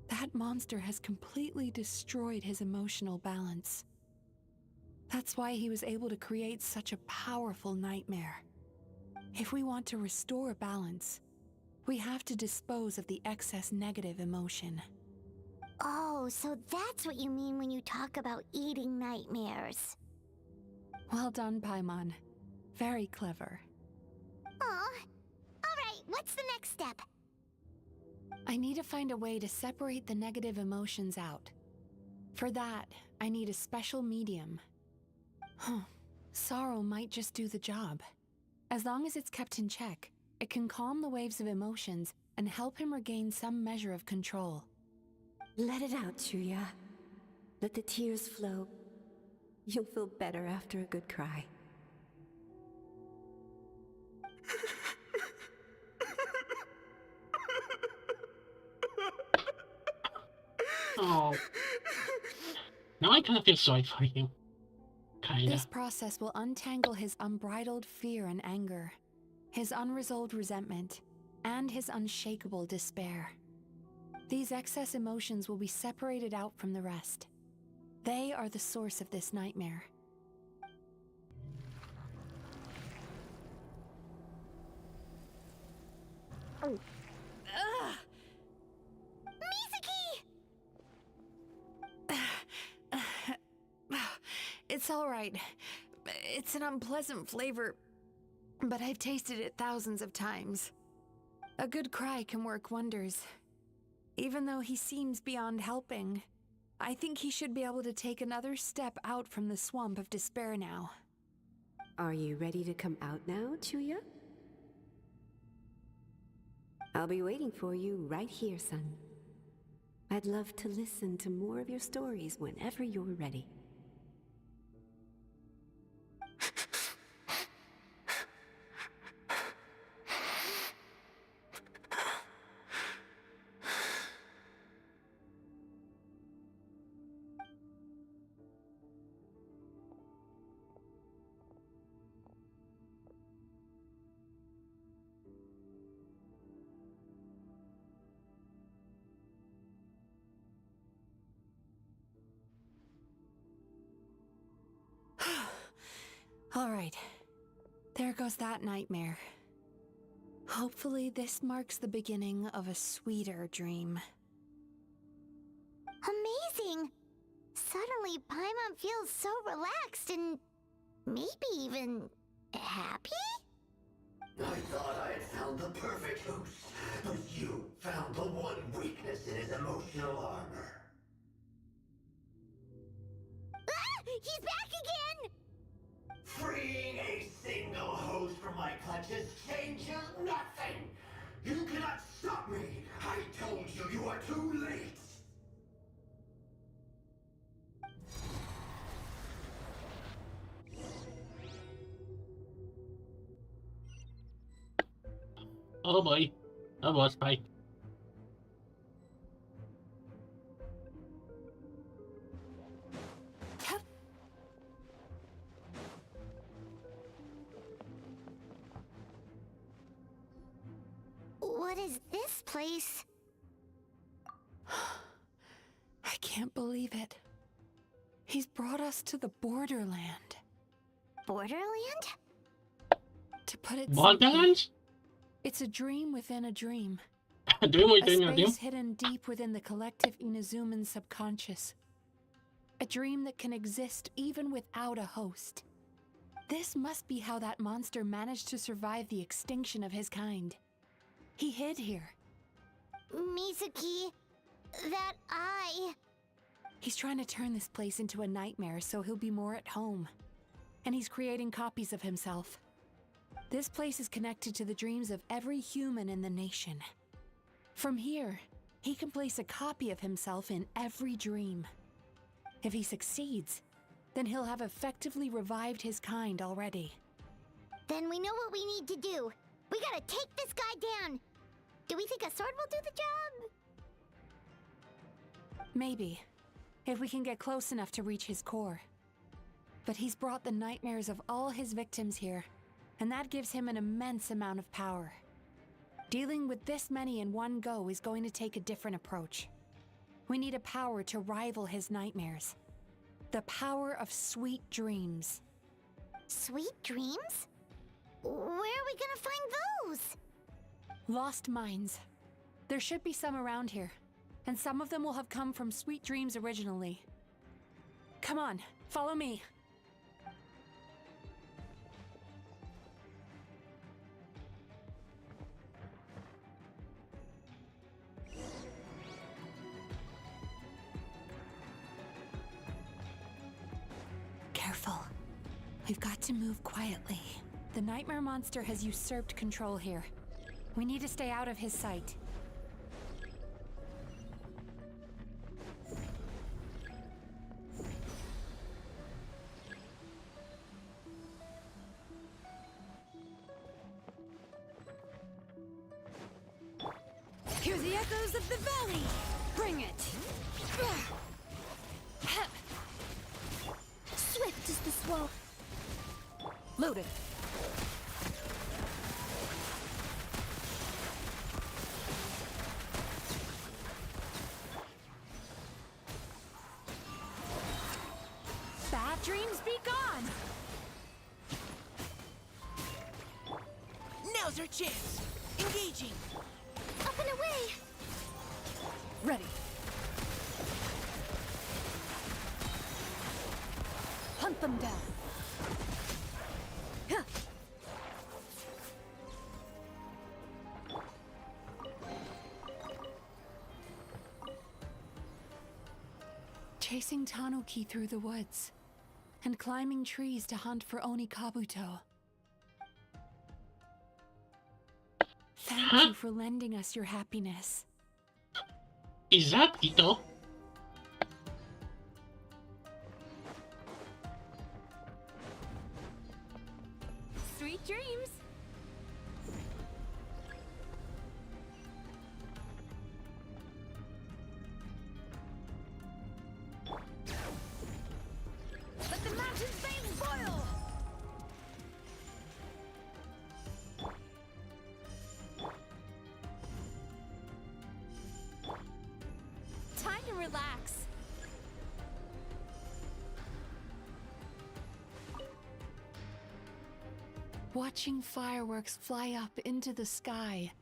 that monster has completely destroyed his emotional balance. That's why he was able to create such a powerful nightmare. If we want to restore balance, we have to dispose of the excess negative emotion. Oh, so that's what you mean when you talk about eating nightmares. Well done, Paimon. Very clever. Aw. Alright, what's the next step? I need to find a way to separate the negative emotions out. For that, I need a special medium. Sorrow might just do the job. As long as it's kept in check, it can calm the waves of emotions and help him regain some measure of control. Let it out, Chuya. Let the tears flow. You'll feel better after a good cry. Oh. Now I kind of feel sorry for him. Kinda. This process will untangle his unbridled fear and anger, his unresolved resentment, and his unshakable despair. These excess emotions will be separated out from the rest. They are the source of this nightmare. It's all right. It's an unpleasant flavor, but I've tasted it thousands of times. A good cry can work wonders. Even though he seems beyond helping, I think he should be able to take another step out from the swamp of despair now. Are you ready to come out now, Chuya? I'll be waiting for you right here, son. I'd love to listen to more of your stories whenever you're ready. All right. There goes that nightmare. Hopefully this marks the beginning of a sweeter dream. Amazing! Suddenly, Paimon feels so relaxed and maybe even happy? I thought I had found the perfect host, but you found the one weakness in his emotional armor. Ah! He's back again! Freeing a single host from my clutches changes nothing! You cannot stop me! I told you you are too late! Oh boy. Oh boy, Spike. What is this place? I can't believe it. He's brought us to the Borderland. Borderland? To put it Borderlands? simply, it's a dream within a dream. Dream A within a dream? space hidden deep within the collective Inazuman subconscious. A dream that can exist even without a host. This must be how that monster managed to survive the extinction of his kind. He hid here. Mizuki, that eye. He's trying to turn this place into a nightmare so he'll be more at home. And he's creating copies of himself. This place is connected to the dreams of every human in the nation. From here, he can place a copy of himself in every dream. If he succeeds, then he'll have effectively revived his kind already. Then we know what we need to do. We gotta take this guy down. Do we think a sword will do the job? Maybe, if we can get close enough to reach his core. But he's brought the nightmares of all his victims here, and that gives him an immense amount of power. Dealing with this many in one go is going to take a different approach. We need a power to rival his nightmares. The power of sweet dreams. Sweet dreams? Where are we gonna find those? Lost minds. There should be some around here, and some of them will have come from sweet dreams originally. Come on, follow me. We've got to move quietly. The nightmare monster has usurped control here. We need to stay out of his sight. Hear the echoes of the valley! Bring it! Swift is the swamp. Loaded. Bad dreams be gone! Now's our chance! Engaging! Up and away! Ready. Hunt them down. Huh. Chasing Tanuki through the woods, and climbing trees to hunt for Oni Kabuto. Thank you for lending us your happiness. Is that Ito? Sweet dreams! Let the mountain's veins boil! Time to relax. Watching fireworks fly up into the sky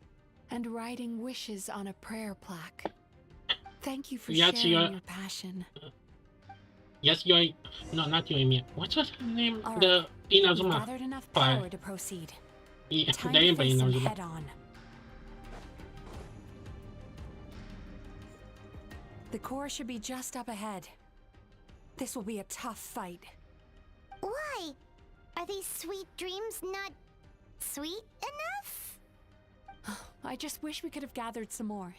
and writing wishes on a prayer plaque. Thank you for sharing your passion. Yes, Yoi. No, not Yoimiya. What's her name? All The We've Inazuma. gathered enough power to proceed. Yeah, Time the to face him Inazuma. head on. The core should be just up ahead. This will be a tough fight. Why? Are these sweet dreams not sweet enough? I just wish we could have gathered some more.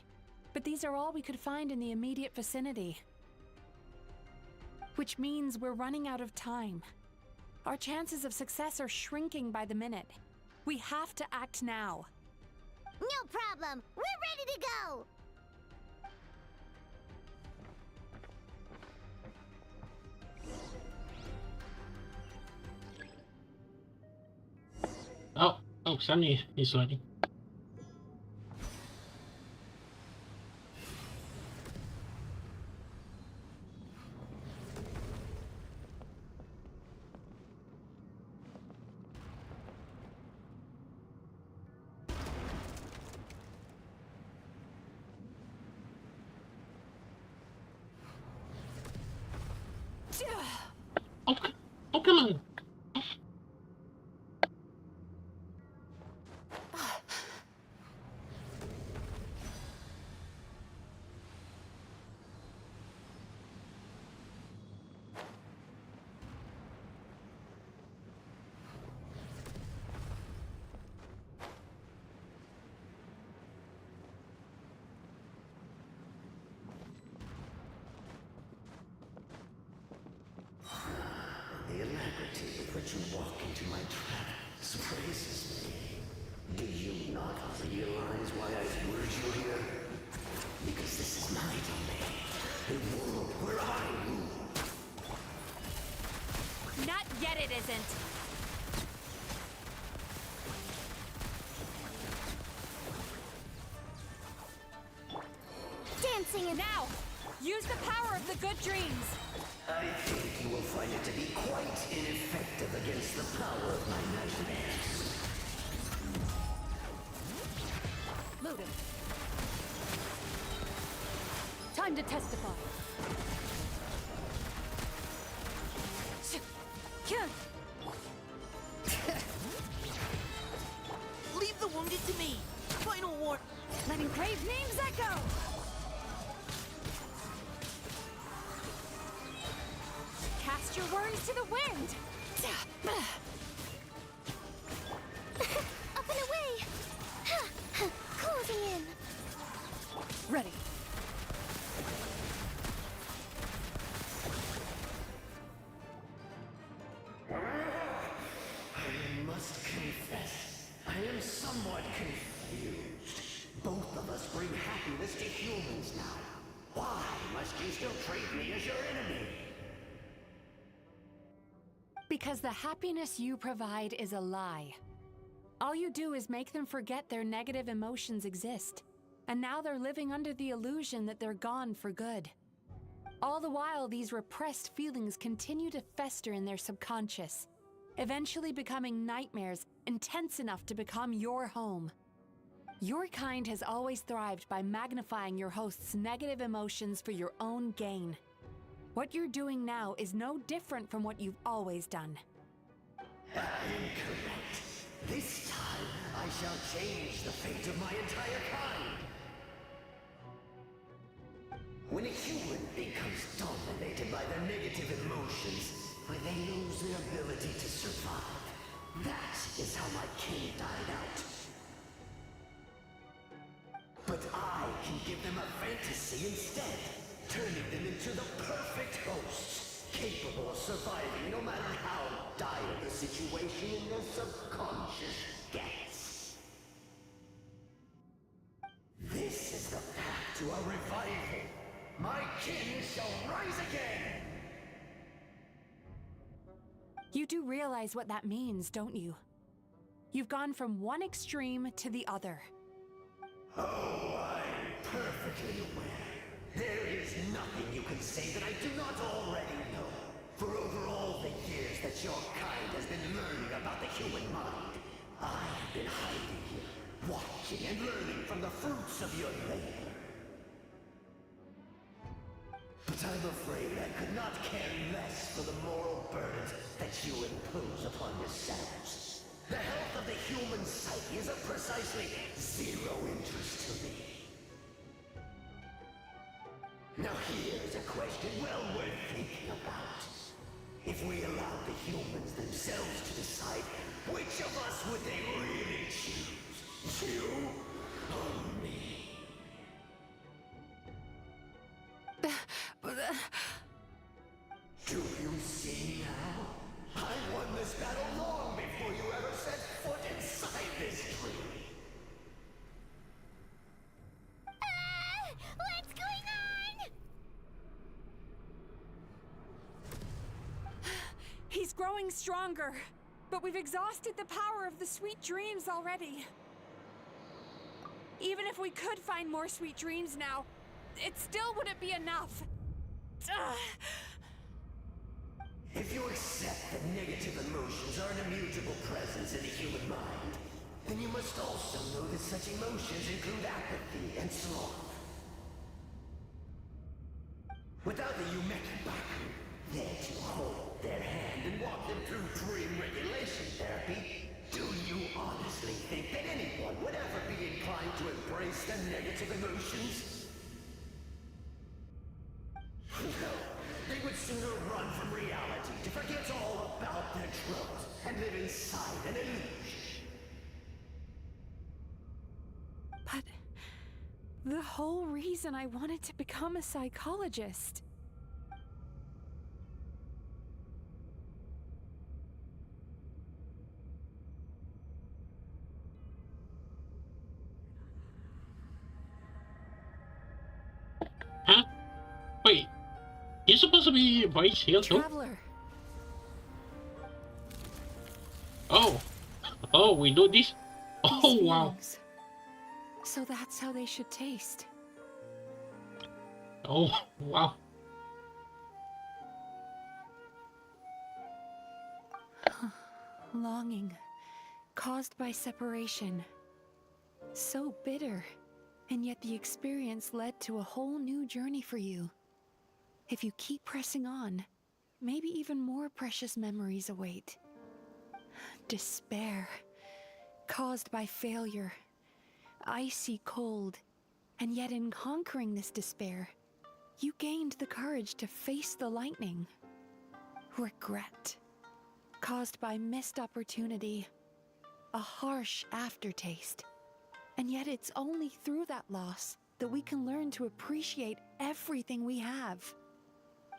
But these are all we could find in the immediate vicinity. Which means we're running out of time. Our chances of success are shrinking by the minute. We have to act now. No problem. We're ready to go. Oh, Sunny is ready. Oh, come on. The alacrity with which you walk into my trap surprises me. Do you not realize why I've lured you here? Because this is my domain, a world where I rule. Not yet, it isn't. Dancing and now! Use the power of the good dreams! I think you will find it to be quite ineffective against the power of my nightmares. Loaded. Time to testify. Leave the wounded to me. Final war. Let engraved names echo! Cast your worries to the wind! must confess, I am somewhat confused. Both of us bring happiness to humans now. Why must you still treat me as your enemy? Because the happiness you provide is a lie. All you do is make them forget their negative emotions exist. And now they're living under the illusion that they're gone for good. All the while, these repressed feelings continue to fester in their subconscious, eventually becoming nightmares intense enough to become your home. Your kind has always thrived by magnifying your host's negative emotions for your own gain. What you're doing now is no different from what you've always done. Incorrect. This time, I shall change the fate of my entire kind. When a human becomes dominated by their negative emotions, when they lose their ability to survive, that is how my king died out. But I can give them a fantasy instead, turning them into the perfect hosts, capable of surviving no matter how dire the situation in their subconscious gets. This is the path to a revival. My kin shall rise again! You do realize what that means, don't you? You've gone from one extreme to the other. Oh, I'm perfectly aware. There is nothing you can say that I do not already know. For over all the years that your kind has been learning about the human mind, I have been hiding here, watching and learning from the fruits of your labor. But I'm afraid I could not care less for the moral burdens that you impose upon yourselves. The health of the human psyche is of precisely zero interest to me. Now here's a question well worth thinking about. If we allowed the humans themselves to decide, which of us would they really choose? You or me? Do you see now? I won this battle long before you ever set foot inside this tree. What's going on? He's growing stronger, but we've exhausted the power of the sweet dreams already. Even if we could find more sweet dreams now, it still wouldn't be enough. If you accept that negative emotions are an immutable presence in the human mind, then you must also know that such emotions include apathy and sloth. Without the Yumekibaku there to hold their hand and walk them through dream regulation therapy, do you honestly think that anyone would ever be inclined to embrace their negative emotions? No, they would sooner run from reality to forget all about their troubles and live inside an illusion. But the whole reason I wanted to become a psychologist. Huh? Wait. He's supposed to be Vice here too? Traveler. Oh. Oh, we do this? Oh, These wow. feelings. So that's how they should taste. Oh, wow. Longing, caused by separation. So bitter, and yet the experience led to a whole new journey for you. If you keep pressing on, maybe even more precious memories await. Despair, caused by failure. Icy cold, and yet in conquering this despair, you gained the courage to face the lightning. Regret, caused by missed opportunity, a harsh aftertaste. And yet it's only through that loss that we can learn to appreciate everything we have.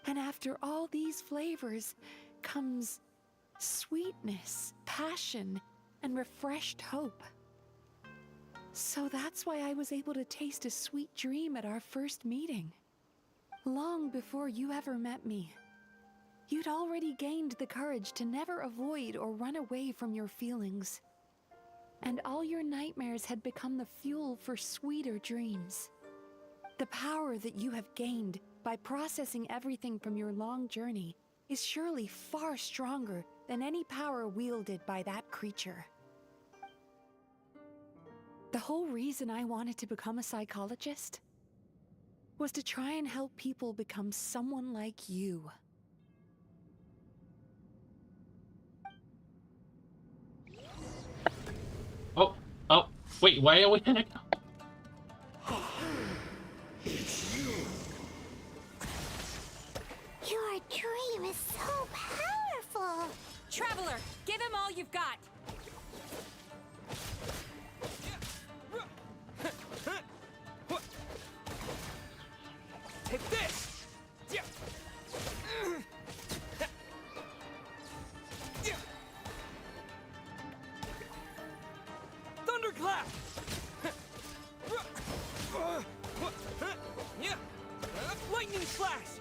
And after all these flavors comes sweetness, passion and refreshed hope. So that's why I was able to taste a sweet dream at our first meeting. Long before you ever met me, you'd already gained the courage to never avoid or run away from your feelings. And all your nightmares had become the fuel for sweeter dreams. The power that you have gained by processing everything from your long journey is surely far stronger than any power wielded by that creature. The whole reason I wanted to become a psychologist was to try and help people become someone like you. Oh, wait, why are we connected? Your dream is so powerful. Traveler, give him all you've got. Take this! Thunderclap! Lightning slash!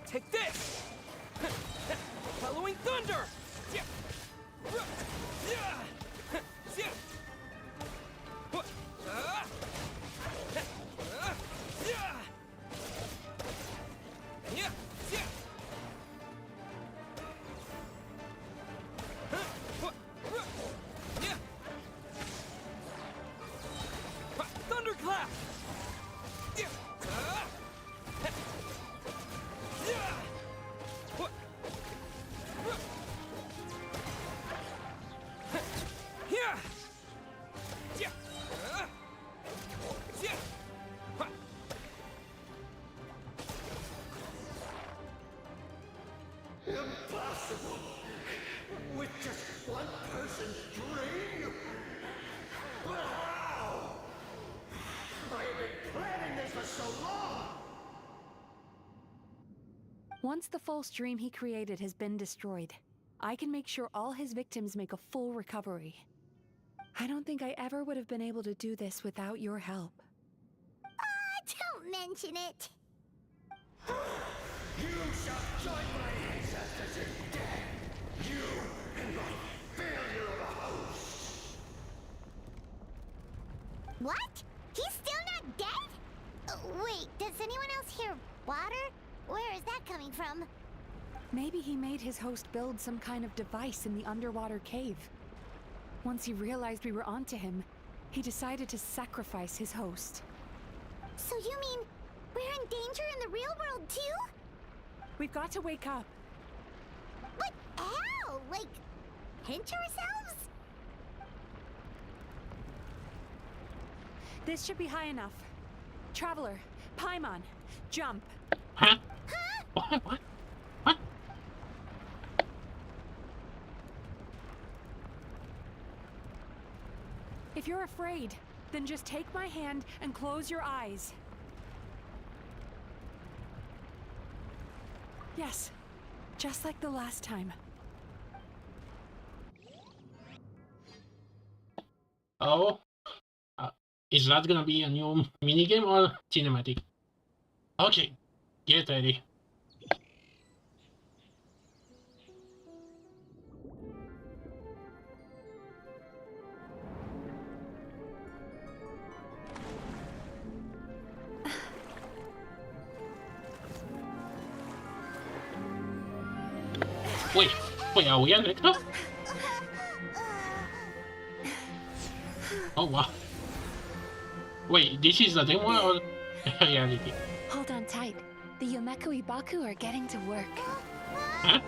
Take this! Following thunder! Thunderclap! Impossible! With just one person's dream? But how? I have been planning this for so long! Once the false dream he created has been destroyed, I can make sure all his victims make a full recovery. I don't think I ever would have been able to do this without your help. Don't mention it. You shall join my ancestors in death! You and my failure of a host! What? He's still not dead? Wait, does anyone else hear water? Where is that coming from? Maybe he made his host build some kind of device in the underwater cave. Once he realized we were onto him, he decided to sacrifice his host. So you mean we're in danger in the real world too? We've got to wake up. But how? Like, pinch ourselves? This should be high enough. Traveler, Paimon, jump. Huh? What? If you're afraid, then just take my hand and close your eyes. Yes, just like the last time. Oh, is that gonna be a new minigame or cinematic? Okay, get ready. Wait, are we on it? Oh wow. Wait, this is the demo or reality? Hold on tight. The Yomeku Ibaku are getting to work. Huh?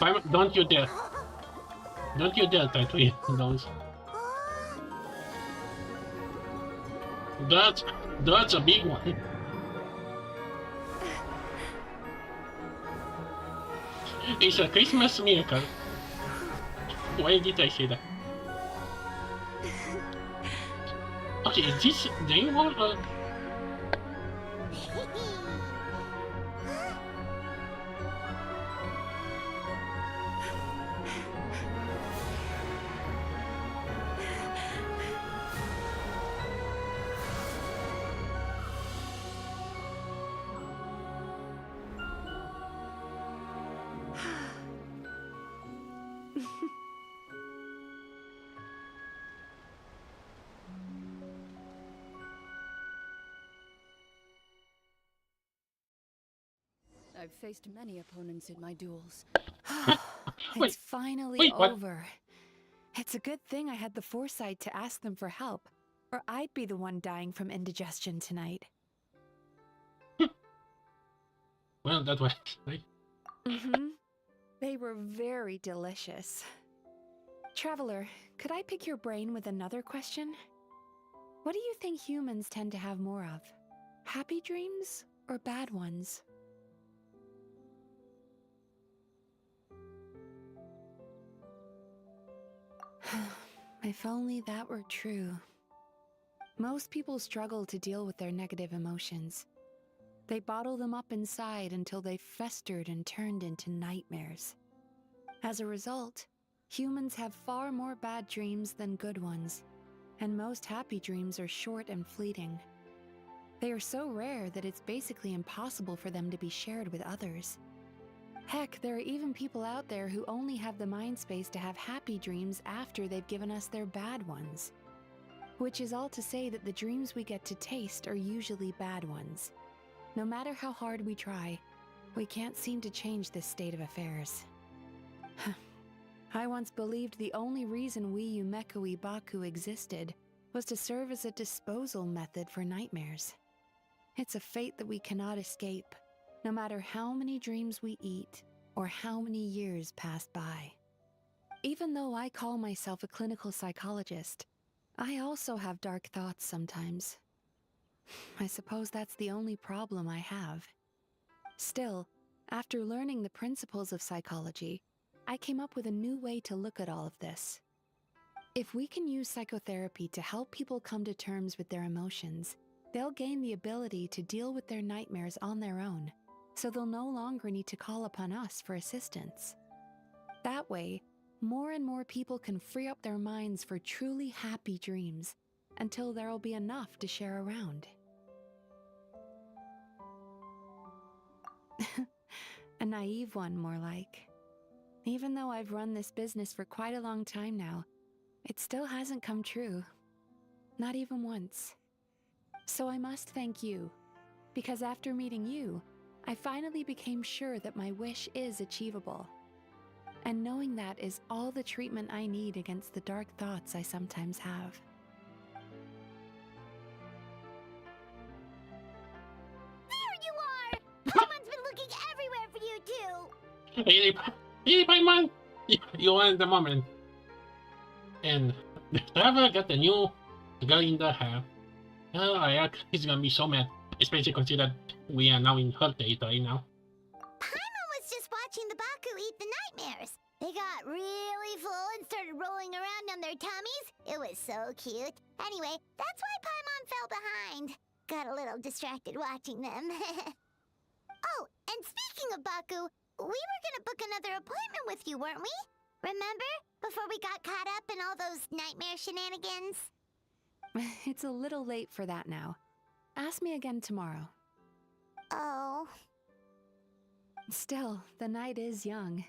Paimon, don't you dare. Don't you dare try to eat those. That's a big one. It's a Christmas miracle. Why did I say that? Okay, is this Dreamworld or... I've faced many opponents in my duels. It's finally wait, what? over. It's a good thing I had the foresight to ask them for help, or I'd be the one dying from indigestion tonight. Well, that was right. They were very delicious. Traveler, could I pick your brain with another question? What do you think humans tend to have more of? Happy dreams or bad ones? If only that were true. Most people struggle to deal with their negative emotions. They bottle them up inside until they've festered and turned into nightmares. As a result, humans have far more bad dreams than good ones, and most happy dreams are short and fleeting. They are so rare that it's basically impossible for them to be shared with others. Heck, there are even people out there who only have the mind space to have happy dreams after they've given us their bad ones. Which is all to say that the dreams we get to taste are usually bad ones. No matter how hard we try, we can't seem to change this state of affairs. I once believed the only reason we Yumeko Baku existed was to serve as a disposal method for nightmares. It's a fate that we cannot escape, no matter how many dreams we eat or how many years pass by. Even though I call myself a clinical psychologist, I also have dark thoughts sometimes. I suppose that's the only problem I have. Still, after learning the principles of psychology, I came up with a new way to look at all of this. If we can use psychotherapy to help people come to terms with their emotions, they'll gain the ability to deal with their nightmares on their own, so they'll no longer need to call upon us for assistance. That way, more and more people can free up their minds for truly happy dreams, until there'll be enough to share around. A naive one, more like. Even though I've run this business for quite a long time now, it still hasn't come true. Not even once. So I must thank you, because after meeting you, I finally became sure that my wish is achievable. And knowing that is all the treatment I need against the dark thoughts I sometimes have. There you are! Paimon's been looking everywhere for you too! Hey, Paimon! You want the moment. And the traveler got the new girl in the hair. He's gonna be so mad, especially considering we are now in her territory now. Paimon was just watching the Baku eat the nightmares. They got really full and started rolling around on their tummies. It was so cute. Anyway, that's why Paimon fell behind. Got a little distracted watching them. Oh, and speaking of Baku, we were gonna book another appointment with you, weren't we? Remember? Before we got caught up in all those nightmare shenanigans? It's a little late for that now. Ask me again tomorrow. Oh. Still, the night is young.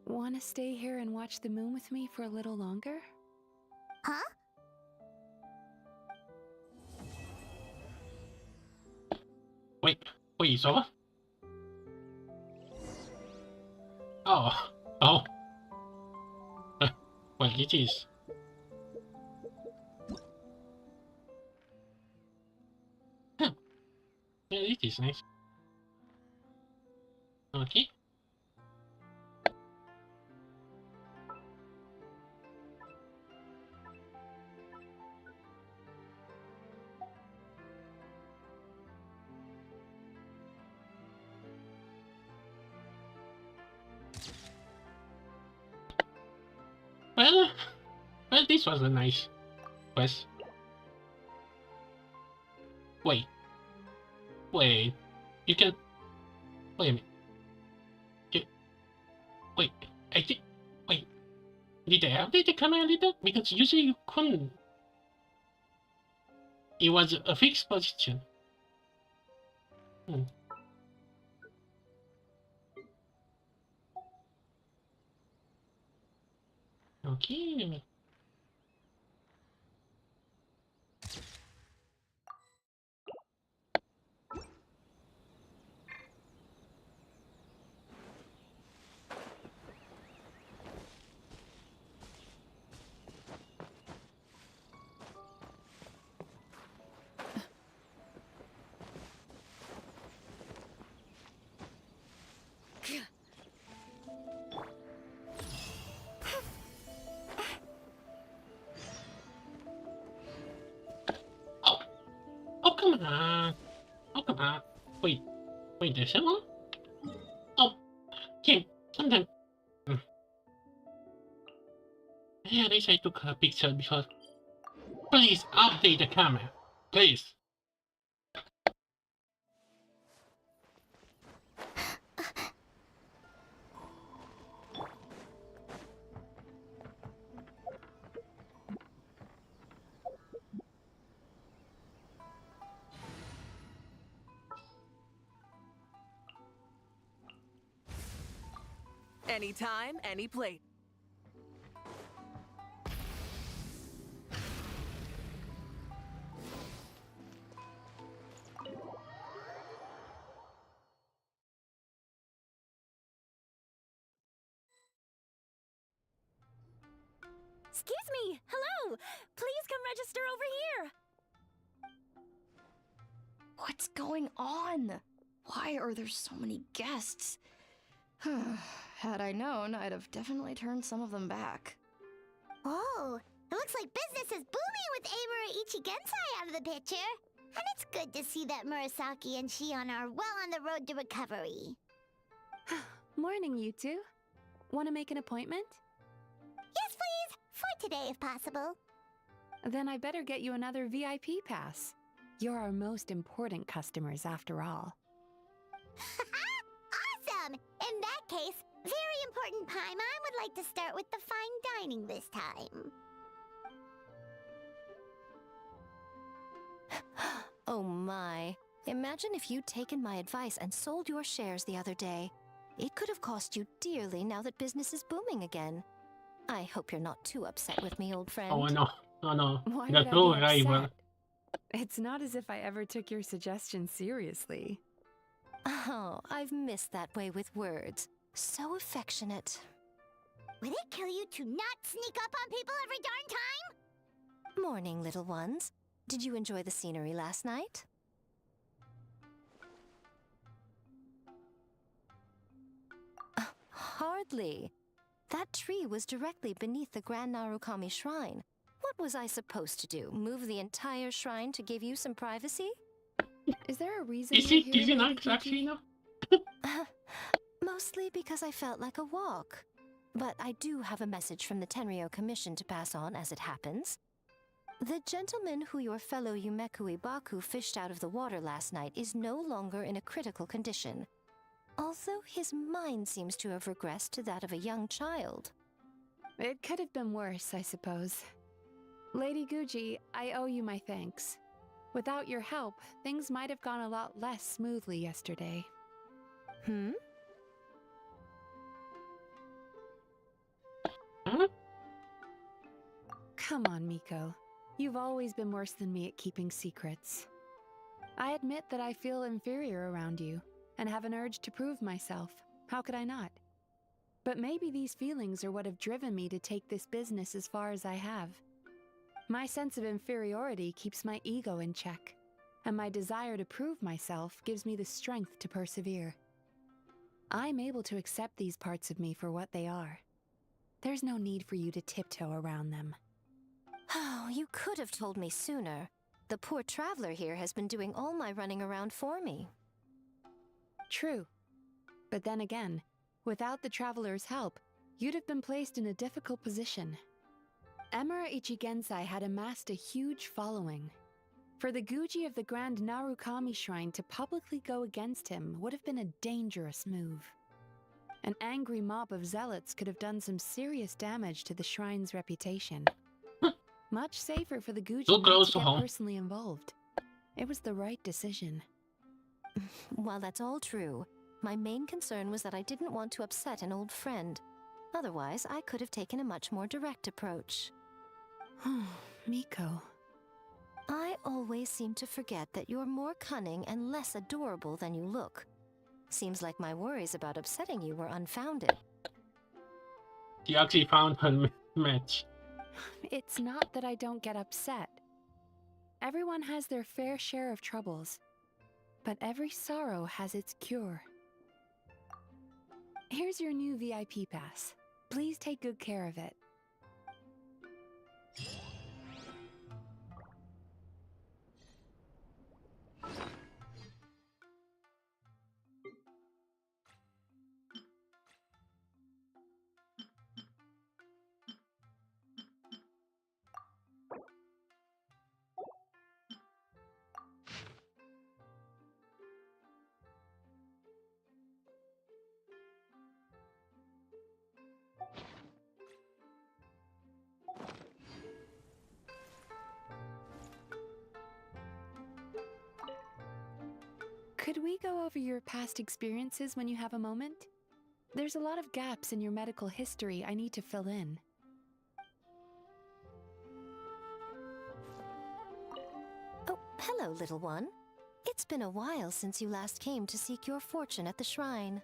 Want to stay here and watch the moon with me for a little longer? Huh? Wait, it's over? Oh. Oh. Well, it is. Huh. Yeah, it is nice. Okay. Well, well, this was a nice quest. Wait. Wait. You can... Wait a minute. You... Wait. I think... Wait. Did they update the camera a little? Because usually you couldn't. It was a fixed position. Hmm. Okay. Oh, come on. Oh, come on. Wait. Wait, there's someone? Oh, Kim, sometimes... Yeah, at least I took a picture because... Please update the camera. Please. Anytime, any plate. Excuse me! Hello! Please come register over here! What's going on? Why are there so many guests? Had I known, I'd have definitely turned some of them back. Oh, it looks like business is booming with Amura Ichigensai out of the picture. And it's good to see that Murasaki and Shion are well on the road to recovery. Morning, you two. Want to make an appointment? Yes, please! For today, if possible. Then I better get you another VIP pass. You're our most important customers, after all. Awesome! In that case, very important Paimon would like to start with the fine dining this time. Oh my. Imagine if you'd taken my advice and sold your shares the other day. It could have cost you dearly now that business is booming again. I hope you're not too upset with me, old friend. Oh, no. Oh, no. Why That's would so I be rival. upset? It's not as if I ever took your suggestion seriously. Oh, I've missed that way with words. So affectionate. Would it kill you to not sneak up on people every darn time? Morning, little ones. Did you enjoy the scenery last night? Hardly. That tree was directly beneath the Grand Narukami Shrine. What was I supposed to do? Move the entire shrine to give you some privacy? Is there a reason Is he not actually no? Mostly because I felt like a walk. But I do have a message from the Tenryo Commission to pass on as it happens. The gentleman who your fellow Yumeku Ibaku fished out of the water last night is no longer in a critical condition. Although his mind seems to have regressed to that of a young child. It could have been worse, I suppose. Lady Guji, I owe you my thanks. Without your help, things might have gone a lot less smoothly yesterday. Hmm? Huh? Come on, Miko. You've always been worse than me at keeping secrets. I admit that I feel inferior around you, and have an urge to prove myself. How could I not? But maybe these feelings are what have driven me to take this business as far as I have. My sense of inferiority keeps my ego in check, and my desire to prove myself gives me the strength to persevere. I'm able to accept these parts of me for what they are. There's no need for you to tiptoe around them. Oh, you could have told me sooner. The poor traveler here has been doing all my running around for me. True. But then again, without the traveler's help, you'd have been placed in a difficult position. Emura Ichigensai had amassed a huge following. For the Guji of the Grand Narukami Shrine to publicly go against him would have been a dangerous move. An angry mob of zealots could have done some serious damage to the shrine's reputation. Much safer for the Guji not to get personally involved. It was the right decision. While that's all true, my main concern was that I didn't want to upset an old friend. Otherwise, I could have taken a much more direct approach. Miko. I always seem to forget that you're more cunning and less adorable than you look. Seems like my worries about upsetting you were unfounded. She actually found her match. It's not that I don't get upset. Everyone has their fair share of troubles, but every sorrow has its cure. Here's your new VIP pass. Please take good care of it. Could we go over your past experiences when you have a moment? There's a lot of gaps in your medical history I need to fill in. Oh, hello, little one. It's been a while since you last came to seek your fortune at the shrine.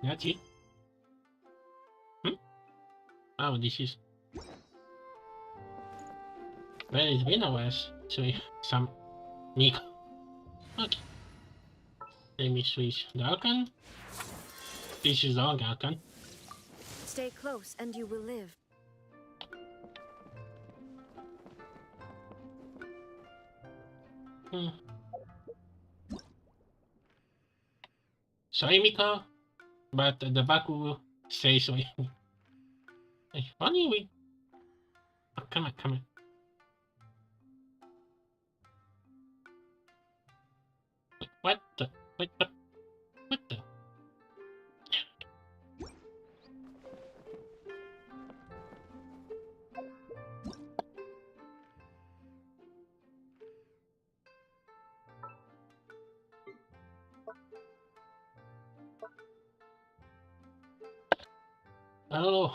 That's it. Oh, this is... Well, it's been a while, so some Miko. Okay. Let me switch the Archon. This is our Archon. Stay close and you will live. Sorry, Miko, but the Baku says so. Hey, funny, wait. Oh, come on, come on. What the? What the? What the? Oh,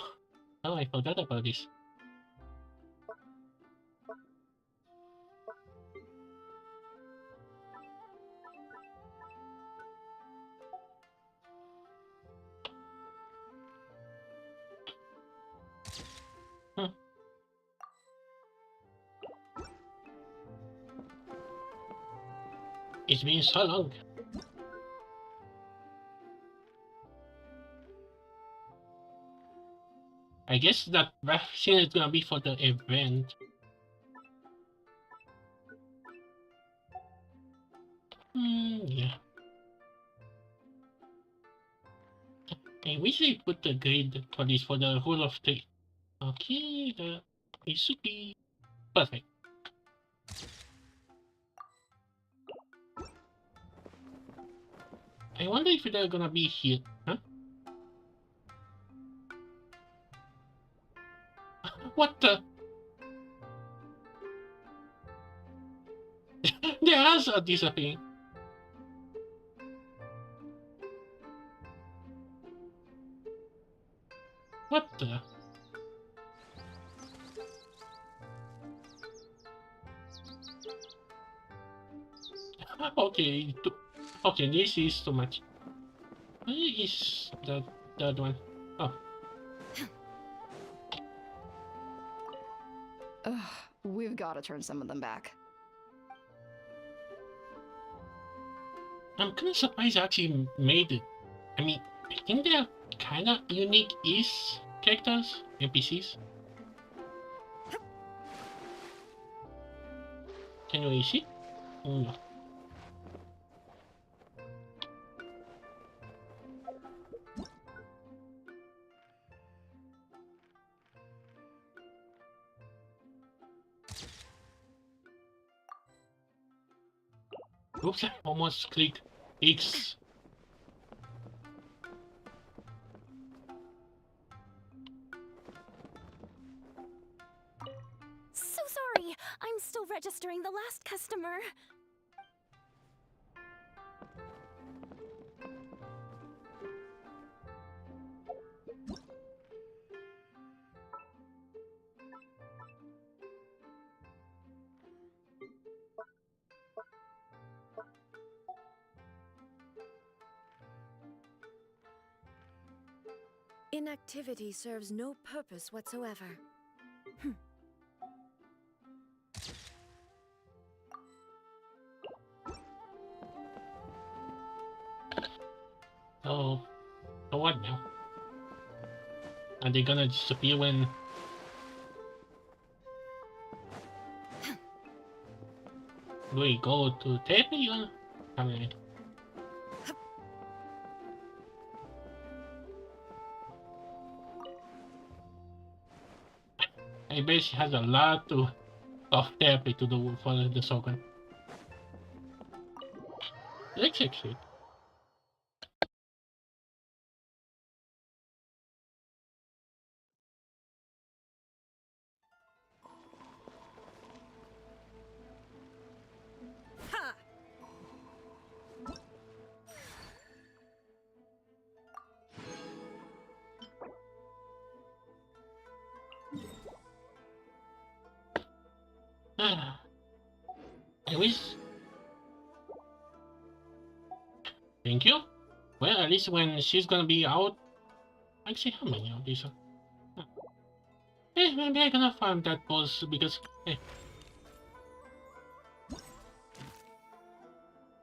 I forgot about this. It's been so long. I guess that vaccine is gonna be for the event. Yeah. I wish they put the grid for this for the rule of three. Okay, it should be perfect. I wonder if they're gonna be here, huh? What the? Their eyes are disappearing. What the? Okay, Okay, this is too much. Where is the third one? Oh. Ugh, we've got to turn some of them back. I'm kind of surprised I actually made it. I mean, I think they're kind of unique-ish characters, NPCs. Can you see? No. Oops, I almost clicked X. So sorry. I'm still registering the last customer. Inactivity serves no purpose whatsoever. So what now? Are they gonna disappear when... Do we go to Tepe or... I mean... I bet she has a lot of Tepe to do for the Shogun. Let's exit. I wish. Thank you. Well, at least when she's gonna be out. Actually, how many of these are? Maybe I'm gonna farm that boss because.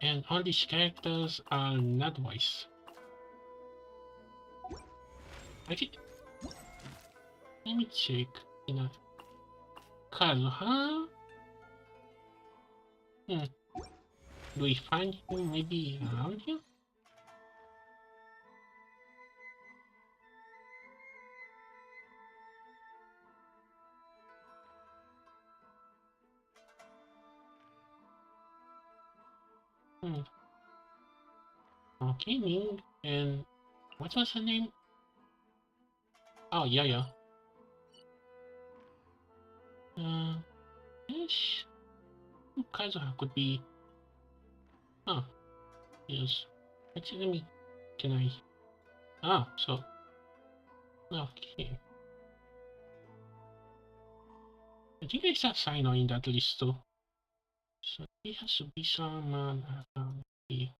And all these characters are not wise. Actually, let me check. You know, Kazuha. Do we find him maybe around here? Okay, Ming. And what was her name? Oh, yeah. Yes. Kazuha could be. Oh, yes. Actually, let me. Can I? Ah, so. Okay. I think I saw Sino in that list too. So it has to be someone. Okay.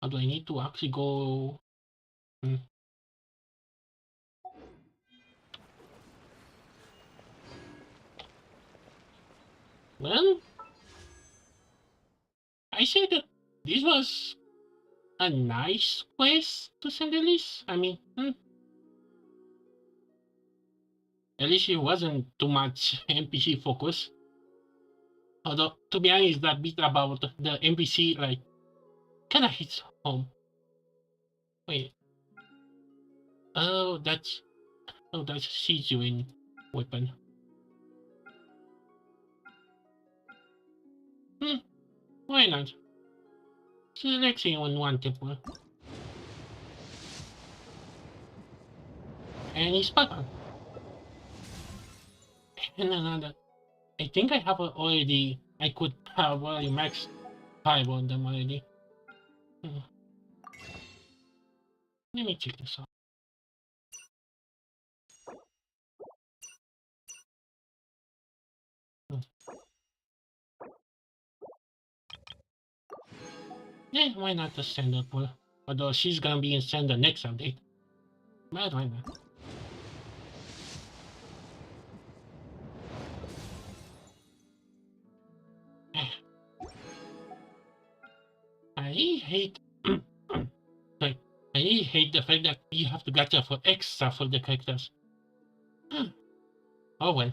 How do I need to actually go? Well, I said that this was a nice quest to say the least. I mean, at least it wasn't too much NPC focus. Although, to be honest, that bit about the NPC, like, kinda hits home. Wait. Oh, that's Shijuin weapon. Why not? Selecting on one temple. And it's spot on. And another. I think I have already. I could have already maxed 5 on them already. Let me check this out. Yeah, why not the standard pool? Although she's gonna be in standard next update. But why not? I hate like I hate the fact that you have to gacha for extra for the characters. Oh well.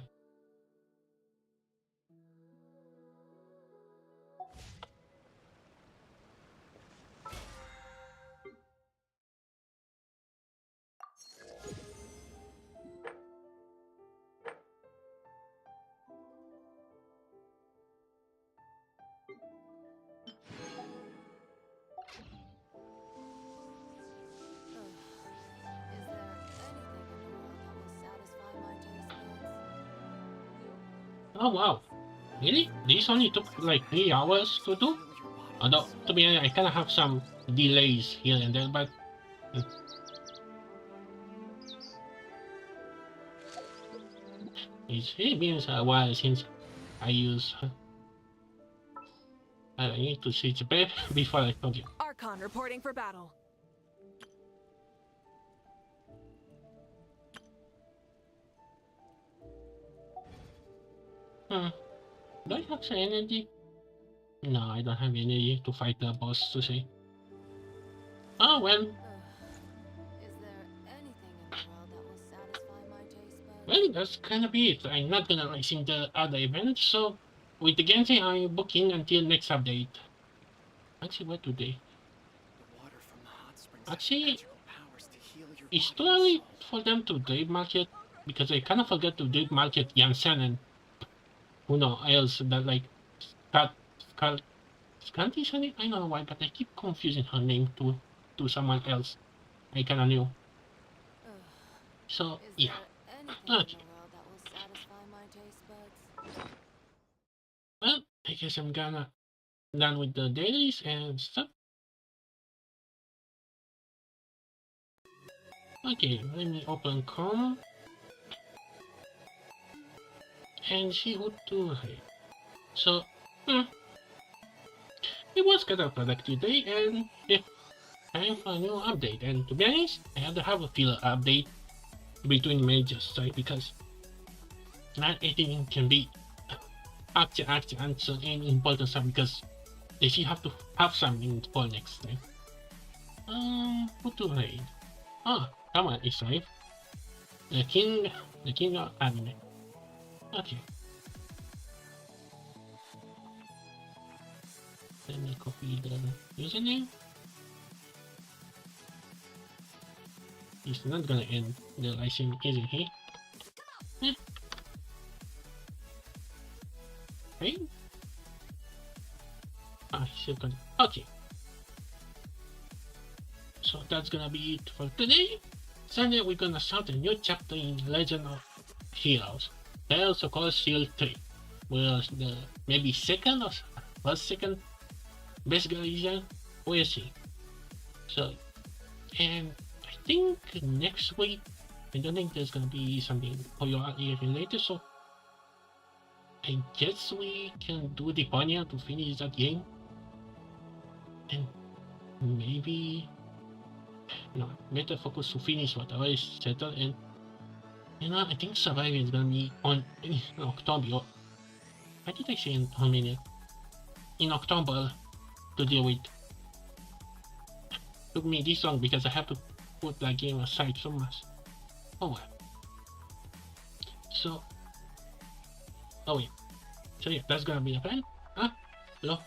Oh wow. Really? This only took like 3 hours to do? Although, to be honest, I kinda have some delays here and there, but... It's been a while since I use... I need to switch back before I forget. Archon reporting for battle. Do I have some energy? No, I don't have energy to fight the boss to say. Oh well. Well, that's kind of it. I'm not gonna race in the other events, so with the Genshin, I'm booking until next update. Actually, what today? Actually, it's too early for them to trade market because I kind of forgot to trade market Yansan and who knows else that like Scanty Sunny? I don't know why, but I keep confusing her name to someone else. I kinda knew. So yeah. Okay. Well, I guess I'm gonna done with the dailies and stuff. Okay, let me open Chrome and see what to read. So, it was kind of productive day, and yeah, time for a new update. And to be honest, I had to have a filler update between majors, right? Because not everything can be action answer and important stuff because they still have to have something for next time. What to read? Ah, come on, it's right. The king of anime. Okay. Let me copy the username. He's not gonna end the license, isn't he? Hey? Ah, he's still gonna. Okay. So that's gonna be it for today. Sunday we're gonna start a new chapter in Legend of Heroes. Tales of Cold Steel 3. Well, the maybe second or first second best region, we'll see. So, and I think next week, I don't think there's gonna be something for your ear related, so I guess we can do the Panya to finish that game. And maybe, no, better focus to finish whatever is settled. And you know, I think surviving is gonna be on in October. I did I say in how many? In October to deal with. Took me this long because I have to put that game aside so much. Oh well. So, oh yeah. So yeah, that's gonna be a plan. Huh? Hello?